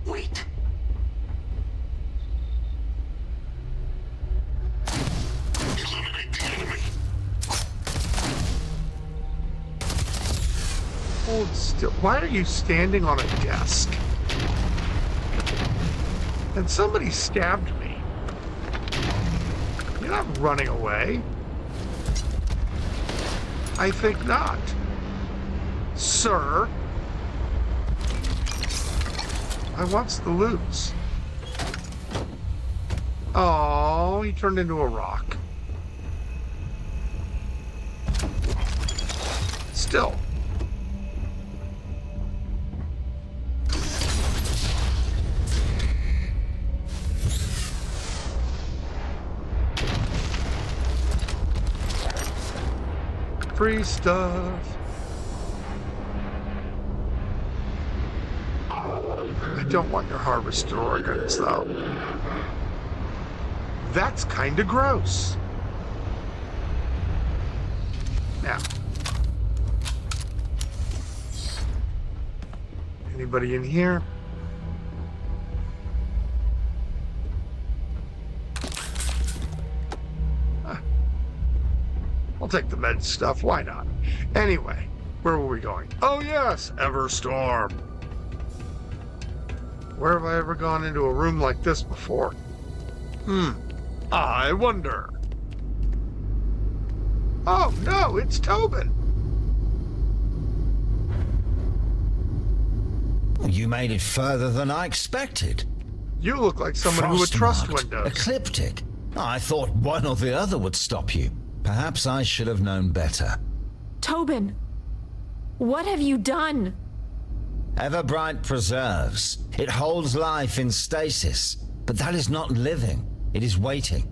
Wait. Eliminate the enemy. Hold still. Why are you standing on a desk? And somebody stabbed me. You're not running away. I think not. Sir. I wants the loot. Oh, he turned into a rock. Still. Free stuff. I don't want your harvested organs, though. That's kind of gross. Now. Anybody in here? I'll take the med stuff. Why not? Anyway, where were we going? Oh, yes, Everstorm. Where have I ever gone into a room like this before? I wonder. Oh, no, it's Tobin. You made it further than I expected. You look like someone who would trust Frostmarked, Windows. Ecliptic. I thought one or the other would stop you. Perhaps I should have known better. Tobin, what have you done? Everbright preserves. It holds life in stasis. But that is not living. It is waiting.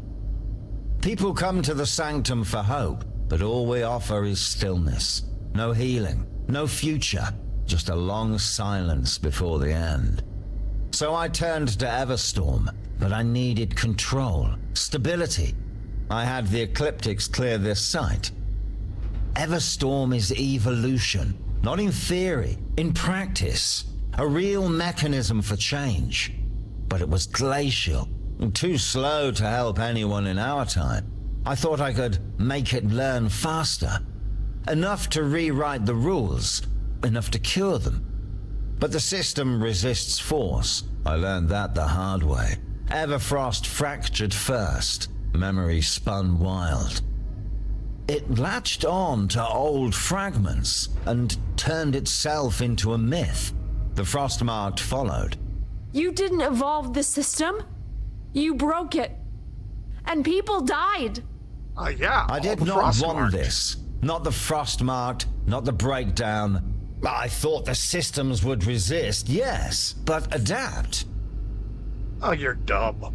People come to the sanctum for hope, but all we offer is stillness. No healing, no future, just a long silence before the end. So I turned to Everstorm, but I needed control, stability. I had the Ecliptics clear this site. Everstorm is evolution, not in theory, in practice. A real mechanism for change. But it was glacial, and too slow to help anyone in our time. I thought I could make it learn faster. Enough to rewrite the rules, enough to cure them. But the system resists force. I learned that the hard way. Everfrost fractured first. Memory spun wild. It latched on to old fragments and turned itself into a myth. The Frostmarked followed. You didn't evolve the system. You broke it. And people died. Yeah. I did not want this. Not the Frostmarked, not the breakdown. I thought the systems would resist, yes, but adapt. Oh, you're dumb.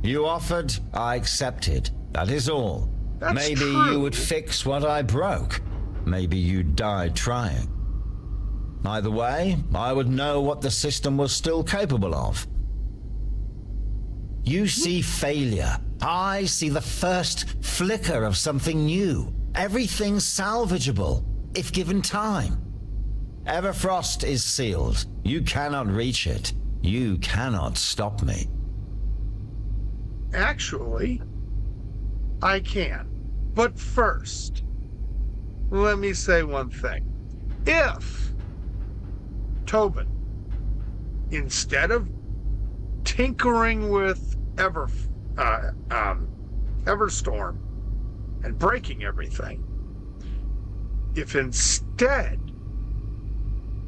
You offered, I accepted. That is all. That's Maybe true. you would fix what I broke. Maybe you'd die trying. Either way, I would know what the system was still capable of. You see failure. I see the first flicker of something new. Everything's salvageable, if given time. Everfrost is sealed. You cannot reach it. You cannot stop me. Actually, I can. But first, let me say one thing. If Tobin, instead of tinkering with Everstorm and breaking everything, if instead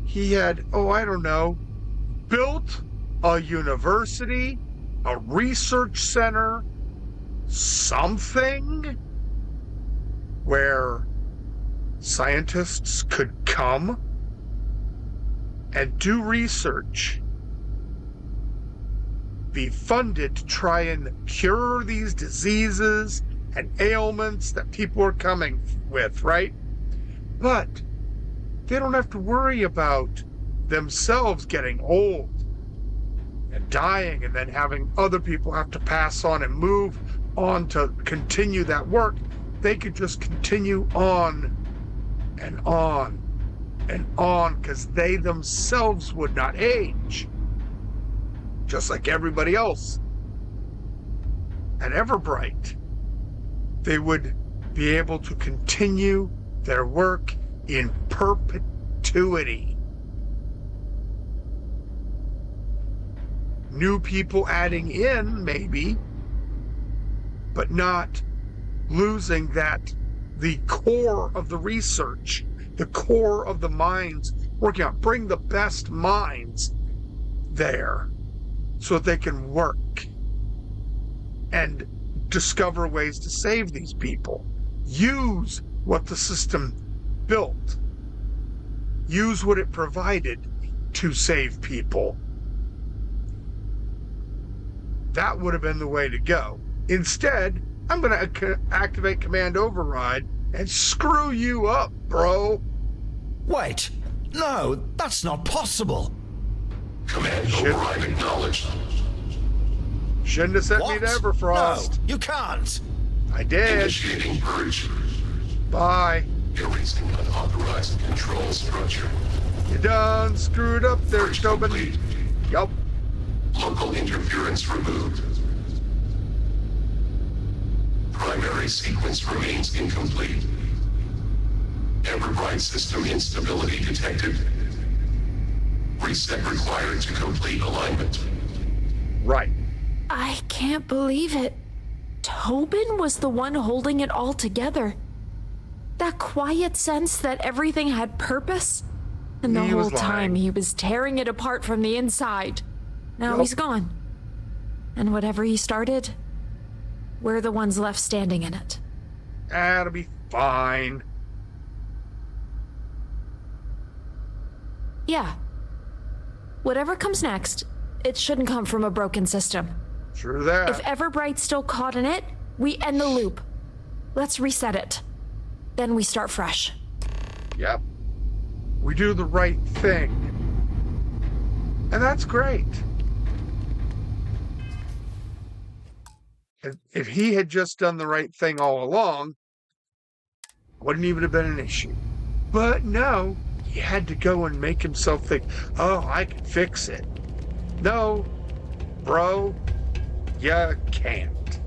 he had, built a university, a research center, something where scientists could come and do research, be funded to try and cure these diseases and ailments that people are coming with, right? But they don't have to worry about themselves getting old and dying and then having other people have to pass on and move on to continue that work. They could just continue on and on and on because they themselves would not age, just like everybody else. At Everbright, they would be able to continue their work in perpetuity. New people adding in, maybe, but not losing the core of the research, the core of the minds working on. Bring the best minds there so that they can work and discover ways to save these people. Use what the system built. Use what it provided to save people. That would have been the way to go. Instead, I'm going to activate Command Override and screw you up, bro. Wait, no, that's not possible. Command Override acknowledged. Shouldn't have sent me to Everfrost. No, you can't. I did. Initiating purge. Bye. Erasing unauthorized control structure. You done screwed up there, Tobin. Yup. Local interference removed. Primary sequence remains incomplete. Everbright system instability detected. Reset required to complete alignment. Right. I can't believe it. Tobin was the one holding it all together. That quiet sense that everything had purpose, And the He whole was lying. time he was tearing it apart from the inside. Now Yup. he's gone. And whatever he started, we're the ones left standing in it. That'll be fine. Yeah. Whatever comes next, it shouldn't come from a broken system. True that. If Everbright's still caught in it, we end the loop. Let's reset it. Then we start fresh. Yep. We do the right thing. And that's great. If he had just done the right thing all along, wouldn't even have been an issue. But no, he had to go and make himself think, oh, I can fix it. No, bro, you can't.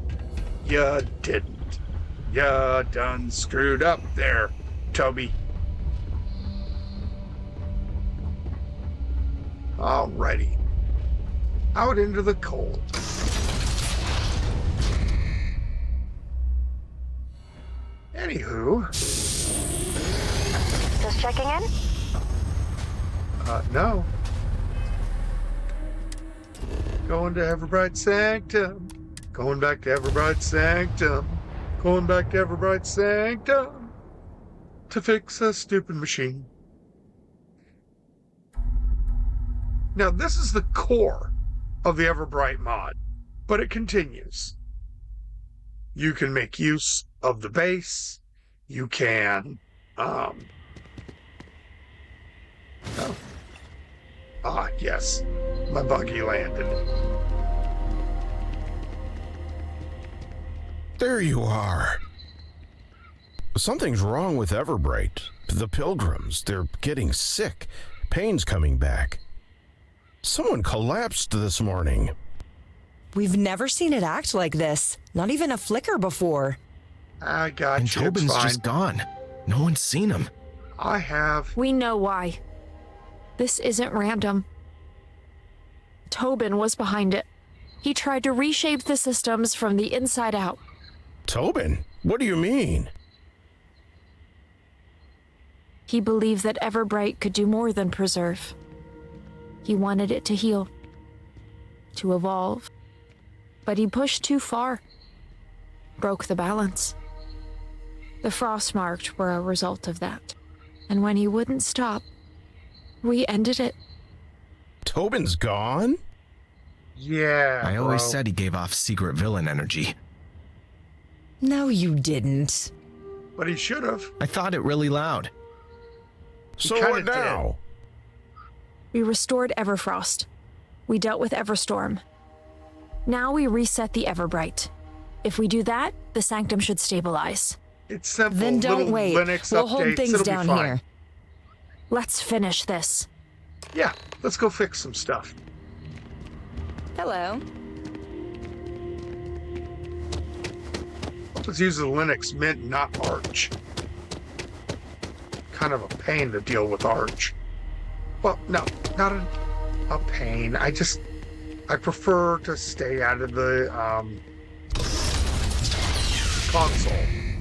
You didn't. You done screwed up there, Toby. Alrighty. Out into the cold. Anywho. Just checking in? No. Going to Everbright Sanctum. Going back to Everbright Sanctum. Going back to Everbright Sanctum. To fix a stupid machine. Now, this is the core of the Everbright mod, but it continues. You can make use of the base. You can, yes, my buggy landed. There you are. Something's wrong with Everbright. The pilgrims, they're getting sick. Pain's coming back. Someone collapsed this morning. We've never seen it act like this. Not even a flicker before. I got And you. Tobin's It's fine. just gone. No one's seen him. I have. We know why. This isn't random. Tobin was behind it. He tried to reshape the systems from the inside out. Tobin? What do you mean? He believed that Everbright could do more than preserve. He wanted it to heal, to evolve. But he pushed too far, broke the balance. The Frostmarked were a result of that. And when he wouldn't stop, we ended it. Tobin's gone? Yeah, I always bro. said he gave off secret villain energy. No, you didn't. But he should have. I thought it really loud. So kinda what now? We restored Everfrost. We dealt with Everstorm. Now we reset the Everbright. If we do that, the Sanctum should stabilize. It's simple. Then don't Little wait. Linux We'll updates. hold things It'll be down fine. here. Let's finish this. Yeah, let's go fix some stuff. Hello. Let's use the Linux Mint, not Arch. Kind of a pain to deal with Arch. Well, no, not a pain. I prefer to stay out of the console.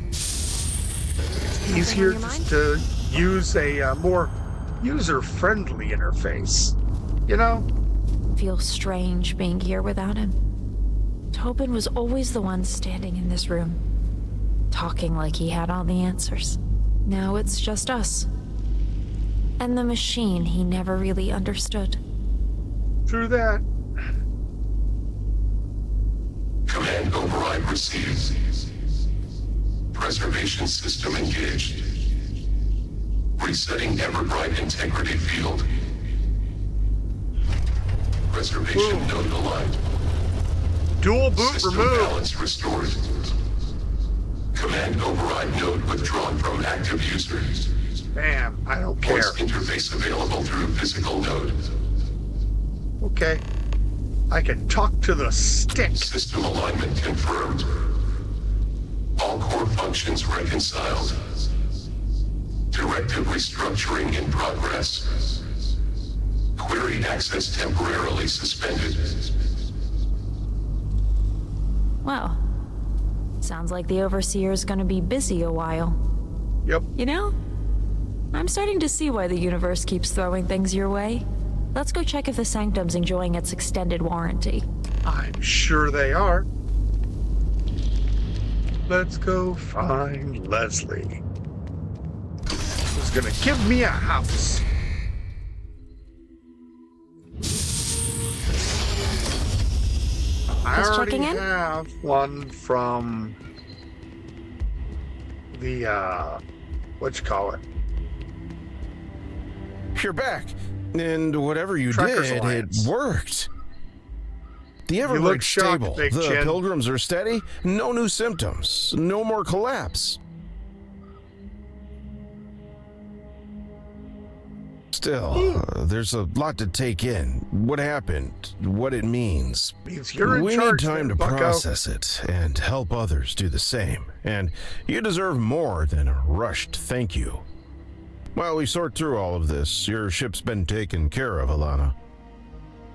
It's easier just to use a more user-friendly interface. You know? Feels strange being here without him. Tobin was always the one standing in this room, talking like he had all the answers. Now it's just us. And the machine he never really understood. Through that. Command override received. Preservation system engaged. Resetting Everbright integrity field. Preservation node aligned. Dual boot System removed. balance restored. Command override node withdrawn from active user. Bam, I don't care. Voice interface available through physical node. Okay. I can talk to the stick. System alignment confirmed. All core functions reconciled. Directive restructuring in progress. Query access temporarily suspended. Well, sounds like the Overseer's gonna be busy a while. Yep. You know, I'm starting to see why the universe keeps throwing things your way. Let's go check if the Sanctum's enjoying its extended warranty. I'm sure they are. Let's go find Leslie, who's gonna give me a house. I Just already checking in? have one from the, whatchamacallit. You're back. And whatever you Truckers did, Alliance. it worked. The You look Everbright's shocked, stable. Big The Chin. Pilgrims are steady. No new symptoms. No more collapse. Still, there's a lot to take in. What happened, what it means. Means you're in We charge need time then, to bucko. process it and help others do the same. And you deserve more than a rushed thank you. While we sort through all of this, your ship's been taken care of, Alana.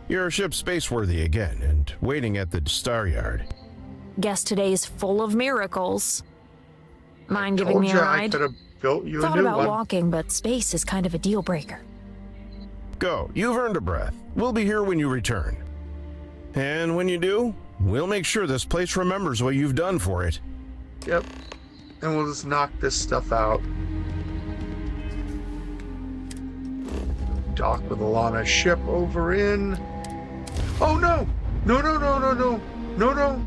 Your ship's space-worthy again and waiting at the Star Yard. Guess today's full of miracles. Mind giving Told me you a I ride? could have built you Thought a new about one. walking, but space is kind of a deal breaker. Go, you've earned a breath. We'll be here when you return. And when you do, we'll make sure this place remembers what you've done for it. Yep. And we'll just knock this stuff out. Dock with Alana's ship over in. Oh no! No, no, no, no, no. No, no.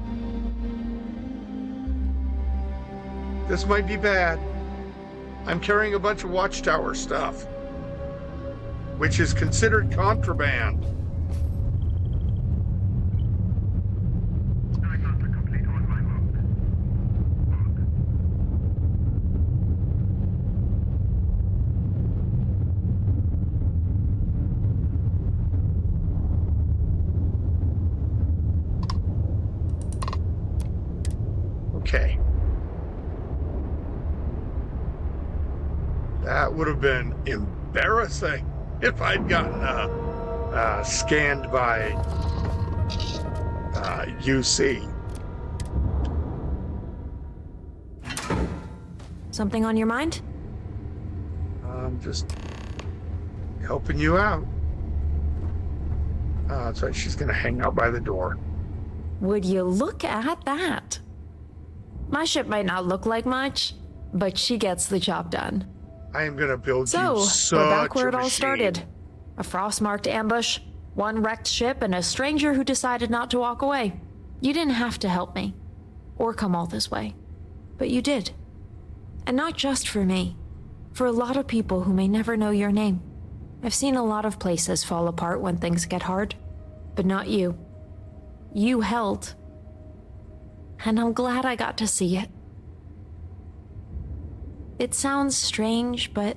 This might be bad. I'm carrying a bunch of Watchtower stuff, which is considered contraband. Okay. That would have been embarrassing if I'd gotten scanned by UC. Something on your mind? I'm just helping you out. That's right, she's gonna hang out by the door. Would you look at that? My ship might not look like much, but she gets the job done. I am gonna build So, you such we're back where a it all machine. started. A frost-marked ambush, one wrecked ship, and a stranger who decided not to walk away. You didn't have to help me, or come all this way. But you did. And not just for me. For a lot of people who may never know your name. I've seen a lot of places fall apart when things get hard. But not you. You held. And I'm glad I got to see it. It sounds strange, but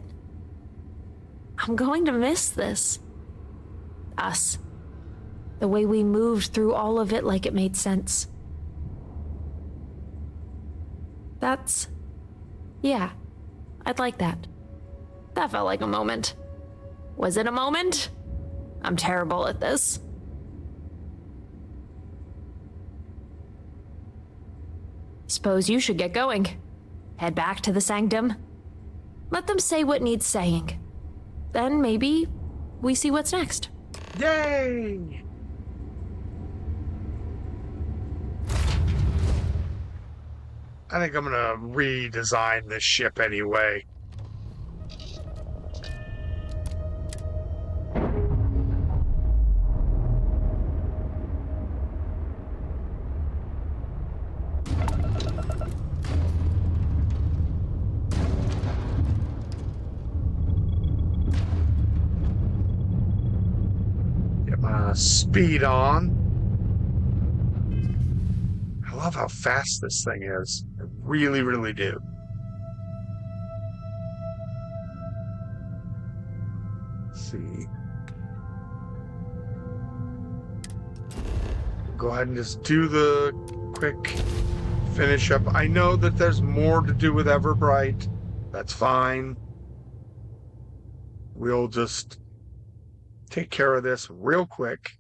I'm going to miss this. Us. The way we moved through all of it like it made sense. Yeah, I'd like that. That felt like a moment. Was it a moment? I'm terrible at this. Suppose you should get going. Head back to the Sanctum. Let them say what needs saying. Then maybe we see what's next. Yay! I think I'm gonna redesign this ship anyway. Get my speed on. I love how fast this thing is. I really, really do. Let's see. Go ahead and just do the quick finish up. I know that there's more to do with Everbright. That's fine. We'll just take care of this real quick.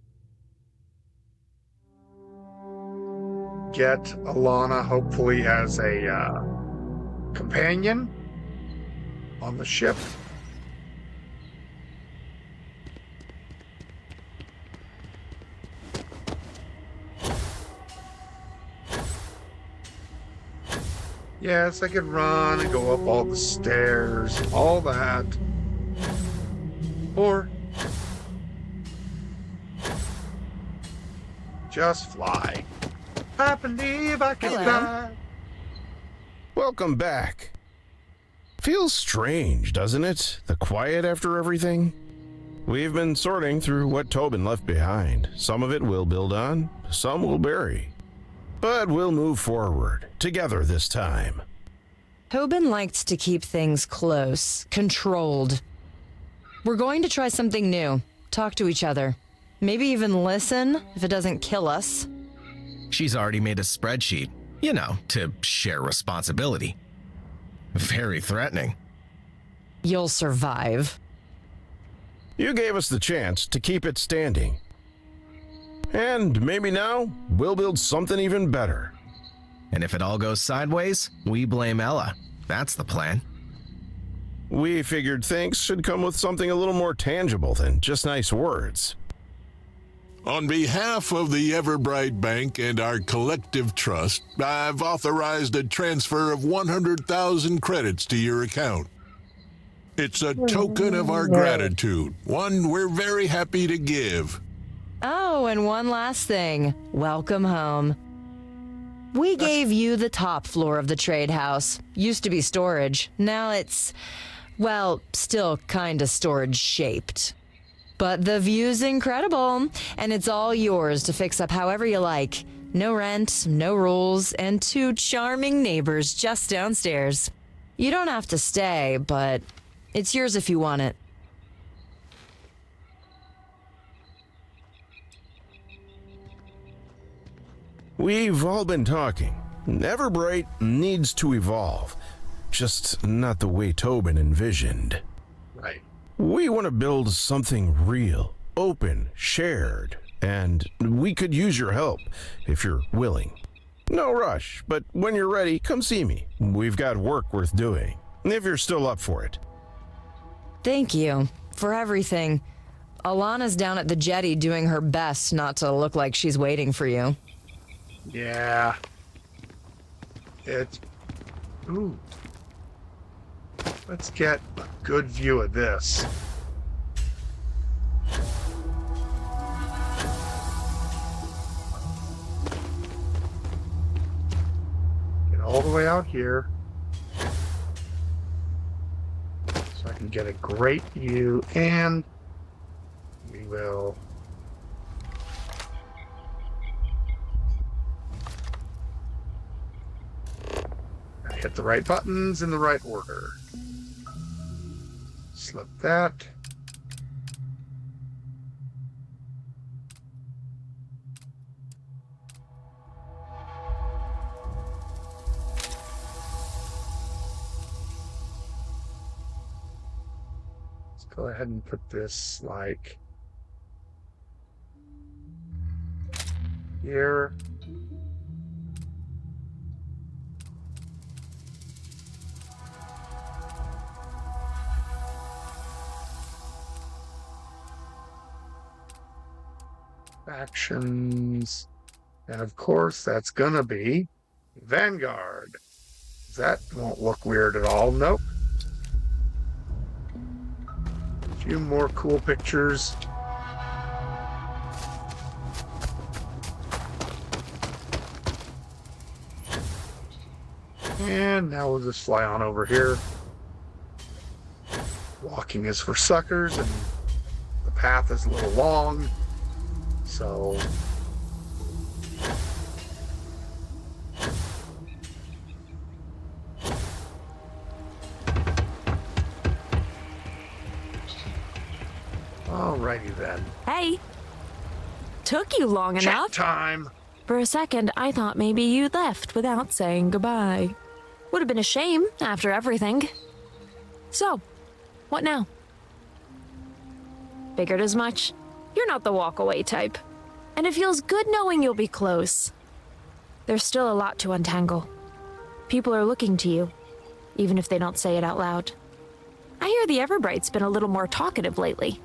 Get Alana hopefully as a companion on the ship. Yes, I could run and go up all the stairs, all that. Or just fly. I believe I can fly. Welcome back. Feels strange, doesn't it? The quiet after everything? We've been sorting through what Tobin left behind. Some of it we'll build on, some we'll bury. But we'll move forward, together this time. Tobin liked to keep things close, controlled. We're going to try something new. Talk to each other. Maybe even listen if it doesn't kill us. She's already made a spreadsheet, to share responsibility. Very threatening. You'll survive. You gave us the chance to keep it standing. And maybe now, we'll build something even better. And if it all goes sideways, we blame Ella. That's the plan. We figured things should come with something a little more tangible than just nice words. On behalf of the Everbright Bank and our collective trust, I've authorized a transfer of 100,000 credits to your account. It's a token of our gratitude, one we're very happy to give. Oh, and one last thing. Welcome home. We gave you the top floor of the trade house. Used to be storage. Now it's, well, still kinda storage shaped. But the view's incredible, and it's all yours to fix up however you like. No rent, no rules, and 2 charming neighbors just downstairs. You don't have to stay, but it's yours if you want it. We've all been talking. Everbright needs to evolve, just not the way Tobin envisioned. Right. We want to build something real, open, shared, and we could use your help if you're willing. No rush, but when you're ready, come see me. We've got work worth doing, if you're still up for it. Thank you for everything. Alana's down at the jetty doing her best not to look like she's waiting for you. Yeah. Ooh. Let's get a good view of this. Get all the way out here. So I can get a great view, and we will hit the right buttons in the right order. Slip that. Let's go ahead and put this like here. Actions, and of course that's gonna be Vanguard. That won't look weird at all. Nope. A few more cool pictures. And now we'll just fly on over here. Walking is for suckers, and the path is a little long. So alrighty then. Hey! Took you long Check enough. time. For a second, I thought maybe you left without saying goodbye. Would have been a shame after everything. So, what now? Figured as much. You're not the walk-away type. And it feels good knowing you'll be close. There's still a lot to untangle. People are looking to you, even if they don't say it out loud. I hear the Everbright's been a little more talkative lately.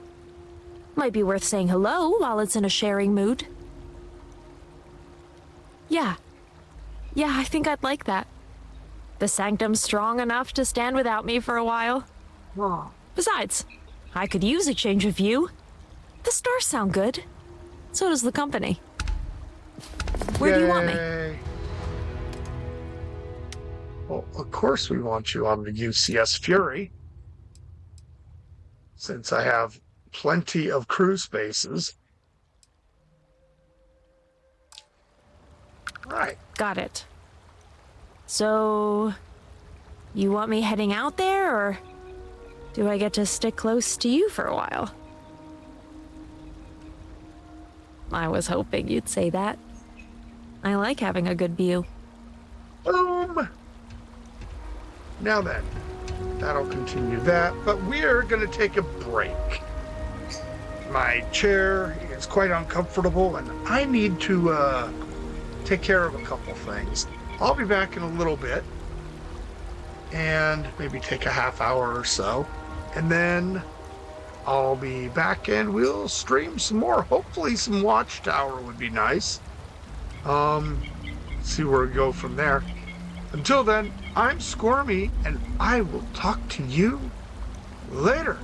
Might be worth saying hello while it's in a sharing mood. Yeah, I think I'd like that. The sanctum's strong enough to stand without me for a while. Besides, I could use a change of view. The stars sound good. So does the company. Where do you want me? Yay. Well, of course we want you on the UCS Fury. Since I have plenty of crew spaces. Right. Got it. So, you want me heading out there, or do I get to stick close to you for a while? I was hoping you'd say that. I like having a good view. Boom! Now then, that'll continue that, but we're gonna take a break. My chair is quite uncomfortable, and I need to take care of a couple things. I'll be back in a little bit, and maybe take a half hour or so, and then I'll be back and we'll stream some more. Hopefully some Watchtower would be nice. See where we go from there. Until then, I'm Squirmy, and I will talk to you later.